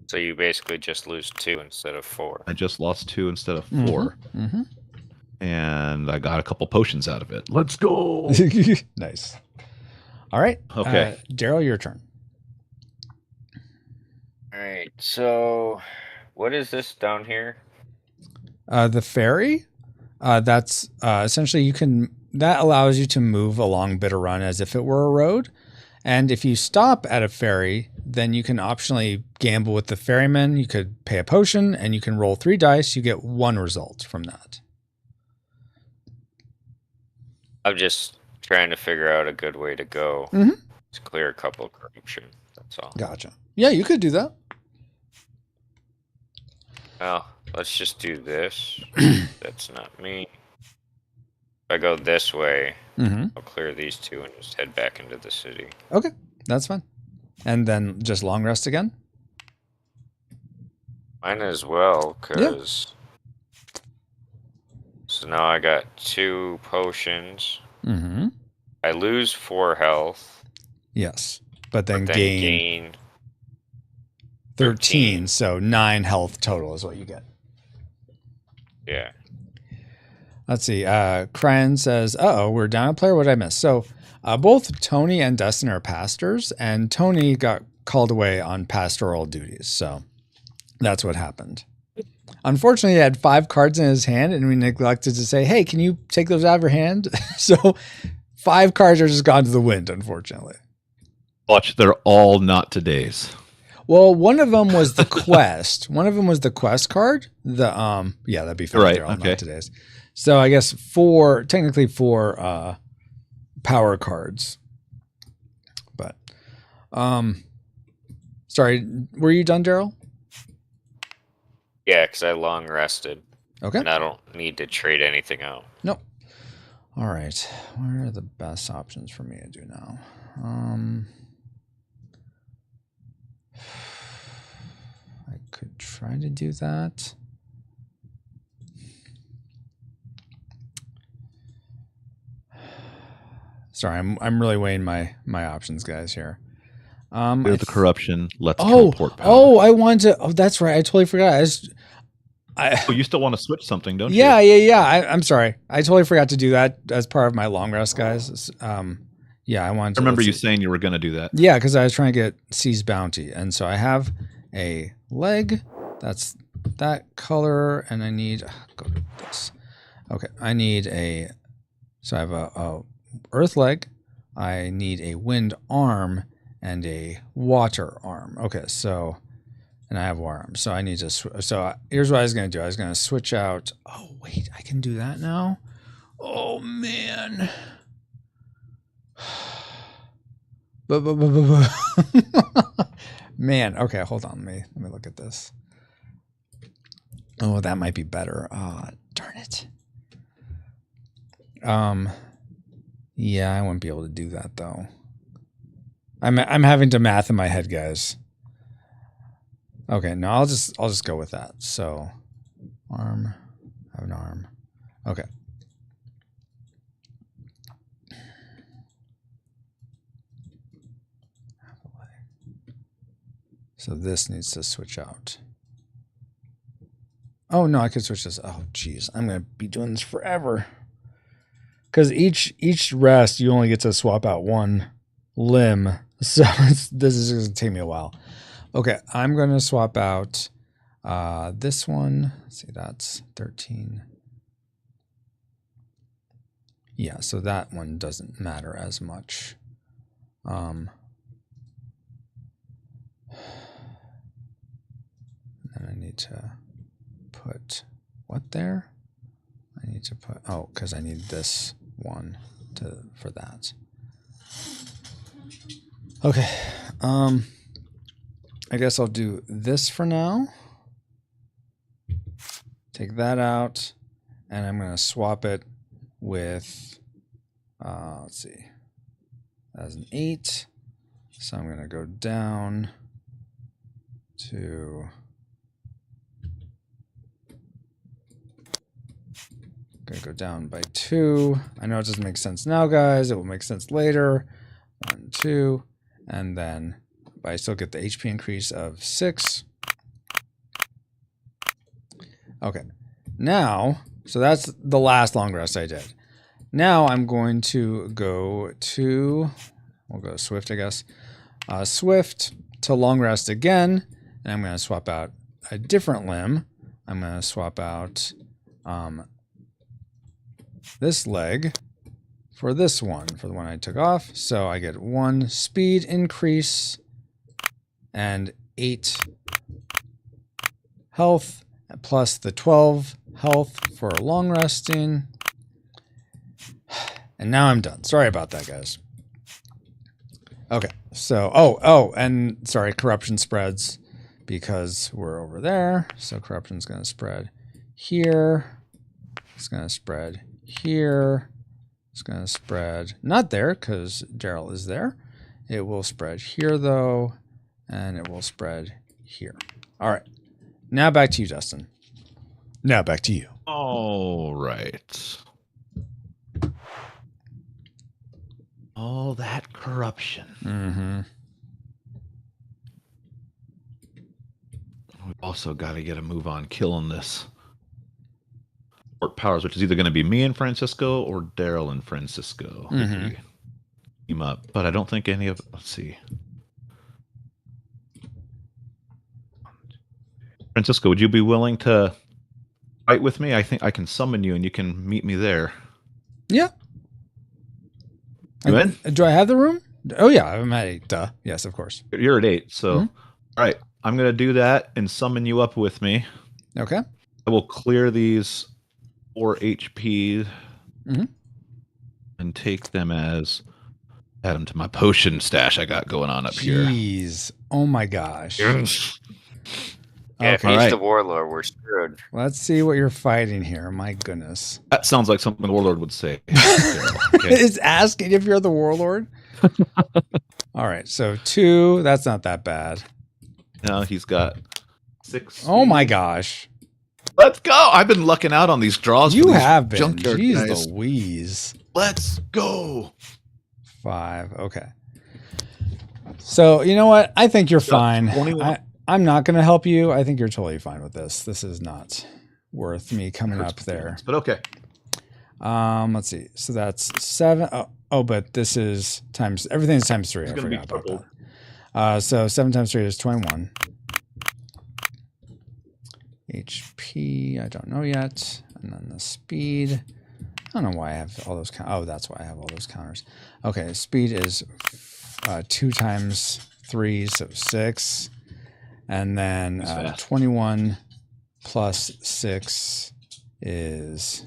So you basically just lose 2 instead of 4. I just lost 2 instead of 4. Mm-hmm. Mm-hmm. And I got a couple potions out of it. Let's go. Nice. All right. Okay. Darrel, your turn. All right. So, what is this down here? The ferry. That's essentially that allows you to move along Bitter Run as if it were a road. And if you stop at a ferry, then you can optionally gamble with the ferryman. You could pay a potion and you can roll 3 dice. You get 1 result from that. I'm just trying to figure out a good way to go. Mm-hmm. To clear a couple of corruption. That's all. Gotcha. Yeah, you could do that. Well, let's just do this. That's not me. If I go this way, Mm-hmm. I'll clear these 2 and just head back into the city. Okay, that's fine. And then just long rest again? Mine as well, because... So now I got 2 potions. Mm-hmm. I lose 4 health. Yes, but then gain 13, 13. so 9 health total is what you get. Yeah. Let's see. Cran says, uh-oh, we're down a player. What did I miss? So both Tony and Dustin are pastors, and Tony got called away on pastoral duties. So that's what happened. Unfortunately, he had 5 cards in his hand, and we neglected to say, hey, can you take those out of your hand? So 5 cards are just gone to the wind, unfortunately. Watch, they're all not today's. Well, one of them was the quest. One of them was the quest card. Yeah, that'd be fine. Right, They're all okay. not today's. So I guess technically 4 power cards. But, sorry, were you done, Darrel? Yeah, because I long rested. Okay. And I don't need to trade anything out. Nope. All right. What are the best options for me to do now? I could try to do that. Sorry, I'm really weighing my options, guys, here. Clear the corruption. Let's teleport power. Oh, I want to. Oh, that's right. I totally forgot. You still want to switch something, don't yeah, you? Yeah. I'm sorry. I totally forgot to do that as part of my long rest, guys. Yeah, I wanted to. I remember you saying you were going to do that. Yeah, because I was trying to get C's bounty. And so I have a leg. That's that color. And I need. Go to this. Okay. I need a. So I have a earth leg. I need a wind arm and a water arm. Okay. So. And I have war arms. So I need to. So here's what I was going to do. I was going to switch out. Oh, wait. I can do that now. Oh, man. Man, okay, hold on. Let me look at this. Oh, that might be better. Darn it. Yeah, I wouldn't be able to do that though. I'm having to math in my head, guys. Okay, no, I'll just go with that. So, arm, have an arm. Okay. So this needs to switch out. Oh, no, I could switch this. Oh, geez. I'm going to be doing this forever. Because each rest, you only get to swap out 1 limb. So this is going to take me a while. Okay, I'm going to swap out this one. Let's see, that's 13. Yeah, so that one doesn't matter as much. And I need to put what there? I need to put, oh, because I need this one for that. Okay. I guess I'll do this for now. Take that out, and I'm going to swap it with, let's see, as an 8. So I'm going to go down to, going to go down by 2. I know it doesn't make sense now, guys. It will make sense later. 1, 2, and then but I still get the HP increase of 6. Okay, now, so that's the last long rest I did. Now I'm going to go to, we'll go Swift, I guess. Swift to long rest again, and I'm going to swap out a different limb. I'm going to swap out this leg for this one, for the one I took off. So I get 1 speed increase and 8 health, plus the 12 health for long resting. And now I'm done. Sorry about that, guys. Okay, so, oh, and sorry, corruption spreads because we're over there. So corruption's going to spread here. It's going to spread here. It's going to spread, not there because Darrel is there. It will spread here though, and it will spread here. All right, now back to you, Dustin. Now back to you. All right. All that corruption. Mm-hmm. We've also got to get a move on killing this Fort Powers, which is either going to be me and Francisco or Darrel and Francisco. Mm-hmm. Team up, but I don't think any of. Let's see. Francisco, would you be willing to fight with me? I think I can summon you, and you can meet me there. Yeah. You in? Do I have the room? Oh yeah, I'm at 8. Duh. Yes, of course. You're at 8. So, all right, I'm going to do that and summon you up with me. Okay. I will clear these 4 HP and take them as add them to my potion stash I got going on up here. Jeez. Oh my gosh. Yeah, if he's the Warlord, we're screwed. Let's see what you're fighting here. My goodness. That sounds like something the Warlord would say. Okay. It's asking if you're the Warlord? All right, so 2. That's not that bad. Now he's got 6. Oh my gosh. Let's go. I've been lucking out on these draws. You have been. Junkyard Jeez guys. Louise. Let's go. 5. Okay. So, you know what? I think you're fine. I'm not going to help you. I think you're totally fine with this. This is not worth me coming up there. But okay. Let's see. So that's 7. Oh, but this is times, everything's times 3. I forgot about that. So 7 times 3 is 21. HP, I don't know yet. And then the speed. I don't know why I have all those. Oh, that's why I have all those counters. Okay, speed is 2 times 3, so 6. And then 21 plus 6 is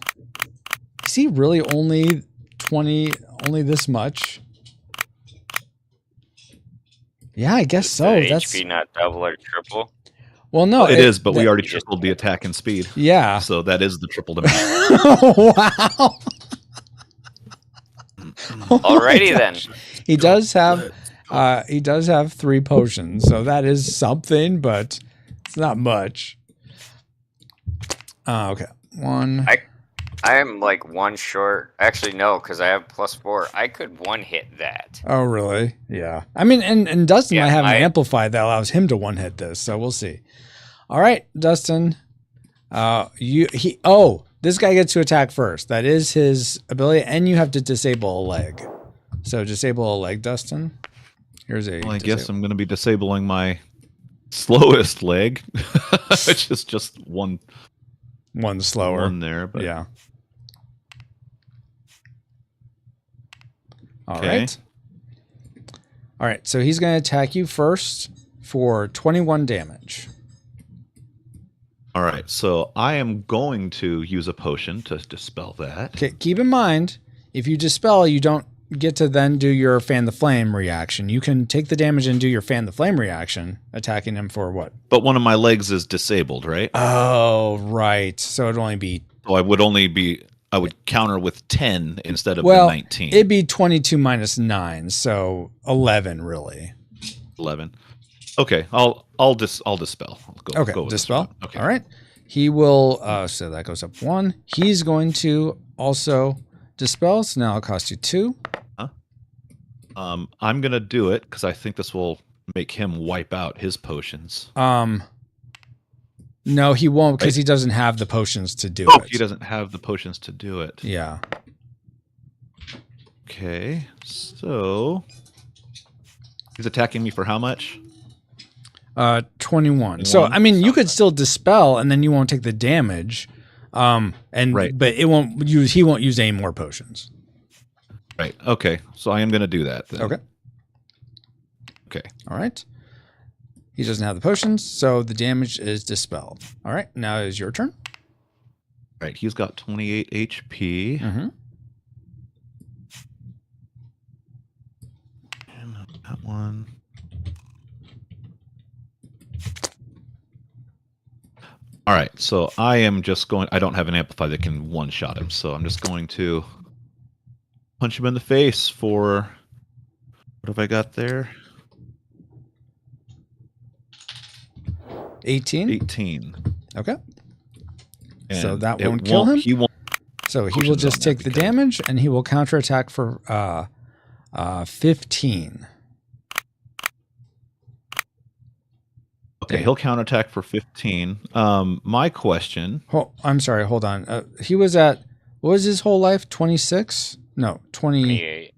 he really only 20, only this much? Yeah, I guess so. That's HP not double or triple. Well, no, it is, but we already tripled the attack and speed. Yeah. So that is the triple damage. Wow. Alrighty then. He does have 3 potions, so that is something, but it's not much. Okay. 1. I am like 1 short. Actually, no, because I have +4. I could 1-hit that. Oh, really? Yeah. I mean, and Dustin might have an amplify that allows him to 1-hit this, so we'll see. All right, Dustin. This guy gets to attack first. That is his ability, and you have to disable a leg. So disable a leg, Dustin. Here's a. Well, I guess I'm going to be disabling my slowest leg, which is just one slower. One there, but yeah. All right. All right, so he's going to attack you first for 21 damage. All right, so I am going to use a potion to dispel that. Okay, keep in mind, if you dispel, you don't get to then do your fan the flame reaction. You can take the damage and do your fan the flame reaction, attacking him for what? But one of my legs is disabled, right? Oh, right. So it'd only be... So I would counter with 10 instead of the 19. It'd be 22 minus 9, so 11 really. 11. Okay, I'll dispel. Go dispel. Okay. All right. He will so that goes up 1. He's going to also dispel, so now it'll cost you 2. I'm going to do it cuz I think this will make him wipe out his potions. No, he won't because he doesn't have the potions to do it. He doesn't have the potions to do it. Yeah. Okay, so he's attacking me for how much? 21. So I mean, you could still dispel, and then you won't take the damage. But it won't use. He won't use any more potions. Right. Okay. So I am going to do that then. Okay. Okay. All right. He doesn't have the potions, so the damage is dispelled. All right. Now is your turn. Right. He's got 28 HP. Mm-hmm. And that one. All right. So I am just going. I don't have an amplify that can one-shot him, so I'm just going to punch him in the face for. What have I got there? 18? 18. Okay. And so that won't kill him. He won't. So he will just take the damage, and he will counterattack for 15. Okay, he'll counterattack for 15. My question. I'm sorry. Hold on. He was at, what was his whole life? 26? No, 28.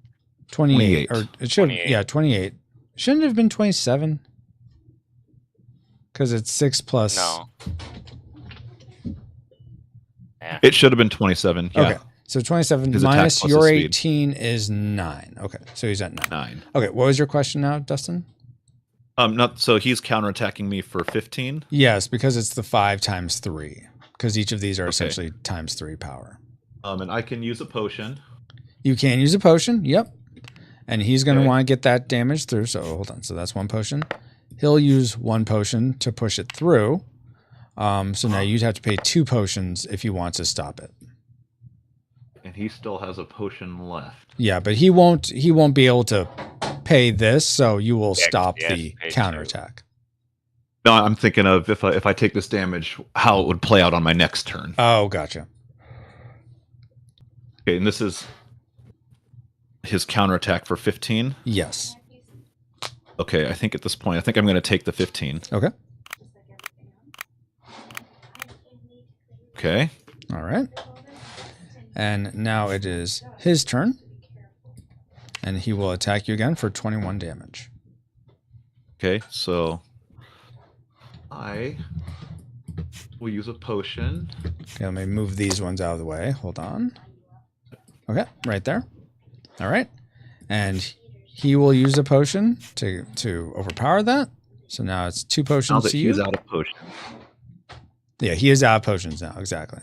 28. Or it should. 28. Yeah, 28. Shouldn't it have been 27? Because it's 6 plus. No. Yeah. It should have been 27. Yeah. Okay. So 27 His minus attack plus your his speed. 18 is 9. Okay. So he's at 9. 9. Okay. What was your question now, Dustin? So he's counterattacking me for 15. Yes, because it's the 5 times 3. Because each of these are essentially times 3 power. And I can use a potion. You can use a potion. Yep. And he's going to want to get that damage through. So hold on. So that's 1 potion. He'll use 1 potion to push it through. So now you'd have to pay 2 potions if you want to stop it. And he still has a potion left. Yeah, but he won't be able to pay this, so you will stop yeah, the counterattack. No, I'm thinking of if I take this damage, how it would play out on my next turn. Oh, gotcha. Okay, and this is his counterattack for 15. Yes. Okay, I think at this point, I'm going to take the 15. Okay. Okay. All right. And now it is his turn. And he will attack you again for 21 damage. Okay, so I will use a potion. Okay, let me move these ones out of the way. Hold on. Okay, right there. All right. And he will use a potion to overpower that. So now it's 2 potions Now that to you. he's out of potion. Yeah, he is out of potions now. Exactly.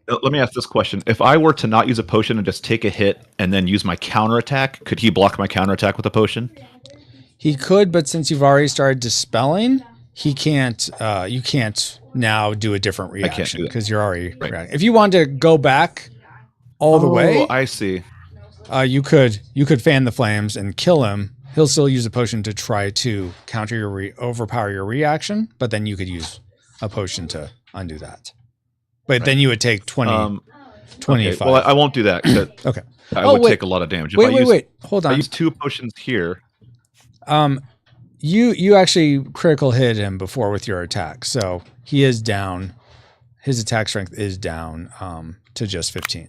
Let me ask this question. If I were to not use a potion and just take a hit and then use my counterattack, could he block my counterattack with a potion? He could, but since you've already started dispelling, he can't. You can't now do a different reaction because you're already reacting. If you want to go back all the way, I see. You could fan the flames and kill him. He'll still use a potion to try to counter your overpower your reaction, but then you could use a potion to undo that. But then you would take 25. Okay. Well, I won't do that. Okay. I would take a lot of damage. Wait. Hold on. I use 2 potions here. You actually critical hit him before with your attack, so he is down. His attack strength is down to just 15.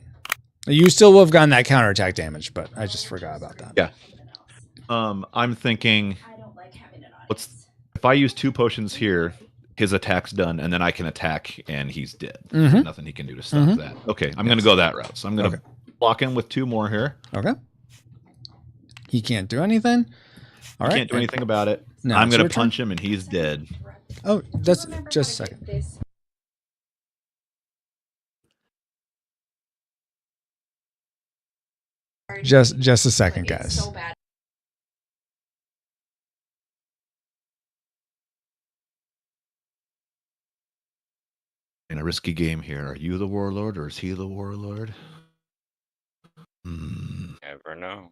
You still will have gotten that counterattack damage, but I just forgot about that. Yeah. I'm thinking, if I use 2 potions here, his attack's done, and then I can attack, and he's dead. Mm-hmm. Nothing he can do to stop that. Okay, I'm going to go that route. So I'm going to block him with 2 more here. Okay. He can't do anything. All right. Can't do anything about it. Now I'm it's going your to punch him, and he's dead. Oh, that's just a second. Just a second, guys. So bad. In a risky game here. Are you the warlord, or is he the warlord? Never know.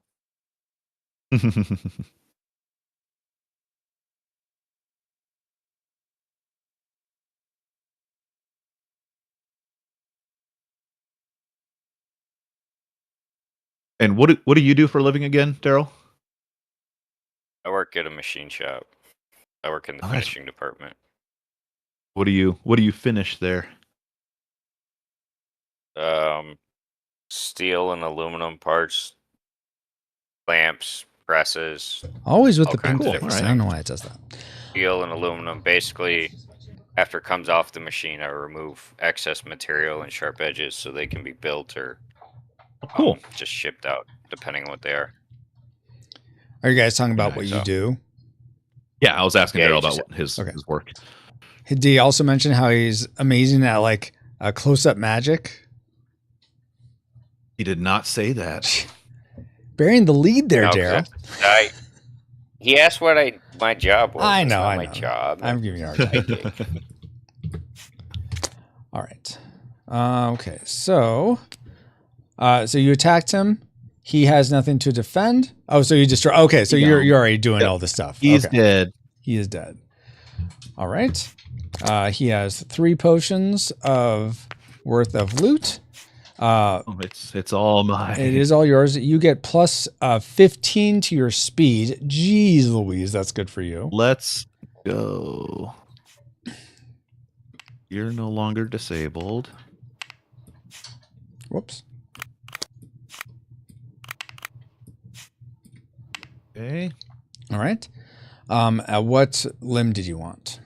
And what do you do for a living again, Darrel? I work at a machine shop. I work in the finishing department. What do you finish there? Steel and aluminum parts, lamps, presses. Always with the kinds pink of face. different I don't know why it does that. Steel and aluminum. Basically, after it comes off the machine, I remove excess material and sharp edges so they can be built or just shipped out, depending on what they are. Are you guys talking about what you do? Yeah, I was asking Darrel just- about his work. Did he also mention how he's amazing at like close-up magic? He did not say that. Bearing the lead there, No, 'cause Darrel. he asked what my job was. I It's know, not I my know. job. I'm giving you a hard time. All right. Okay. So you attacked him. He has nothing to defend. Oh, so you destroy. Okay. So you're already doing all this stuff. He's okay. dead. He is dead. All right. He has 3 potions worth of loot. It's all mine. It is all yours. You get plus 15 to your speed. Jeez Louise, that's good for you. Let's go. You're no longer disabled. Whoops. Okay. All right. What limb did you want?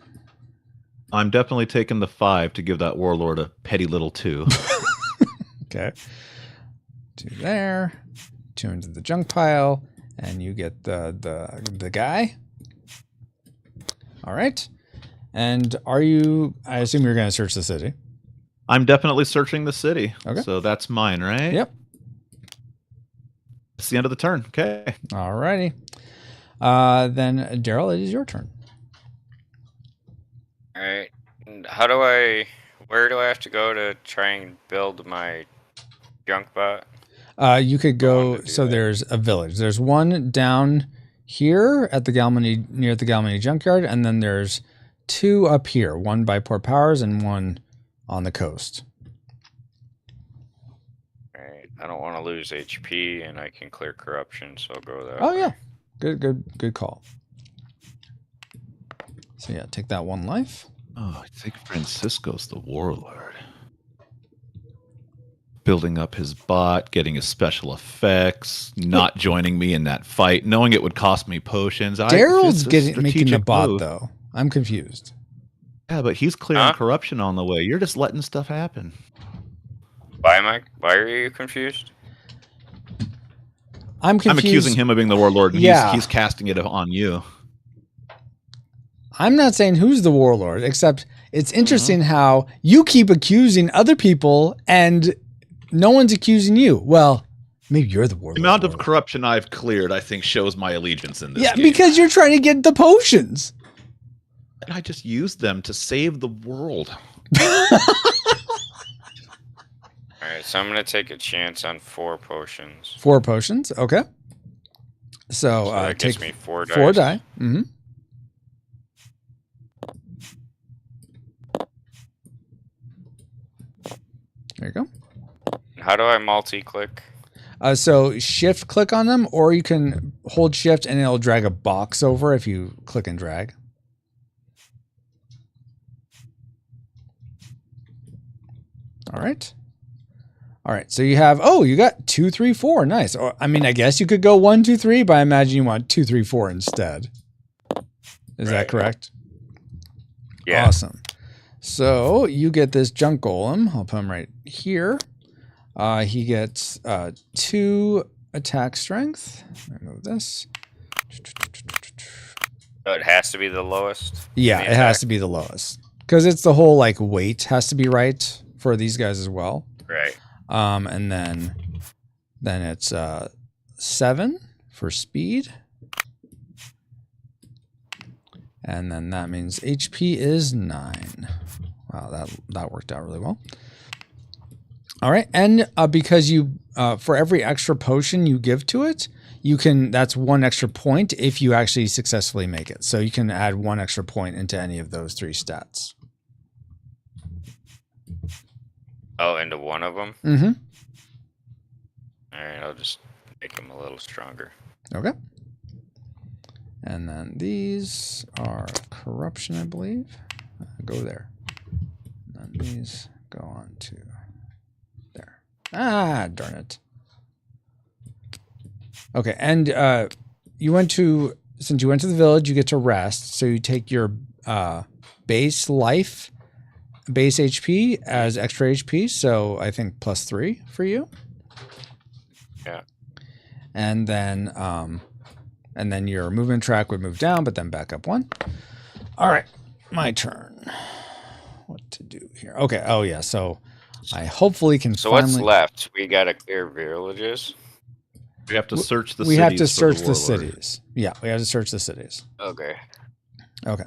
I'm definitely taking the 5 to give that warlord a petty little 2. Okay. 2 there. 2 into the junk pile, and you get the guy. All right. And I assume you're going to search the city. I'm definitely searching the city. Okay. So that's mine, right? Yep. It's the end of the turn. Okay. All righty. Then Darrel, it is your turn. All right. And where do I have to go to try and build my junk bot? You could go. So there's a village. There's one down here at the Galmenni, near the Galmenni Junkyard, and then there's 2 up here. One by Port Powers and one on the coast. All right. I don't want to lose HP, and I can clear corruption, so I'll go there. Oh yeah, good call. So yeah, take that 1 life. Oh, I think Francisco's the warlord. Building up his bot, getting his special effects, not joining me in that fight, knowing it would cost me potions. Darrel's making the strategic bot move. though. I'm confused. Yeah, but he's clearing corruption on the way. You're just letting stuff happen. Why are you confused? I'm confused. I'm accusing him of being the warlord. And Yeah. he's casting it on you. I'm not saying who's the warlord, except it's interesting how you keep accusing other people and no one's accusing you. Well, maybe you're the warlord. The amount of corruption I've cleared, I think, shows my allegiance in this game. Because you're trying to get the potions. And I just used them to save the world. Alright, so I'm going to take a chance on 4 potions. 4 potions, okay. So that take gives me 4 dice. 4 die. Mm-hmm. There you go. How do I multi-click? So shift click on them, or you can hold shift and it'll drag a box over if you click and drag. All right. All right. So you have, you got 2, 3, 4. Nice. Or, I mean, I guess you could go 1, 2, 3, but I imagine you want 2, 3, 4 instead. Is that correct? Yeah. Awesome. So you get this junk golem. I'll put him right here. He gets 2 attack strength. Remove this. So it has to be the lowest? Yeah, it has to be the lowest. Because it's the whole, like, weight has to be right for these guys as well. Right. And then it's 7 for speed. And then that means HP is 9. Wow, that worked out really well. All right, and because you for every extra potion you give to it, that's 1 extra point if you actually successfully make it. So you can add 1 extra point into any of those 3 stats. Oh, into one of them? Mm-hmm. All right, I'll just make them a little stronger. Okay. And then these are corruption, I believe. Go there. And then these go on to there. Ah, darn it. Okay, and since you went to the village, you get to rest. So you take your base HP as extra HP. So I think +3 for you. Yeah. And then your movement track would move down, but then back up 1. All right, my turn. What to do here? Okay. Oh yeah. So I hopefully can. So what's left? We gotta clear villages. We have to search the. We cities have to search for the cities. Yeah, we have to search the cities. Okay. Okay.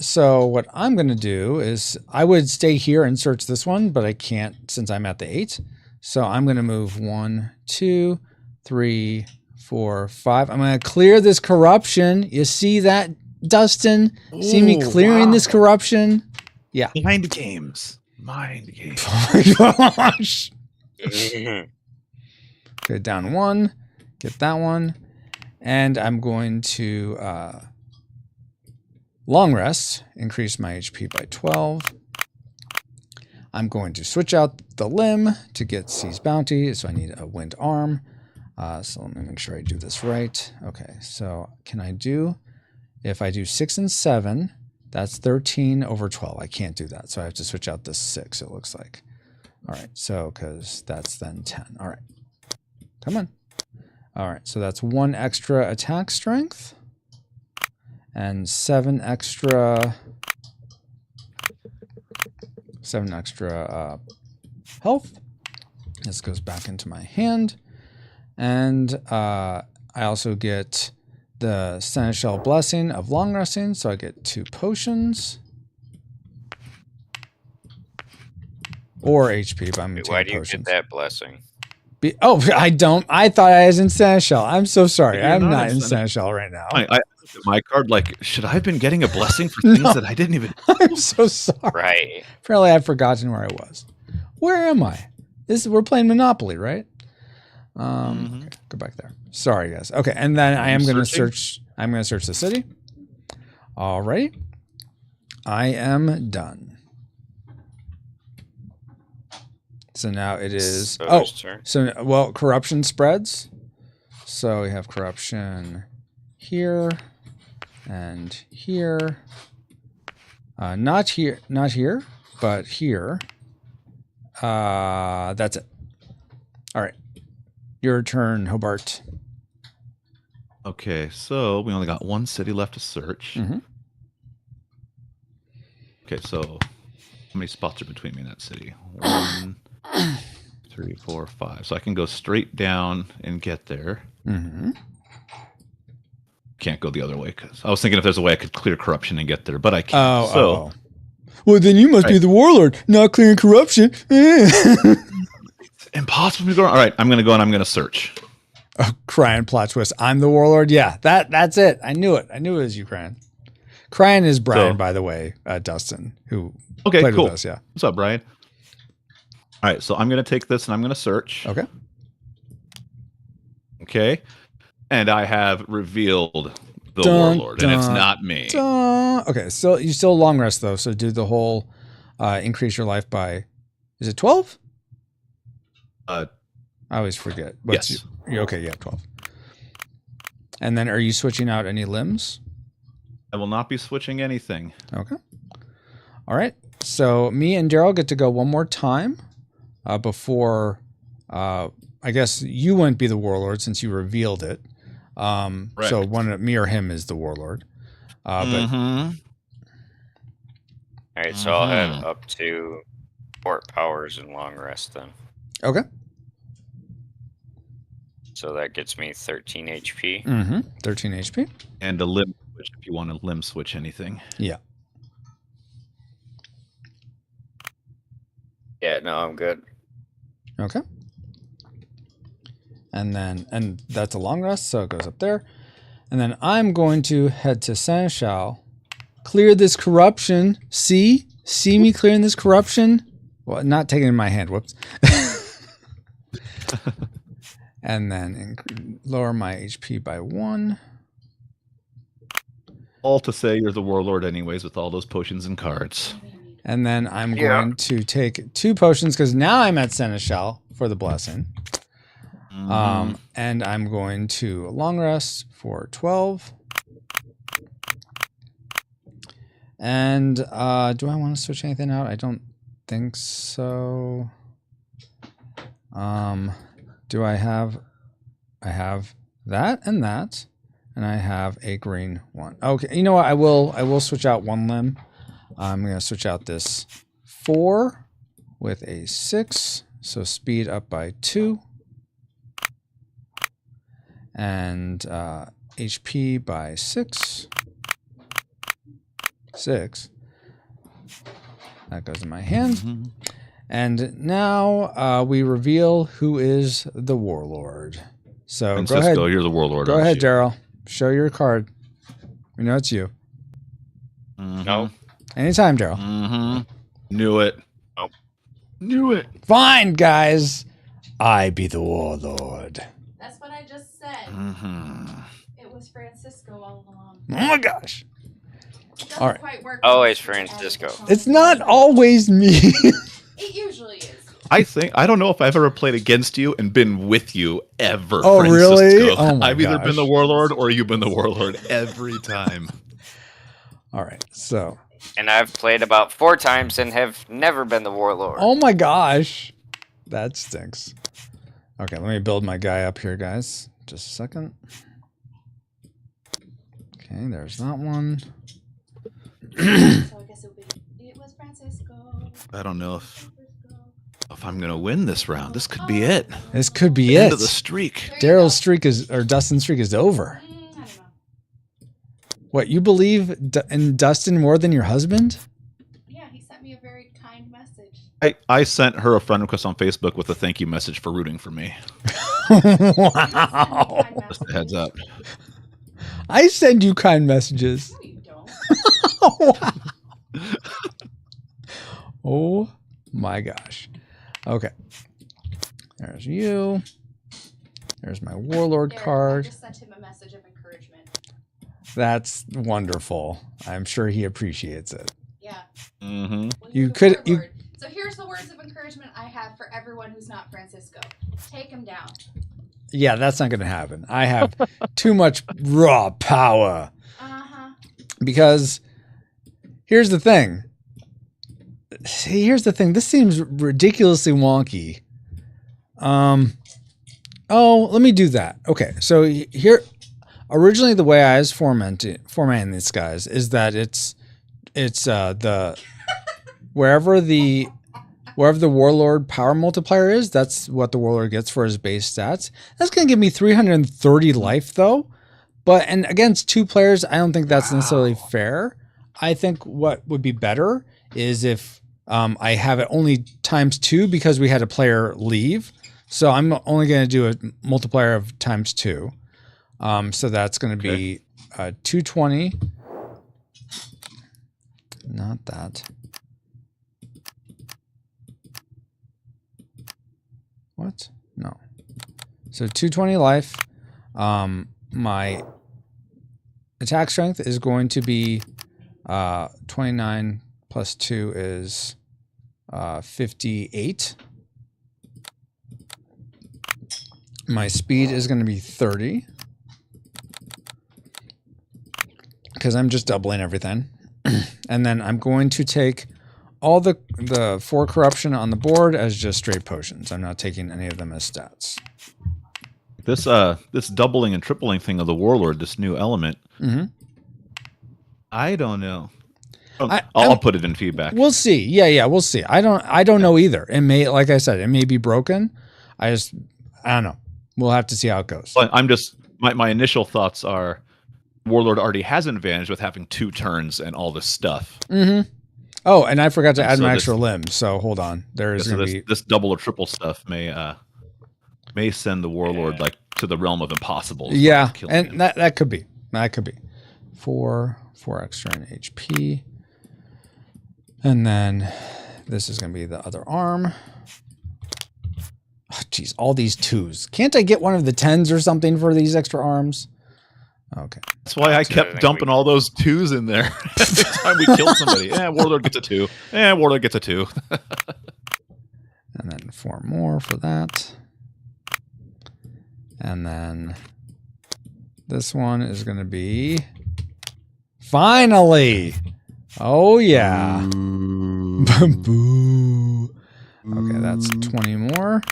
So what I'm gonna do is I would stay here and search this one, but I can't since I'm at the 8. So I'm gonna move 1, 2, 3, 4, 5. I'm gonna clear this corruption. You see that, Dustin? See me clearing this corruption? Yeah. Mind games. Mind games. Oh my gosh. Okay, down 1. Get that one. And I'm going to long rest. Increase my HP by 12. I'm going to switch out the limb to get C's bounty. So I need a wind arm. So let me make sure I do this right. Okay, so can I do, if I do 6 and 7, that's 13 over 12. I can't do that. So I have to switch out this 6, it looks like. All right, so because that's then 10. All right, come on. All right, so that's 1 extra attack strength and 7 extra health. This goes back into my hand. And I also get the Seneschal Blessing of Long Resting, so I get 2 potions. Or HP, but I'm going to take Why do you potions. get that blessing? I don't. I thought I was in Seneschal. I'm so sorry. I'm not in Seneschal right now. I my card, like, should I have been getting a blessing for things that I didn't even... I'm so sorry. Right. Apparently I've forgotten where I was. Where am I? We're playing Monopoly, right? Okay, go back there. Sorry, guys. Okay, and then I am going to search. I'm going to search the city. All right. I am done. So now it is. Corruption spreads. So we have corruption here and here. Not here, but here. That's it. All right. Your turn, Hobart. Okay, so we only got 1 city left to search. Mm-hmm. Okay, so how many spots are between me and that city? 1, 3, 4, 5. So I can go straight down and get there. Mm-hmm. Can't go the other way because I was thinking if there's a way I could clear corruption and get there, but I can't. Well, then you must be the warlord, not clearing corruption. Impossible to go. All right, I'm going to go and I'm going to search. Oh, Cryan plot twist. I'm the warlord. Yeah, that's it. I knew it. I knew it was you, Cryan. Cryan is Brian, by the way, Dustin, who played with us. Yeah. What's up, Brian? All right, so I'm going to take this and I'm going to search. Okay. Okay. And I have revealed the warlord, and it's not me. Okay, so you still long rest, though, so do the whole increase your life by, is it 12? I always forget. Yes. Okay, yeah, 12. And then are you switching out any limbs? I will not be switching anything. Okay. All right. So me and Darrel get to go one more time before I guess you wouldn't be the Warlord since you revealed it. So me or him is the Warlord. But all right, so I'll head up to Port Powers and Long Rest then. Okay. So that gets me 13 HP. 13 HP. And a limb switch if you want to limb switch anything. Yeah. Yeah, no, I'm good. Okay. And that's a long rest, so it goes up there. And then I'm going to head to Seneschal, clear this corruption. See me clearing this corruption? Well, not taking it in my hand. Whoops. And then lower my HP by 1. All to say you're the Warlord anyways with all those potions and cards. And then I'm going to take 2 potions because now I'm at Seneschal for the blessing. And I'm going to long rest for 12. And do I want to switch anything out? I don't think so. Do I have that, and I have a green one. Okay, you know what? I will switch out 1 limb. I'm going to switch out this 4 with a 6, so speed up by 2. And HP by 6. That goes in my hand. And now we reveal who is the Warlord. So and go ahead. You're the Warlord. Go ahead, Darrel. Show your card. We know it's you. No. Anytime, Darrel. Knew it. Nope. Knew it. Fine, guys. I be the Warlord. That's what I just said. It was Francisco all along. Oh my gosh. Doesn't All right. quite work. Always Francisco. It's not always me. It usually is. I don't know if I've ever played against you and been with you ever. Oh, Francisco. really? Oh my I've either gosh. been the Warlord or you've been the Warlord every time. All right. So. And I've played about 4 times and have never been the Warlord. Oh my gosh. That stinks. Okay, let me build my guy up here, guys. Just a second. Okay, there's that one. So I guess it was Francisco. I don't know if I'm gonna win this round. This could be it. This could be End it. of the streak. Darrel's streak Dustin's streak is over. I don't know. What, you believe in Dustin more than your husband? Yeah, he sent me a very kind message. I sent her a friend request on Facebook with a thank you message for rooting for me. Wow. Just a heads up. I send you kind messages. No, you don't. Oh my gosh. Okay. There's you. There's my Warlord Derek, card. I just sent him a message of encouragement. That's wonderful. I'm sure he appreciates it. Yeah. Mm-hmm. Well, You you're the could- you- Warlord. So here's the words of encouragement I have for everyone who's not Francisco. Take him down. Yeah, that's not going to happen. I have too much raw power. Because here's the thing. See, here's the thing. This seems ridiculously wonky. Oh, let me do that. Okay, so here, originally the way I was formatting these guys is that it's the wherever the Warlord power multiplier is, that's what the Warlord gets for his base stats. That's going to give me 330 life though. And against 2 players, I don't think that's necessarily fair. I think what would be better is if I have it only ×2 because we had a player leave. So I'm only going to do a multiplier of ×2. So that's going to be 220. Not that. What? No. So 220 life. My attack strength is going to be 29 plus 2 is 58. My speed is going to be 30 because I'm just doubling everything. And then I'm going to take all the 4 corruption on the board as just straight potions. I'm not taking any of them as stats. This doubling and tripling thing of the Warlord, this new element. Mm-hmm. I don't know. I'll put it in feedback. We'll see. Yeah, we'll see. I don't know either. It may, like I said, it may be broken. I don't know. We'll have to see how it goes. But I'm just my initial thoughts are Warlord already has an advantage with having 2 turns and all this stuff. Mm-hmm. Oh, and I forgot to add my extra limb. So hold on. There is going to be this double or triple stuff may send the Warlord like to the realm of impossible. Yeah, and that could be. That could be 4 extra in HP, and then this is going to be the other arm. Oh, geez, all these 2s. Can't I get one of the 10s or something for these extra arms? Okay. That's why I kept dumping all those 2s in there every time we killed somebody. Warlord gets a 2. Warlord gets a 2. And then 4 more for that. And then this one is going to be finally. Oh yeah. Boo. Okay, that's 20 more.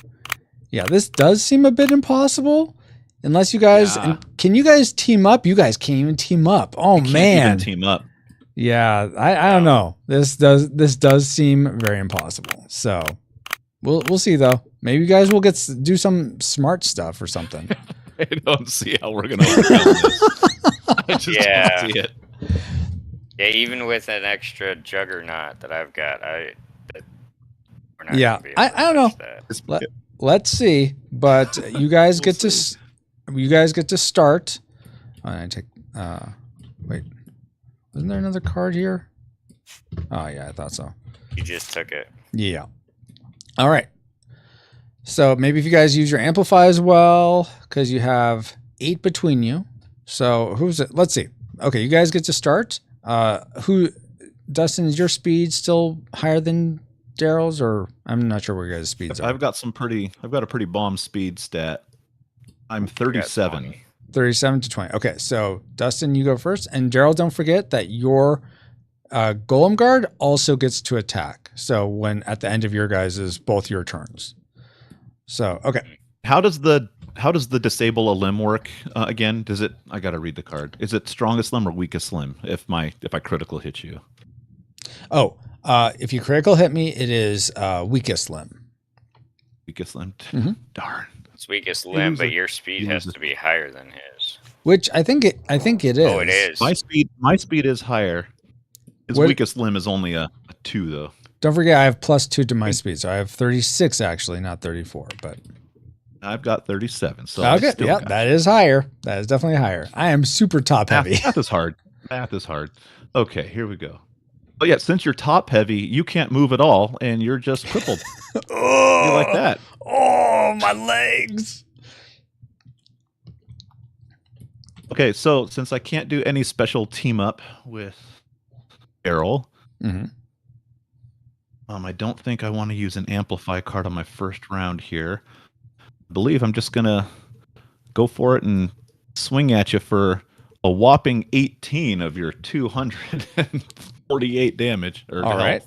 Yeah, this does seem a bit impossible. Unless you guys can you guys team up? You guys can't even team up. Oh man. Team up. Yeah, I don't know. This does seem very impossible. So we'll see though. Maybe you guys will do some smart stuff or something. I don't see how we're gonna overcome this. I just don't see it. Yeah, even with an extra Juggernaut that I've got, we're not yeah, gonna be able to I don't know. Let's see. But you guys get to start. I take. Wait, wasn't there another card here? Oh yeah, I thought so. You just took it. Yeah. All right. So maybe if you guys use your amplify as well, because you have 8 between you. So who's it? Let's see. Okay, you guys get to start. Dustin, is your speed still higher than Darrel's, or I'm not sure where your guys' speeds are? I've got a pretty bomb speed stat. I'm 37. 37 to 20. Okay, so Dustin, you go first, and Darrel, don't forget that your Golem Guard also gets to attack. So when at the end of your guys' both your turns. So okay. How does the disable a limb work again? Does it? I got to read the card. Is it strongest limb or weakest limb? If I critical hit you. Oh, if you critical hit me, it is weakest limb. Weakest limb. Mm-hmm. Darn. It's weakest limb, but your speed has to be higher than his. Which I think it is. Oh, it is. My speed is higher. His weakest limb is only a 2 though. Don't forget, I have +2 to my speed, so I have 36 actually, not 34. But I've got 37. So okay, yeah, that is higher. That is definitely higher. I am super top heavy. Math is hard. Math is hard. Okay, here we go. But yeah, since you're top heavy, you can't move at all, and you're just crippled. Oh, you like that? Oh, my legs. Okay, so since I can't do any special team up with Darrel, I don't think I want to use an amplify card on my first round here. I believe I'm just gonna go for it and swing at you for a whopping 18 of your 248 damage. All right.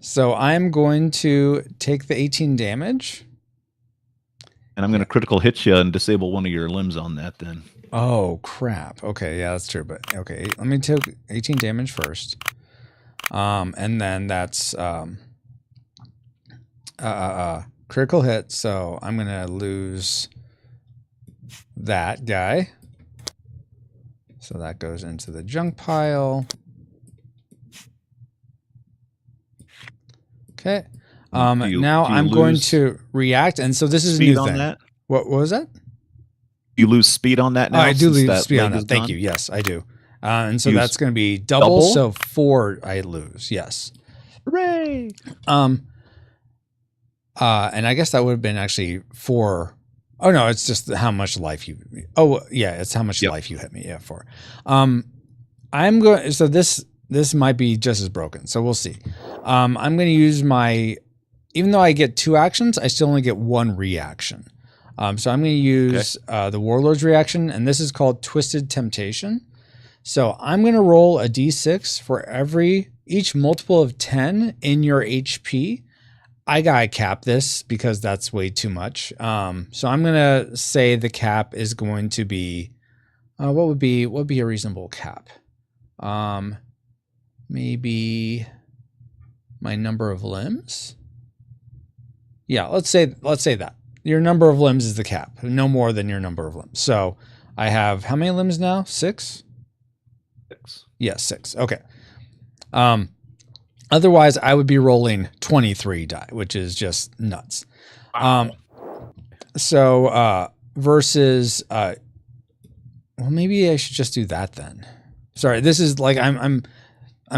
So I'm going to take the 18 damage. And I'm going to critical hit you and disable one of your limbs on that then. Oh, crap. Okay, yeah, that's true. But okay, let me take 18 damage first. And then that's critical hit. So I'm going to lose that guy. So that goes into the junk pile. Okay. Now I'm going to react, and so this is a new thing. That? What was that? You lose speed on that now? I do lose speed on that. Thank you. Yes, I do. And so that's going to be double. So 4 I lose. Yes. Hooray! And I guess that would have been actually 4. Oh no, it's just how much life you. Oh yeah, it's how much life you hit me. Yeah, 4. I'm going. So this might be just as broken. So we'll see. I'm going to use my. Even though I get 2 actions, I still only get 1 reaction. So I'm going to use the Warlord's reaction, and this is called Twisted Temptation. So I'm going to roll a d6 for each multiple of 10 in your HP. I got to cap this because that's way too much. So I'm going to say the cap is going to be, what would be a reasonable cap? Maybe my number of limbs. Yeah, let's say that. Your number of limbs is the cap. No more than your number of limbs. So I have how many limbs now? 6? 6. Yeah, 6. Okay. Otherwise I would be rolling 23 die, which is just nuts. Versus well, maybe I should just do that then. Sorry, this is like I'm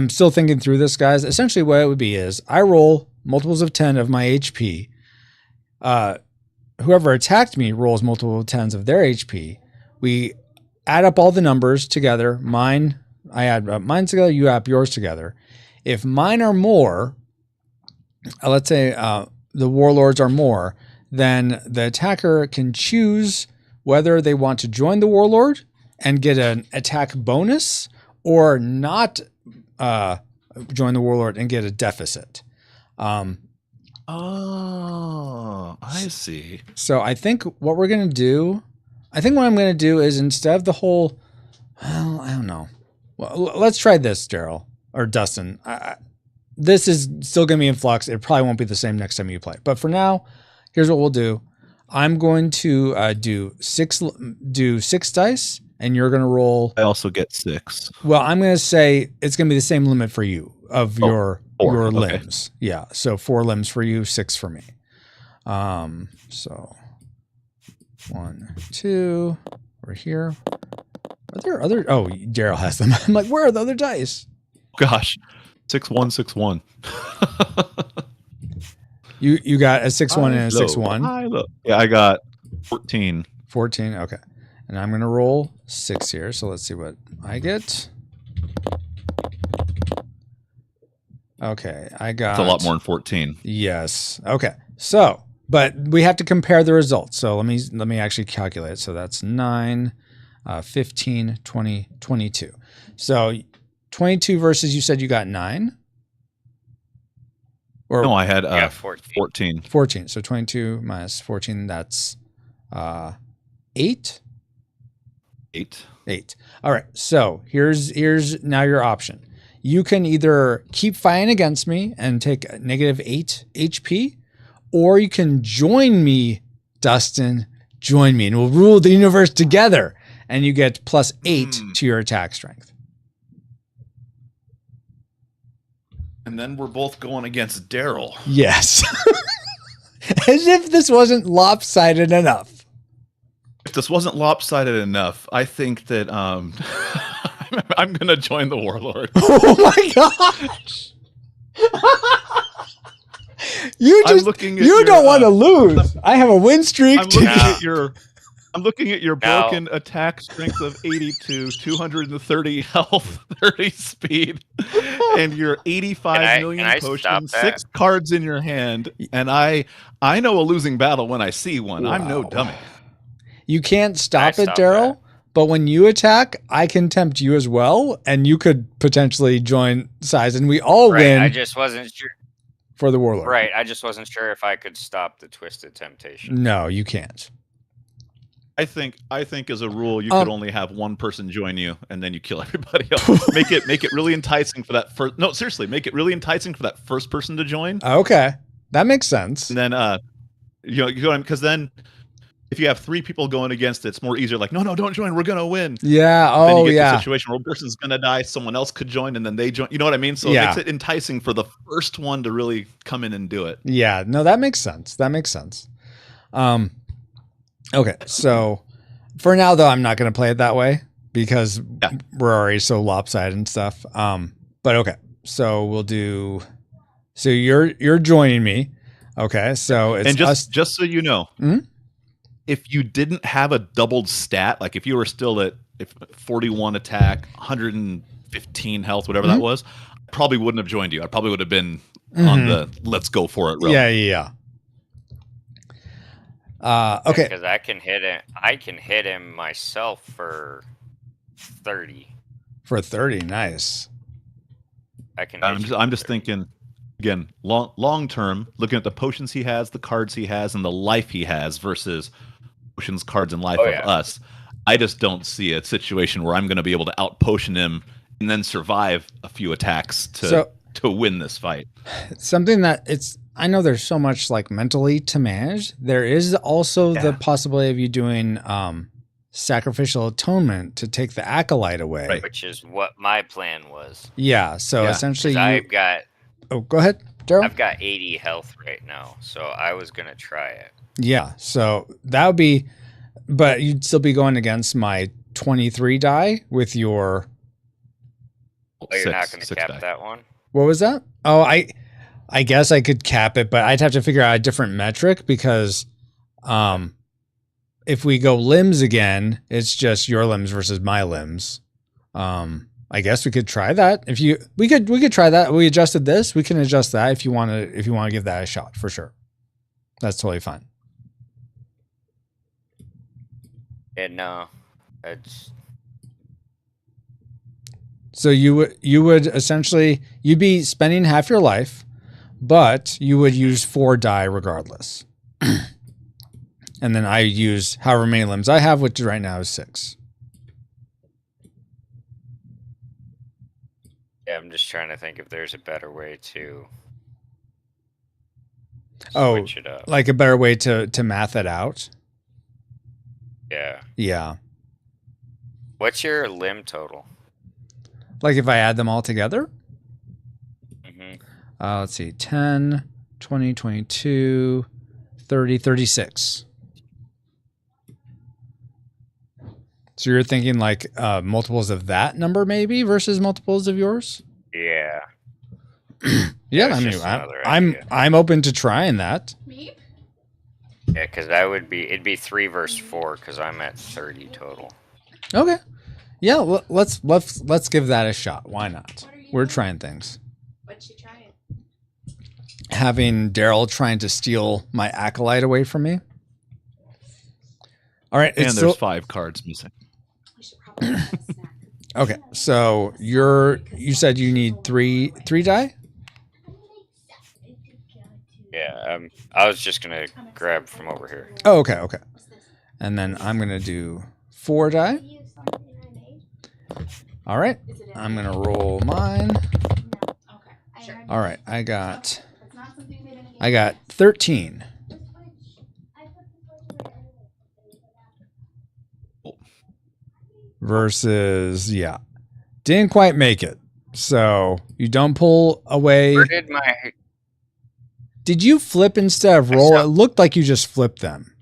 still thinking through this, guys. Essentially what it would be is I roll multiples of 10 of my HP. Whoever attacked me rolls multiple 10s of their HP. We add up all the numbers together. I add mine together, you add yours together. If mine are more, let's say the warlords are more, then the attacker can choose whether they want to join the warlord and get an attack bonus or not join the warlord and get a deficit. Oh, I see. So I think what I'm going to do is instead of the whole, well, I don't know. Well, let's try this, Darrel or Dustin. This is still going to be in flux. It probably won't be the same next time you play. But for now, here's what we'll do. I'm going to do six dice, and you're going to roll. I also get 6. Well, I'm going to say it's going to be the same limit for you of your 4. limbs. Okay. Yeah. So 4 limbs for you, 6 for me. So 1, 2, we're here. Are there other? Oh, Darrel has them. I'm like, where are the other dice? Gosh, 6 1 6 1. You got a 6 1 and a 6 1. Yeah, I got 14. 14. Okay, and I'm gonna roll 6 here. So let's see what I get. Okay, I got. It's a lot more than 14. Yes. Okay. So, but we have to compare the results. So let me actually calculate. So that's 9, 15, 20, 22. So 22 versus you said you got 9. Or no, I had 14. 14. So 22 minus 14. That's 8. 8. All right. So here's now your option. You can either keep fighting against me and take -8 HP, or you can join me, Dustin. Join me, and we'll rule the universe together. And you get +8 to your attack strength. And then we're both going against Darrel. Yes. As if this wasn't lopsided enough. If this wasn't lopsided enough, I think that I'm going to join the Warlord. Oh my gosh. You don't want to lose. I have a win streak. I'm looking at your broken attack strength of 82, 230 health, 30 speed, and your 85 million potions, 6 cards in your hand, and I know a losing battle when I see one. Wow. I'm no dummy. You can't stop it, Darrel, but when you attack, I can tempt you as well, and you could potentially join sides, and we all win. I just wasn't sure. For the Warlord. Right, I just wasn't sure if I could stop the Twisted Temptation. No, you can't. I think as a rule you could only have one person join you and then you kill everybody else. make it really enticing for that first. No, seriously, make it really enticing for that first person to join. Okay, that makes sense. And then because then if you have 3 people going against it, it's more easier. Like, no, don't join. We're gonna win. Yeah. Then you get to a situation where one person's gonna die, someone else could join, and then they join. You know what I mean? So it makes it enticing for the first one to really come in and do it. Yeah. No, that makes sense. Okay, so for now though, I'm not going to play it that way because we're already so lopsided and stuff. But okay, so we'll do. So you're joining me. Okay, so it's and just so you know, if you didn't have a doubled stat, like if you were still at 41 attack, 115 health, whatever that was, I probably wouldn't have joined you. I probably would have been on the let's go for it road. Yeah. Okay. Because I can hit him myself for 30. For 30, nice. I'm just thinking, again, long term, looking at the potions he has, the cards he has, and the life he has versus potions, cards, and life of us. I just don't see a situation where I'm going to be able to out potion him and then survive a few attacks to win this fight. Something that I know there's so much like mentally to manage. There is also the possibility of you doing sacrificial atonement to take the acolyte away, right, which is what my plan was. Yeah, so essentially I've got. Oh, go ahead, Darrel. I've got 80 health right now, so I was gonna try it. Yeah, so that would be, but you'd still be going against my 23 die with your. Oh, you're not gonna cap die. That one. What was that? Oh, I guess I could cap it, but I'd have to figure out a different metric because, if we go limbs again, it's just your limbs versus my limbs. I guess we could try that. We could try that. We adjusted this. We can adjust that if you want to give that a shot for sure. That's totally fine. And no, it's. So you would essentially you'd be spending half your life, but you would use 4 die regardless. And then I use however many limbs I have, which right now is 6. Yeah, I'm just trying to think if there's a better way to switch it up. Like a better way to math it out. Yeah. Yeah. What's your limb total? Like if I add them all together? Mm-hmm. Let's see. 10, 20, 22, 30, 36. So you're thinking like multiples of that number maybe versus multiples of yours? Yeah. Yeah, I mean, I'm open to trying that. Me? Yeah, because it'd be 3 versus 4 because I'm at 30 total. Okay. Yeah, let's give that a shot. Why not? We're trying things. What's you trying? Having Darrel trying to steal my acolyte away from me. All right, and there's 5 cards missing. We should probably have a snack. Okay, so you said you need three die? Yeah, I was just gonna grab from over here. Oh, okay. And then I'm gonna do 4 die. All right, I'm gonna roll mine. All right, I got 13. Versus, didn't quite make it. So you don't pull away. Where did Did you flip instead of roll? It looked like you just flipped them.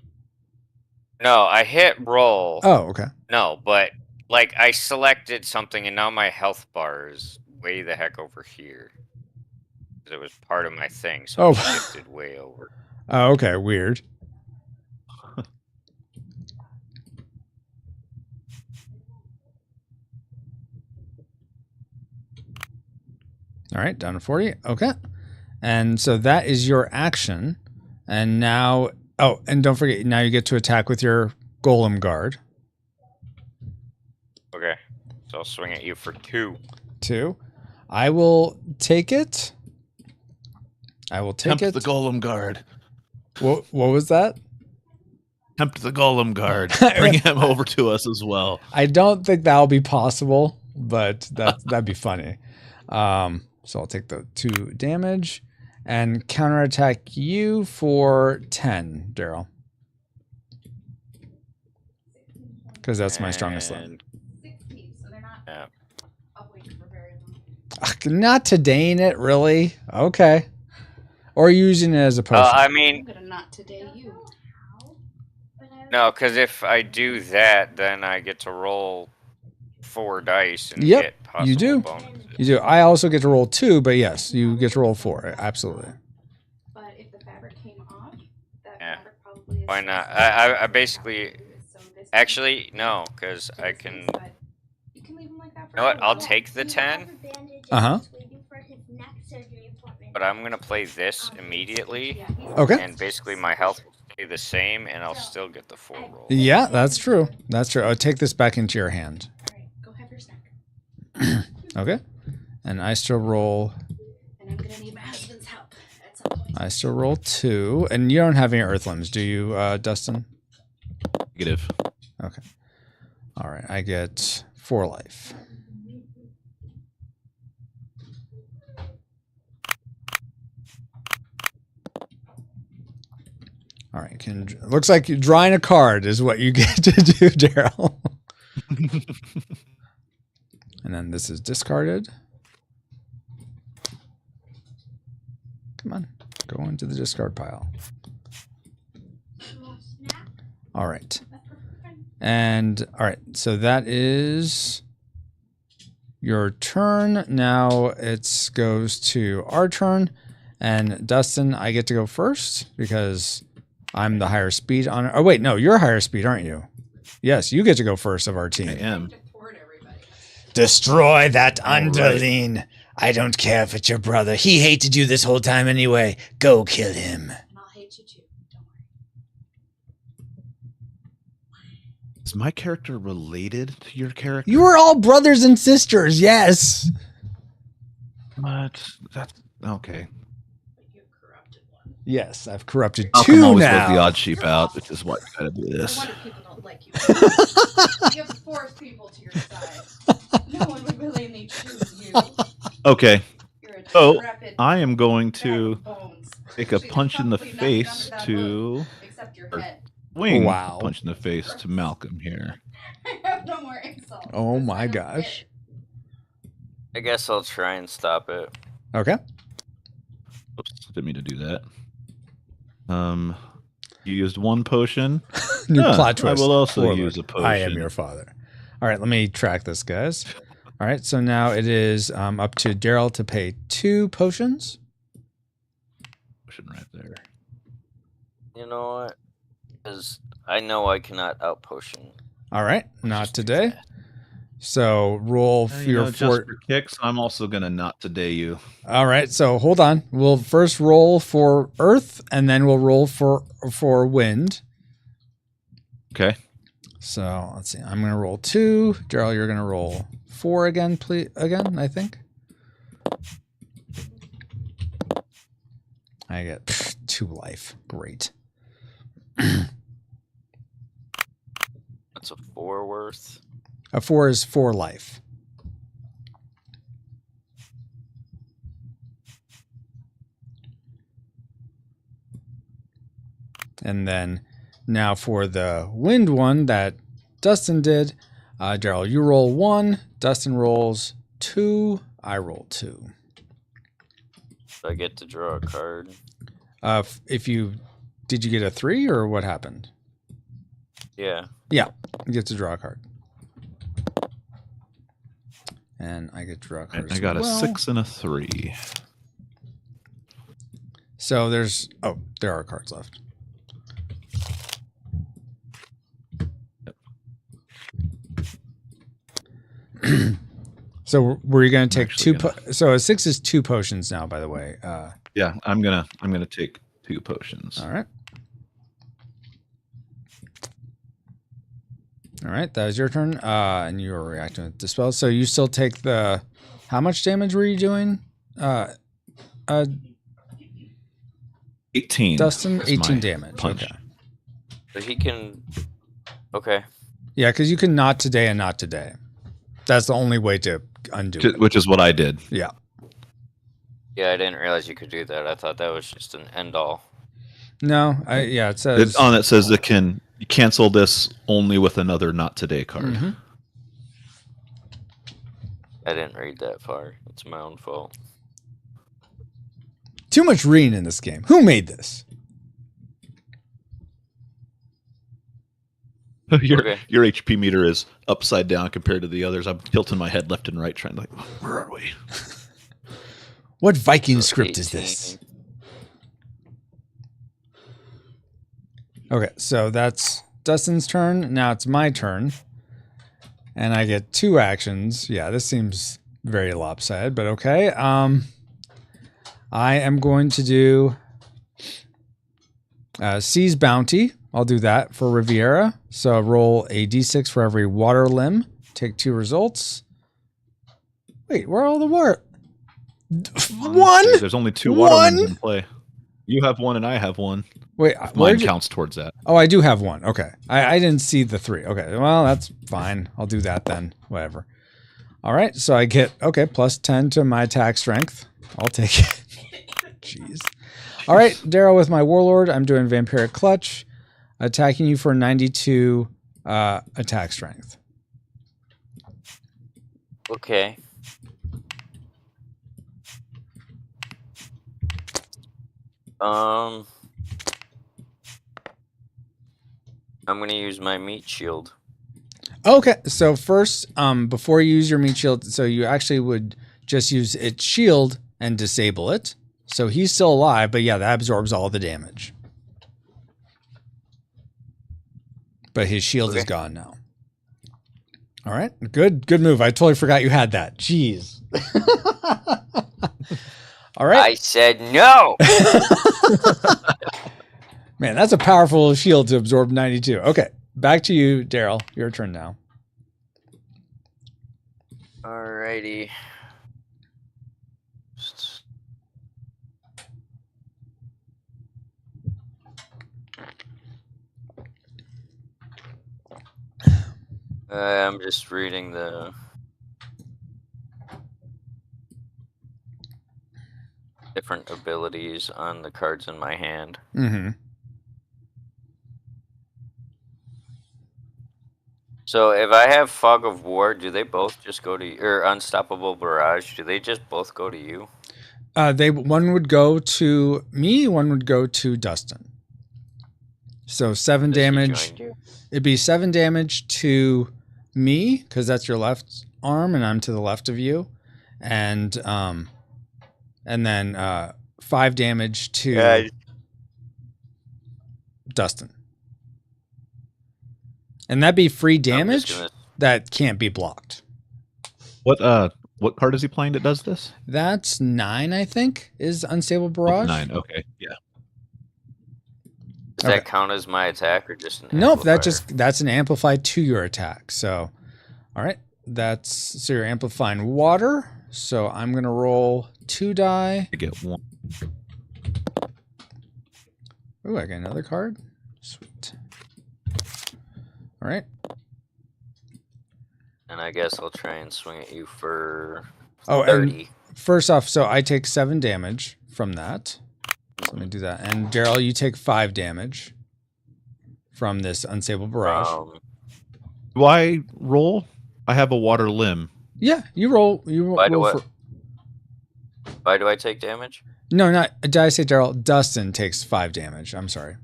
No, I hit roll. Oh, okay. No, but like I selected something and now my health bar is way the heck over here. It was part of my thing, so it shifted way over. Oh, okay. Weird. All right, down to 40. Okay. And so that is your action. And now, and don't forget, now you get to attack with your golem guard. Okay. So I'll swing at you for 2. 2. I will take it. Tempt the golem guard. What was that? Tempt the golem guard. Bring him over to us as well. I don't think that'll be possible, but that'd be funny. So I'll take the 2 damage and counterattack you for 10, Darrel. Because that's my strongest limb. 60, so they're not upweight for very long. Not today, ain't it, really? Okay. Or using it as a potion. I mean, I'm gonna not today you. No, because if I do that, then I get to roll 4 dice and get possible you do. bonuses. You do. I also get to roll 2, but yes, you get to roll 4. Absolutely. But if the fabric came off, that fabric probably is. Why not? I basically. Actually, no, because I can. You can leave them like that for. You know what? I'll take the 10. But I'm gonna play this immediately. Okay. And basically, my health will stay the same, and I'll still get the 4 roll. Yeah, that's true. That's true. I'll take this back into your hand. All right, go have your snack. Okay. And I still roll. And I'm gonna need my husband's help at some point. I still roll 2. And you don't have any earth limbs, do you, Dustin? Negative. Okay. All right. I get 4 life. All right. Looks like drawing a card is what you get to do, Darrel. And then this is discarded. Come on. Go into the discard pile. All right. And all right. So that is your turn. Now it goes to our turn. And Dustin, I get to go first because I'm the higher speed on. Oh, wait. No, you're higher speed, aren't you? Yes, you get to go first of our team. I am. Destroy that underling. Right. I don't care if it's your brother. He hated you this whole time anyway. Go kill him. And I'll hate you too. Don't worry. Is my character related to your character? You are all brothers and sisters, yes. What? That's okay. Yes, I've corrupted Malcolm 2 always now. goes the odd sheep out, which is why you gotta do this. No wonder people don't like you. You have 4 people to your side. No one would willingly choose you. Okay. You're a So decrepit I am going bag to of bones. take a Actually, punch in the there's probably nothing face under that to look, except your head. wing. Wow. Punch in the face to Malcolm here. I have no more insults. Oh This my I don't gosh. get. I guess I'll try and stop it. Okay. Oops, didn't mean to do that. You used 1 potion. New plot twist. I will also Warlord. use a potion. I am your father. All right, let me track this, guys. All right, so now it is up to Darrel to pay 2 potions. Potion right there. You know what? Because I know I cannot outpotion. All right, not today. So roll for your just for kicks. I'm also gonna not today you. All right, so hold on. We'll first roll for earth, and then we'll roll for wind. Okay. So let's see. I'm gonna roll 2. Darrel, you're gonna roll 4 again, please. Again, I think. I get 2 life. Great. That's a 4 worth. A 4 is 4 life. And then now for the wind one that Dustin did, Darrel, you roll 1, Dustin rolls 2, I roll 2. So I get to draw a card. Did you get a 3 or what happened? Yeah. Yeah, you get to draw a card. And I get to draw a card. I got a 6 and a 3. So there are cards left. So were you going to take 2? So a 6 is 2 potions now, by the way. Yeah, I'm gonna take 2 potions. All right. All right, that was your turn. And you were reacting with Dispel. So you still take the... How much damage were you doing? 18. Dustin, 18 damage. Punch. Okay. So he can... Okay. Yeah, because you can not today and not today. That's the only way to undo it. Which is what I did. Yeah. Yeah, I didn't realize you could do that. I thought that was just an end-all. No, it says... It says it can... You cancel this only with another not today card. Mm-hmm. I didn't read that far. It's my own fault. Too much reading in this game. Who made this? Your HP meter is upside down compared to the others. I'm tilting my head left and right, trying to where are we? What Viking script is this? Okay, so that's Dustin's turn. Now it's my turn. And I get 2 actions. Yeah, this seems very lopsided, but okay. I am going to do Seize Bounty. I'll do that for Riviera. So roll a d6 for every water limb. Take 2 results. Wait, where are all the war? One? There's only 2 watermen in play. You have 1 and I have 1. Wait, mine counts towards that. Oh, I do have 1. Okay. I didn't see the 3. Okay, well, that's fine. I'll do that then. Whatever. All right, so I get, plus 10 to my attack strength. I'll take it. Jeez. All right, Darrel, with my Warlord, I'm doing Vampiric Clutch, attacking you for 92 attack strength. Okay. I'm going to use my meat shield. Okay, so first, before you use your meat shield, so you actually would just use its shield and disable it. So he's still alive, but yeah, that absorbs all the damage. But his shield is gone now. All right, good move. I totally forgot you had that. Jeez. All right. I said no. Man, that's a powerful shield to absorb 92. Okay, back to you, Darrel. Your turn now. Alrighty. I'm just reading the different abilities on the cards in my hand. Mm-hmm. So if I have Fog of War, do they both just go to you? Or Unstoppable Barrage, do they just both go to you? One would go to me, one would go to Dustin. So 7 damage. It'd be 7 damage to me, because that's your left arm, and I'm to the left of you. And then 5 damage to Dustin. And that'd be free damage that can't be blocked. What card is he playing that does this? That's 9, I think, is Unstable Barrage. 9, okay, yeah. Does that count as my attack or just an Nope, amplifier? that's an amplify to your attack. So, all right, so you're amplifying water. So I'm gonna roll 2 die. I get 1. Ooh, I got another card. Sweet. All right. And I guess I'll try and swing at you for 30. And first off, so I take 7 damage from that. So let me do that. And Darrel, you take 5 damage from this Unstable Barrage. Do I roll? I have a water limb. Yeah, you roll. Why do I take damage? No, not. Did I say Darrel? Dustin takes 5 damage. I'm sorry.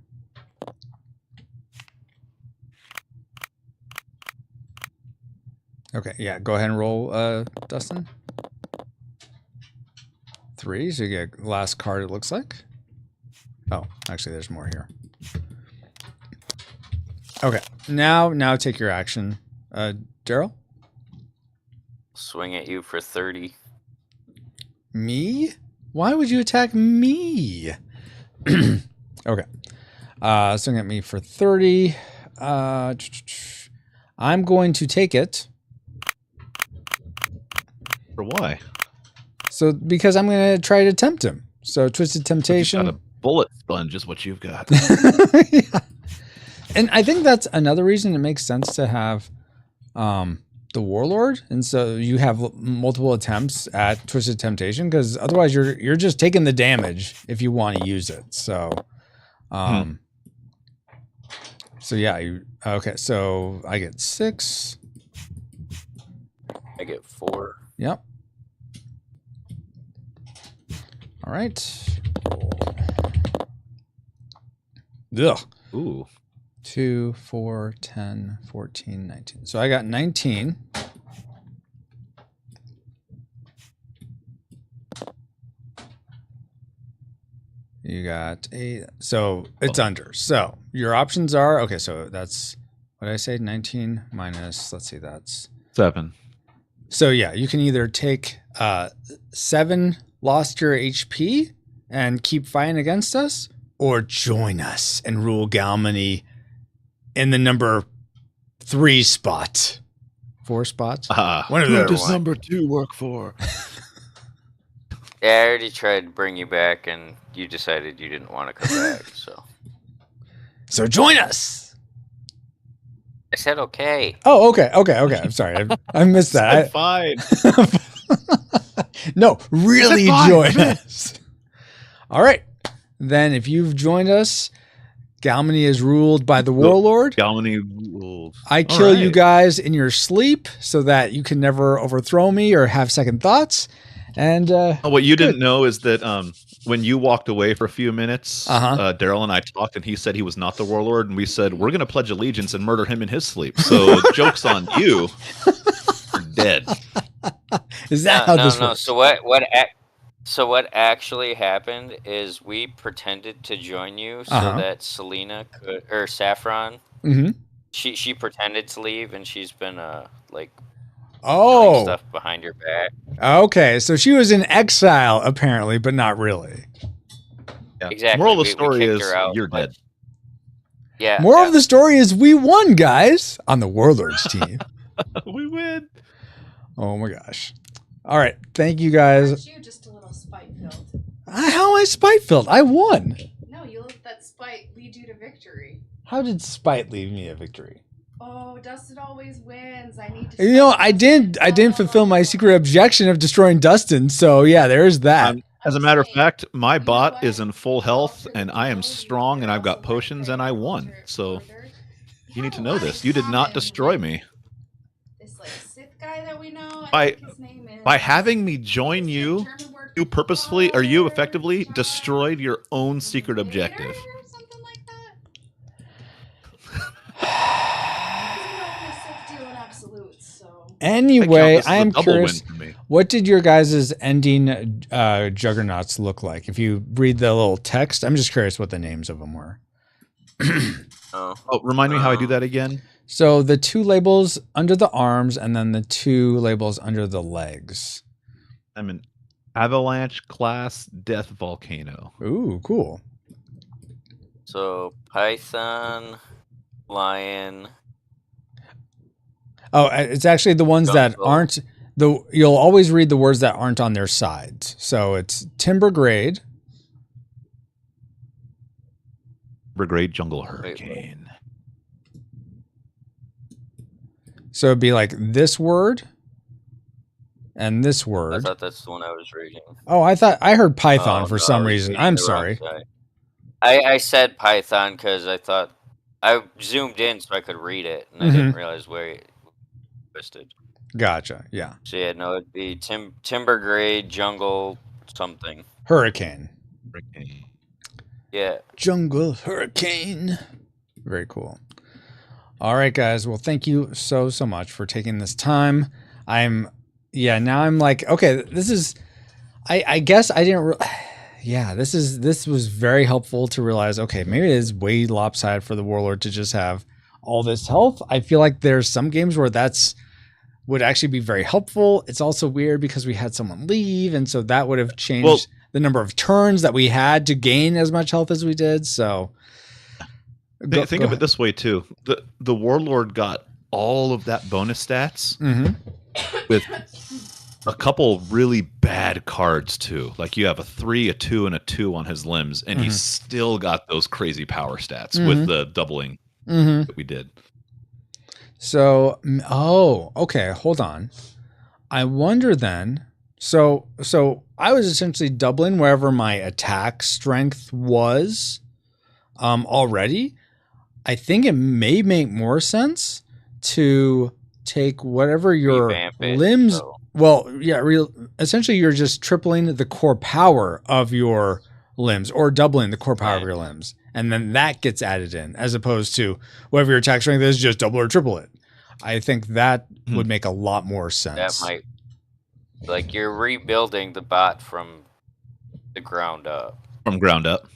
Okay, yeah. Go ahead and roll, Dustin. 3, so you get last card, it looks like. Oh, actually, there's more here. Okay, now take your action. Darrel? Swing at you for 30. Me? Why would you attack me? Okay. Swing at me for 30. I'm going to take it. For why? So, because I'm going to try to tempt him. So, Twisted Temptation. Got a bullet sponge is what you've got. Yeah. And I think that's another reason it makes sense to have the Warlord. And so you have multiple attempts at Twisted Temptation, because otherwise you're just taking the damage if you want to use it. So, so yeah. Okay, so I get 6. I get 4. Yep. All right. Ugh. Ooh. 2, 4, 10, 14, 19. So I got 19. You got 8. So it's under. So your options are, okay, so that's, what did I say? 19 minus, let's see, that's 7. So yeah, you can either take 7 lost your HP and keep fighting against us, or join us and rule Galmenni in the number 3 spot. 4 spots. When Who does number 2 work for? Yeah, I already tried to bring you back, and you decided you didn't want to come back. So join us. I said okay. Oh, okay. I'm sorry. I missed that. Fine. No, really join us. All right. Then if you've joined us, Galmenni is ruled by the Warlord. Galmenni rules. I kill you guys in your sleep so that you can never overthrow me or have second thoughts. And what you didn't know is that when you walked away for a few minutes, Darrel and I talked, and he said he was not the Warlord, and we said we're going to pledge allegiance and murder him in his sleep. So joke's on you. You're dead. Is that how this works? So what actually happened is we pretended to join you so that Selena could, or Saffron, she pretended to leave, and she's been doing stuff behind your back. Okay, so she was in exile apparently, but not really. Yeah. Exactly. Moral of the story is you're dead. Yeah. Moral of the story is we won, guys, on the Warlord's team. We win. Oh my gosh. All right, thank you guys. Aren't you just a little spite-filled? How am I spite-filled? I won. No, you let that spite lead you to victory. How did spite lead me a victory? Oh, Dustin always wins. I need to. I didn't fulfill my secret objection of destroying Dustin. So yeah, there's that. As a matter of fact, my bot is in full health, and I am strong, and I've got potions, and I won. So you need to know this. You did not destroy me. This Sith guy that we know. By having me join you, you purposefully or you effectively destroyed your own secret objective. Something like that. Anyway, I'm curious, what did your guys' ending Juggernauts look like? If you read the little text, I'm just curious what the names of them were. Remind me how I do that again. So the 2 labels under the arms and then the 2 labels under the legs. I'm an Avalanche class Death Volcano. Ooh, cool. So Python, Lion. Oh, it's actually the ones that aren't you'll always read the words that aren't on their sides. So it's Timber Grade. Brigade Jungle Hurricane. So it'd be like this word and this word. I thought that's the one I was reading. Oh, I heard Python for some reason. I'm sorry. I said Python because I thought I zoomed in so I could read it, and I didn't realize where it twisted. Gotcha. Yeah. So yeah, no, it'd be Timber Grade Jungle something. Hurricane. Yeah. Jungle Hurricane. Very cool. All right, guys. Well, thank you so much for taking this time. Now I'm like, okay, this is, I guess I didn't, this was very helpful to realize, okay, maybe it is way lopsided for the Warlord to just have all this health. I feel like there's some games where would actually be very helpful. It's also weird because we had someone leave, and so that would have changed the number of turns that we had to gain as much health as we did. So think of it this way too. The Warlord got all of that bonus stats with a couple really bad cards too. Like you have a 3, a 2, and a 2 on his limbs, and he still got those crazy power stats with the doubling that we did. So, okay, hold on. I wonder then. So I was essentially doubling wherever my attack strength was already. I think it may make more sense to take whatever your limbs. Well, yeah, essentially you're just tripling the core power of your limbs or doubling the core power of your limbs. And then that gets added in as opposed to whatever your attack strength is, just double or triple it. I think that would make a lot more sense. That might, like you're rebuilding the bot from the ground up. From ground up.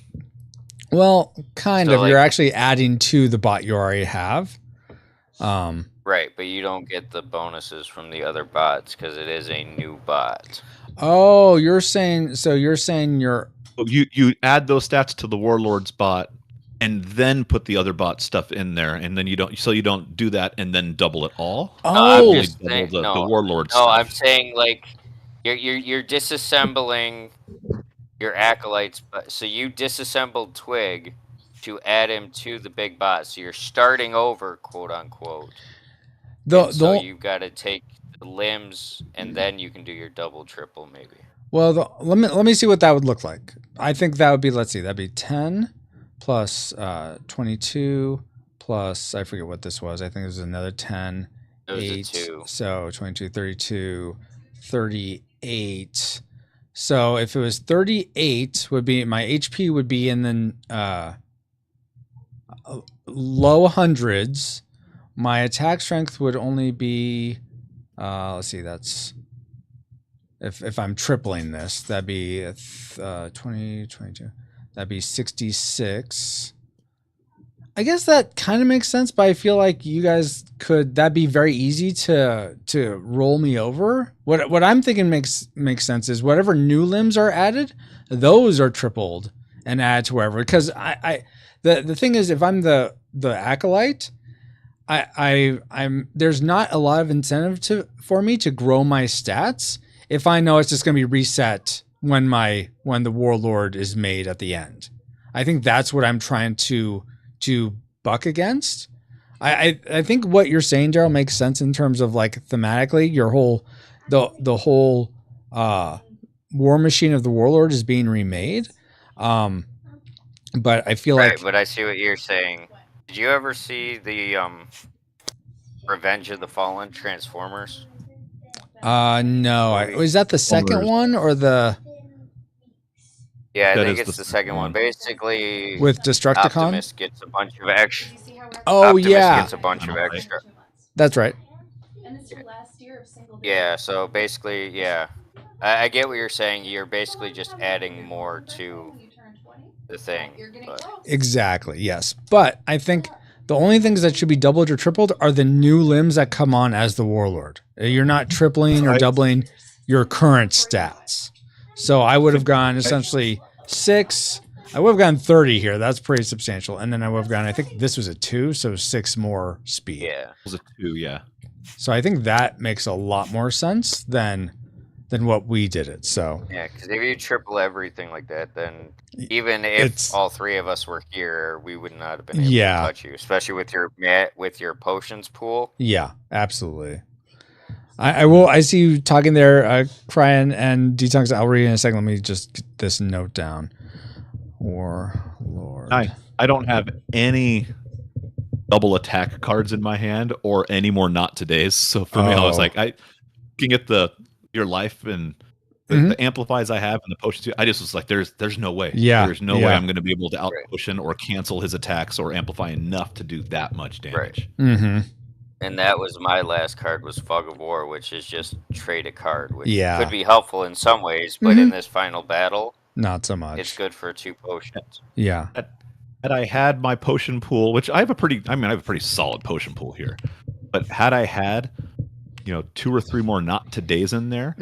Well, kind of. You're actually adding to the bot you already have. Right, but you don't get the bonuses from the other bots because it is a new bot. Oh, you're saying you're you add those stats to the Warlord's bot, and then put the other bot stuff in there, and then you don't do that and then double it all. Oh, I'm just saying, the Warlord no, stuff. I'm saying like you're disassembling your acolytes, but so you disassembled Twig to add him to the big bot. So you're starting over, quote unquote. So you've got to take the limbs, and then you can do your double, triple, maybe. Well, let me see what that would look like. I think that would be, let's see, that'd be 10 plus 22 plus, I forget what this was. I think it was another 10. It was 8, a 2. So 22, 32, 38. So if it was 38, would be my HP would be in the low hundreds. My attack strength would only be, let's see, that's, if I'm tripling this, that'd be 20, 22. That'd be 66. I guess that kind of makes sense, but I feel like you guys that'd be very easy to roll me over. What I'm thinking makes sense is whatever new limbs are added, those are tripled and added to wherever. Because the thing is, if I'm the acolyte, I'm there's not a lot of incentive for me to grow my stats if I know it's just going to be reset when the Warlord is made at the end. I think that's what I'm trying to buck against. I think what you're saying, Darrel, makes sense in terms of like thematically your whole the whole war machine of the Warlord is being remade. But I feel like, but I see what you're saying. Did you ever see the Revenge of the Fallen Transformers? No. Was that the second one or the? Yeah, I think it's the second one. Basically, with Destructicon, Optimus gets a bunch of extra. Oh, Optimus yeah. gets a bunch of extra. That's right. Yeah, so basically, yeah. I get what you're saying. You're basically just adding more to the thing. But. Exactly, yes. But I think the only things that should be doubled or tripled are the new limbs that come on as the Warlord. You're not tripling or doubling your current stats. So I would have gone essentially 6. I would have gone 30 here. That's pretty substantial. And then I would have gone, I think this was a 2, so 6 more speed. Yeah. It was a 2, yeah. So I think that makes a lot more sense than what we did it. So yeah, because if you triple everything like that, then even if all 3 of us were here, we would not have been able to touch you, especially with your potions pool. Yeah, absolutely. I see you talking there, Cryan and Detox. I'll read in a second. Let me just get this note down. Warlord. I don't have any double attack cards in my hand or any more not today's. So for me, I was like, I can get your life and the amplifies I have and the potions. I just was like, there's no way. Yeah, there's no way I'm going to be able to out potion or cancel his attacks or amplify enough to do that much damage. Right. Mm-hmm. And that was my last card, was Fog of War, which is just trade a card, which could be helpful in some ways, but in this final battle, not so much. It's good for 2 potions. Yeah. Had I had my potion pool, which I have a pretty solid potion pool here, but had I had 2 or 3 more not today's in there,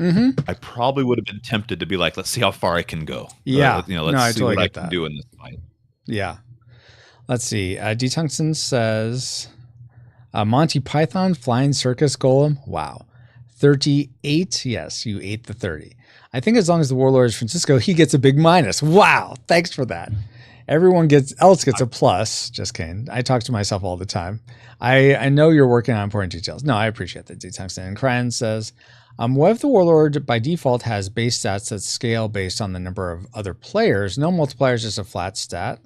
I probably would have been tempted to be like, let's see how far I can go. Yeah. Let's see what I can do in this fight. Yeah. Let's see. D. Tungsten says, Monty Python Flying Circus Golem. Wow. 38. Yes, you ate the 30. I think as long as the Warlord is Francisco, he gets a big minus. Wow. Thanks for that. Everyone else gets a plus. Just kidding. I talk to myself all the time. I know you're working on important details. No, I appreciate that, D-Tungsten. And Cryan says, what if the Warlord by default has base stats that scale based on the number of other players? No multipliers, just a flat stat.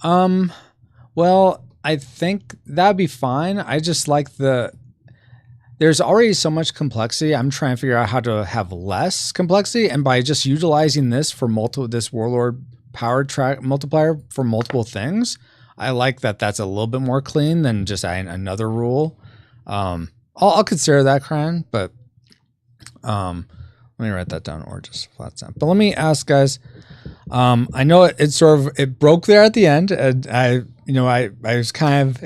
Well, I think that'd be fine. I just like there's already so much complexity. I'm trying to figure out how to have less complexity, and by just utilizing this for this Warlord power track multiplier for multiple things, I like that. That's a little bit more clean than just adding another rule. I'll consider that, Cryan, but let me write that down, or just flat stat. But let me ask, guys. I know it broke there at the end, and I was kind of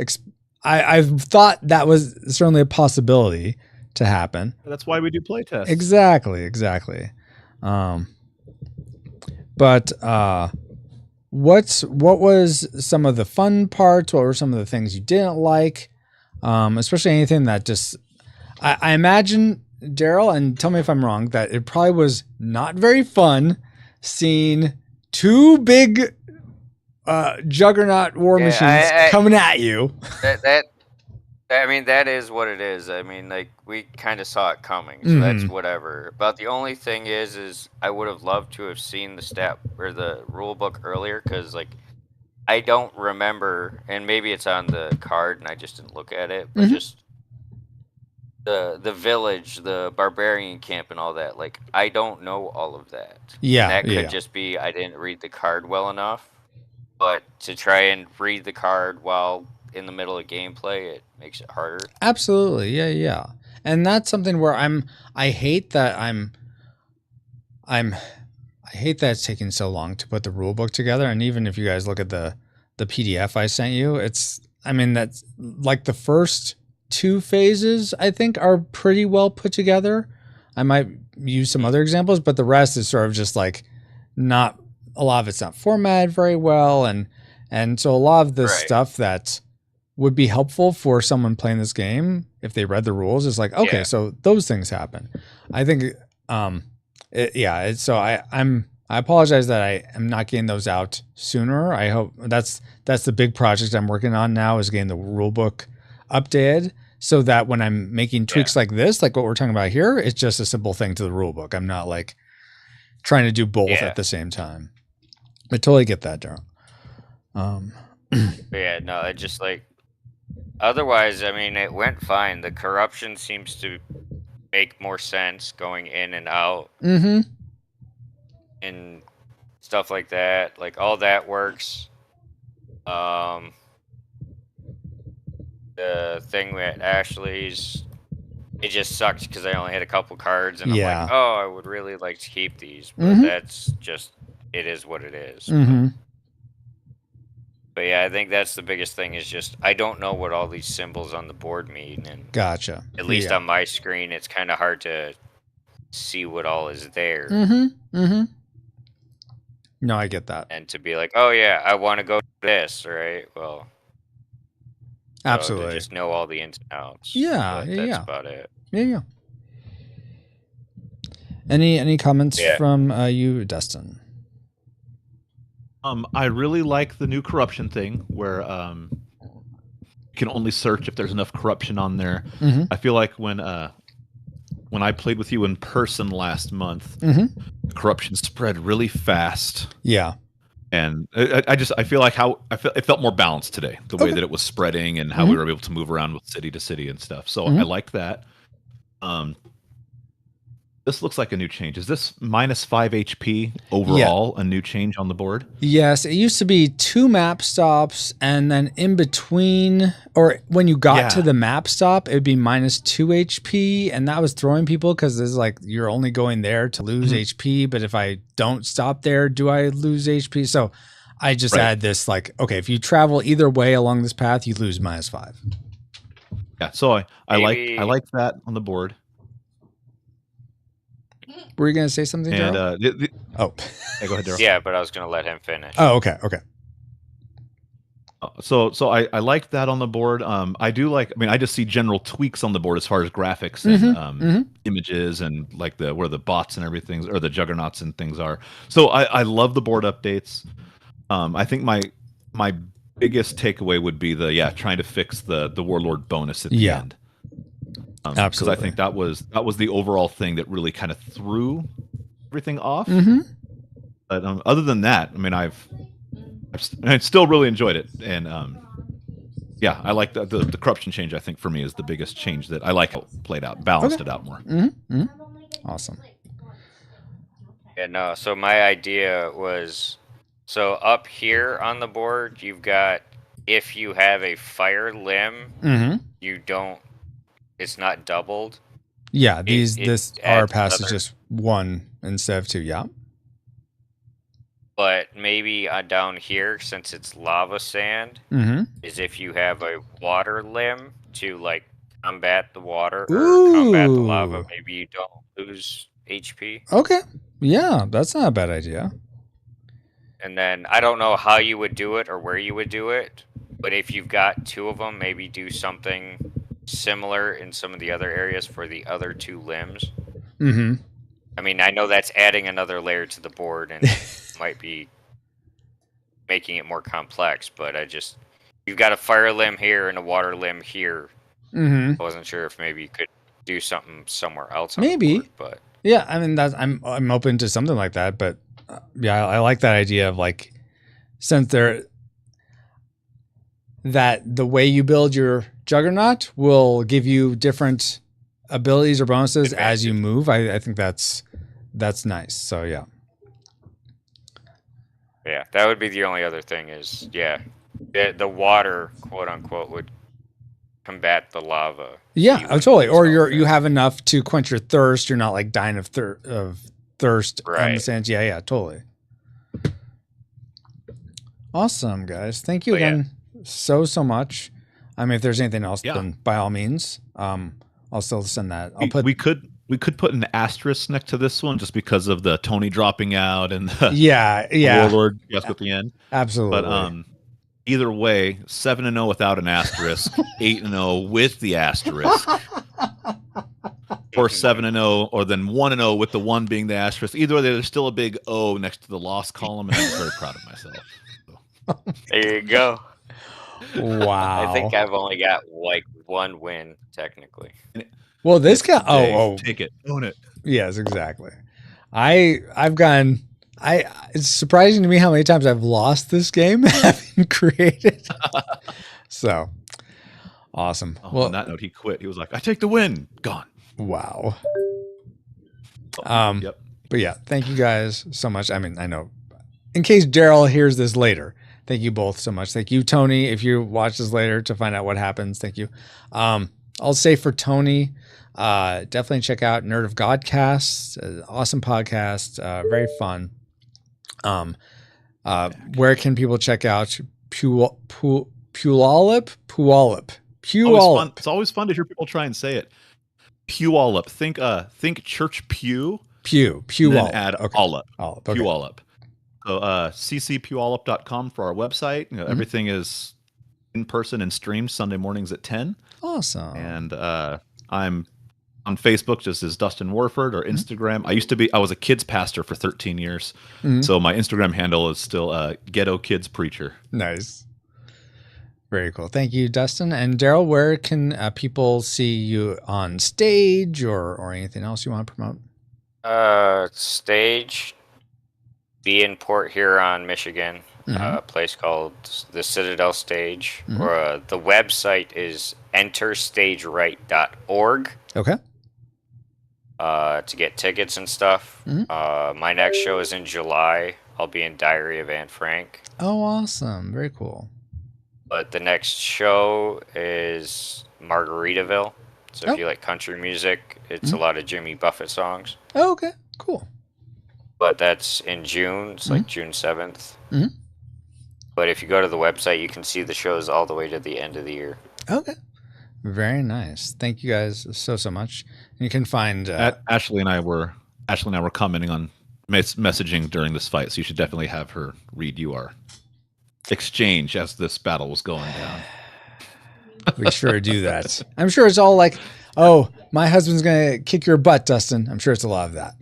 I've thought that was certainly a possibility to happen. That's why we do playtests. Exactly. But what was some of the fun parts? What were some of the things you didn't like? Especially anything that just, I imagine, Darrel, and tell me if I'm wrong, that it probably was not very fun seeing two big Juggernaut war machines coming at you. That is what it is. I mean, like, we kind of saw it coming, so that's whatever. But the only thing is I would have loved to have seen the stat or the rule book earlier, because, like, I don't remember, and maybe it's on the card and I just didn't look at it, but just the village, the barbarian camp, and all that. Like, I don't know all of that. Yeah, and that could just be I didn't read the card well enough. But to try and read the card while in the middle of gameplay, it makes it harder. Absolutely, yeah. And that's something where I hate that I hate that it's taking so long to put the rule book together. And even if you guys look at the PDF I sent you, that's like the first 2 phases, I think, are pretty well put together. I might use some other examples, but the rest is sort of just like not, a lot of it's not formatted very well. And so a lot of the stuff that would be helpful for someone playing this game, if they read the rules, is like, okay, so those things happen. I think, so I apologize that I am not getting those out sooner. I hope that's the big project I'm working on now, is getting the rule book updated, so that when I'm making tweaks like this, like what we're talking about here, it's just a simple thing to the rule book. I'm not like trying to do both at the same time. I totally get that, Darrel. It just, like, otherwise, I mean, it went fine. The corruption seems to make more sense going in and out. And stuff like that. Like, all that works. The thing with Ashley's, it just sucked because I only had a couple cards, and I'm like, oh, I would really like to keep these, but that's just, it is what it is. But yeah, I think that's the biggest thing, is just I don't know what all these symbols on the board mean, and gotcha. At least on my screen, it's kind of hard to see what all is there. No, I get that. And to be like, oh yeah, I want to go to this, right? Well, absolutely. To just know all the ins and outs. Yeah, that's about it. Yeah. Any comments from you, Dustin? I really like the new corruption thing, where you can only search if there's enough corruption on there. I feel like when I played with you in person last month, corruption spread really fast. Yeah. And I feel like it felt more balanced today, the way that it was spreading and how we were able to move around with city to city and stuff. So I like that. This looks like a new change. Is this -5 HP overall a new change on the board? Yes, it used to be 2 map stops, and then in between, or when you got to the map stop, it would be -2 HP, and that was throwing people, because it's like you're only going there to lose HP, but if I don't stop there, do I lose HP? So I just add this, like, okay, if you travel either way along this path, you lose -5. Yeah, so I like that on the board. Were you going to say something, Darrel? Yeah, go ahead, Darrel. Yeah, but I was going to let him finish. Oh, okay. So I like that on the board. I do like, I just see general tweaks on the board as far as graphics and images, and like where the bots and everything, or the Juggernauts and things are. So I love the board updates. I think my biggest takeaway would be trying to fix the Warlord bonus at the end. Absolutely. Because I think that was the overall thing that really kind of threw everything off. But other than that, I still really enjoyed it, and I like the corruption change. I think for me is the biggest change that I like how it played out, balanced it out more. Awesome. Yeah, no. So my idea was, so up here on the board, you've got, if you have a fire limb, you don't. It's not doubled. Yeah, this R pass is just 1 instead of 2. Yeah. But maybe down here, since it's lava sand, is if you have a water limb to, like, combat the water or combat the lava, maybe you don't lose HP. Okay. Yeah, that's not a bad idea. And then I don't know how you would do it or where you would do it, but if you've got 2 of them, maybe do something similar in some of the other areas for the other 2 limbs. Mm-hmm. I mean, I know that's adding another layer to the board and might be making it more complex, but you've got a fire limb here and a water limb here. Mm-hmm. I wasn't sure if maybe you could do something somewhere else. Maybe, board, but yeah. I mean, I'm open to something like that, but yeah, I like that idea of like, since that the way you build your Juggernaut will give you different abilities or bonuses as you move. I think that's nice. So yeah. Yeah, that would be the only other thing is, the water, quote unquote, would combat the lava. Yeah, totally. Or you have enough to quench your thirst. You're not like dying of thirst. Right. In the sense. Yeah, totally. Awesome, guys. Thank you again so much. I mean, if there's anything else, then by all means, I'll still send that. We could put an asterisk next to this one just because of the Tony dropping out and the Warlord at the end. Absolutely. But either way, 7-0 without an asterisk, 8-0 with the asterisk, or 7-0, or then 1-0 with the 1 being the asterisk. Either way, there's still a big O next to the loss column, and I'm very proud of myself. So. There you go. Wow. I think I've only got like 1 win technically. Well, this guy. Oh, take it, own it. Yes, exactly. I've gone. It's surprising to me how many times I've lost this game having created. So awesome. Well, on that note, he quit. He was like, "I take the win." Gone. Wow. Yep. But yeah, thank you guys so much. I mean, I know in case Darrel hears this later, thank you both so much. Thank you, Tony. If you watch this later to find out what happens, thank you. I'll say for Tony, definitely check out Nerd of Godcast. Awesome podcast. Very fun. Where can people check out Puyallup? It's always fun to hear people try and say it. Puyallup. Think church pew. Puyallup. Then add Puyallup. Okay. Puyallup. So ccpuyallup.com for our website. You know, everything is in person and streamed Sunday mornings at 10. Awesome. And I'm on Facebook just as Dustin Warford, or Instagram. I was a kids pastor for 13 years. So my Instagram handle is still Ghetto Kids Preacher. Nice. Very cool. Thank you, Dustin. And Darrel, where can people see you on stage or anything else you want to promote? Stage, be in Port Huron, Michigan. A place called the Citadel Stage. Or the website is enterstageright.org. Okay. To get tickets and stuff. My next show is in July. I'll be in Diary of Anne Frank. Oh, awesome. Very cool. But the next show is Margaritaville. So if you like country music, it's a lot of Jimmy Buffett songs. Oh, okay. Cool. But that's in June. It's like June 7th. But if you go to the website, you can see the shows all the way to the end of the year. Okay. Very nice. Thank you guys so much. You can find Ashley and I were commenting on messaging during this fight, so you should definitely have her read you our exchange as this battle was going down. We sure do that. I'm sure it's all like, "Oh, my husband's gonna kick your butt, Dustin." I'm sure it's a lot of that.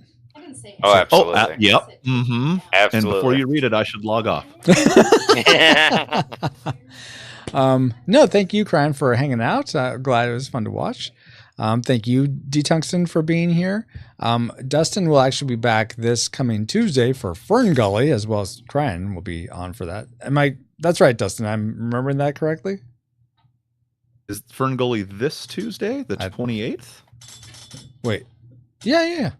Oh, absolutely. Yep. Absolutely. And before you read it, I should log off. No, thank you, Cryan, for hanging out. Glad it was fun to watch. Thank you, D-Tungsten, for being here. Dustin will actually be back this coming Tuesday for Fern Gully, as well as Cryan will be on for that. That's right, Dustin. I'm remembering that correctly? Is Fern Gully this Tuesday, the 28th? Wait. Yeah.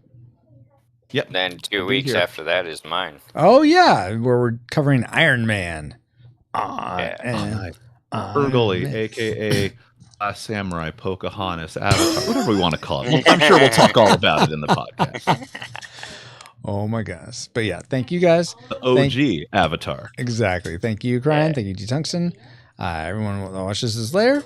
Yep. Then 2 weeks after that is mine. Oh, yeah, where we're covering Iron Man. Fern Gully, a.k.a. Last Samurai, Pocahontas, Avatar, whatever we want to call it. I'm sure we'll talk all about it in the podcast. Oh, my gosh. But yeah, thank you, guys. The OG Avatar. Exactly. Thank you, Cryan. Thank you, D-Tungsten. Everyone will watch this later.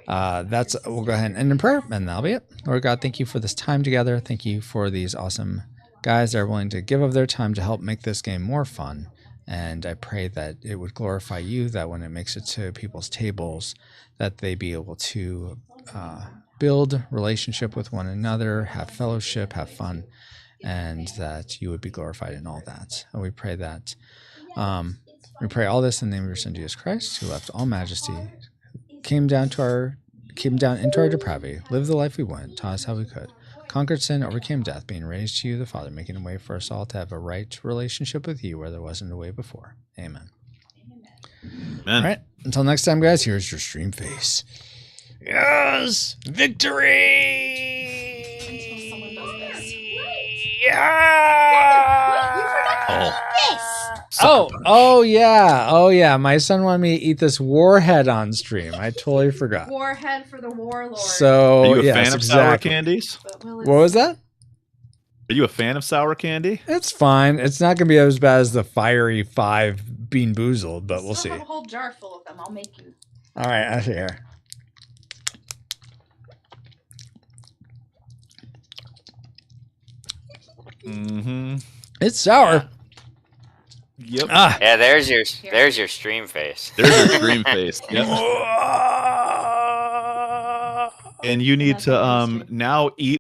We'll go ahead and end in prayer, and that'll be it. Lord God, thank you for this time together. Thank you for these awesome guys that are willing to give of their time to help make this game more fun. And I pray that it would glorify you, that when it makes it to people's tables, that they be able to build relationship with one another, have fellowship, have fun, and that you would be glorified in all that. And we pray that, we pray all this in the name of your Son, Jesus Christ, who left all majesty, came down into our depravity, lived the life we wanted, taught us how we could, conquered sin, overcame death, being raised to you, the Father, making a way for us all to have a right relationship with you where there wasn't a way before. Amen. Amen. All right. Until next time, guys, here's your stream face. Yes! Victory! Until someone does this. Yeah! Wait, you forgot to Oh. eat this. Oh yeah. My son wanted me to eat this warhead on stream. I totally forgot. Warhead for the Warlord. So, Are you a yes, fan of sour exactly. candies? But will it What was that? Are you a fan of sour candy? It's fine. It's not going to be as bad as the fiery 5 Bean Boozled, but we'll see. Still have a whole jar full of them. I'll make you. All right, I see here. Mm-hmm. It's sour. Yep. Ah. Yeah, there's your stream face. There's your stream face. Yep. And you need to now eat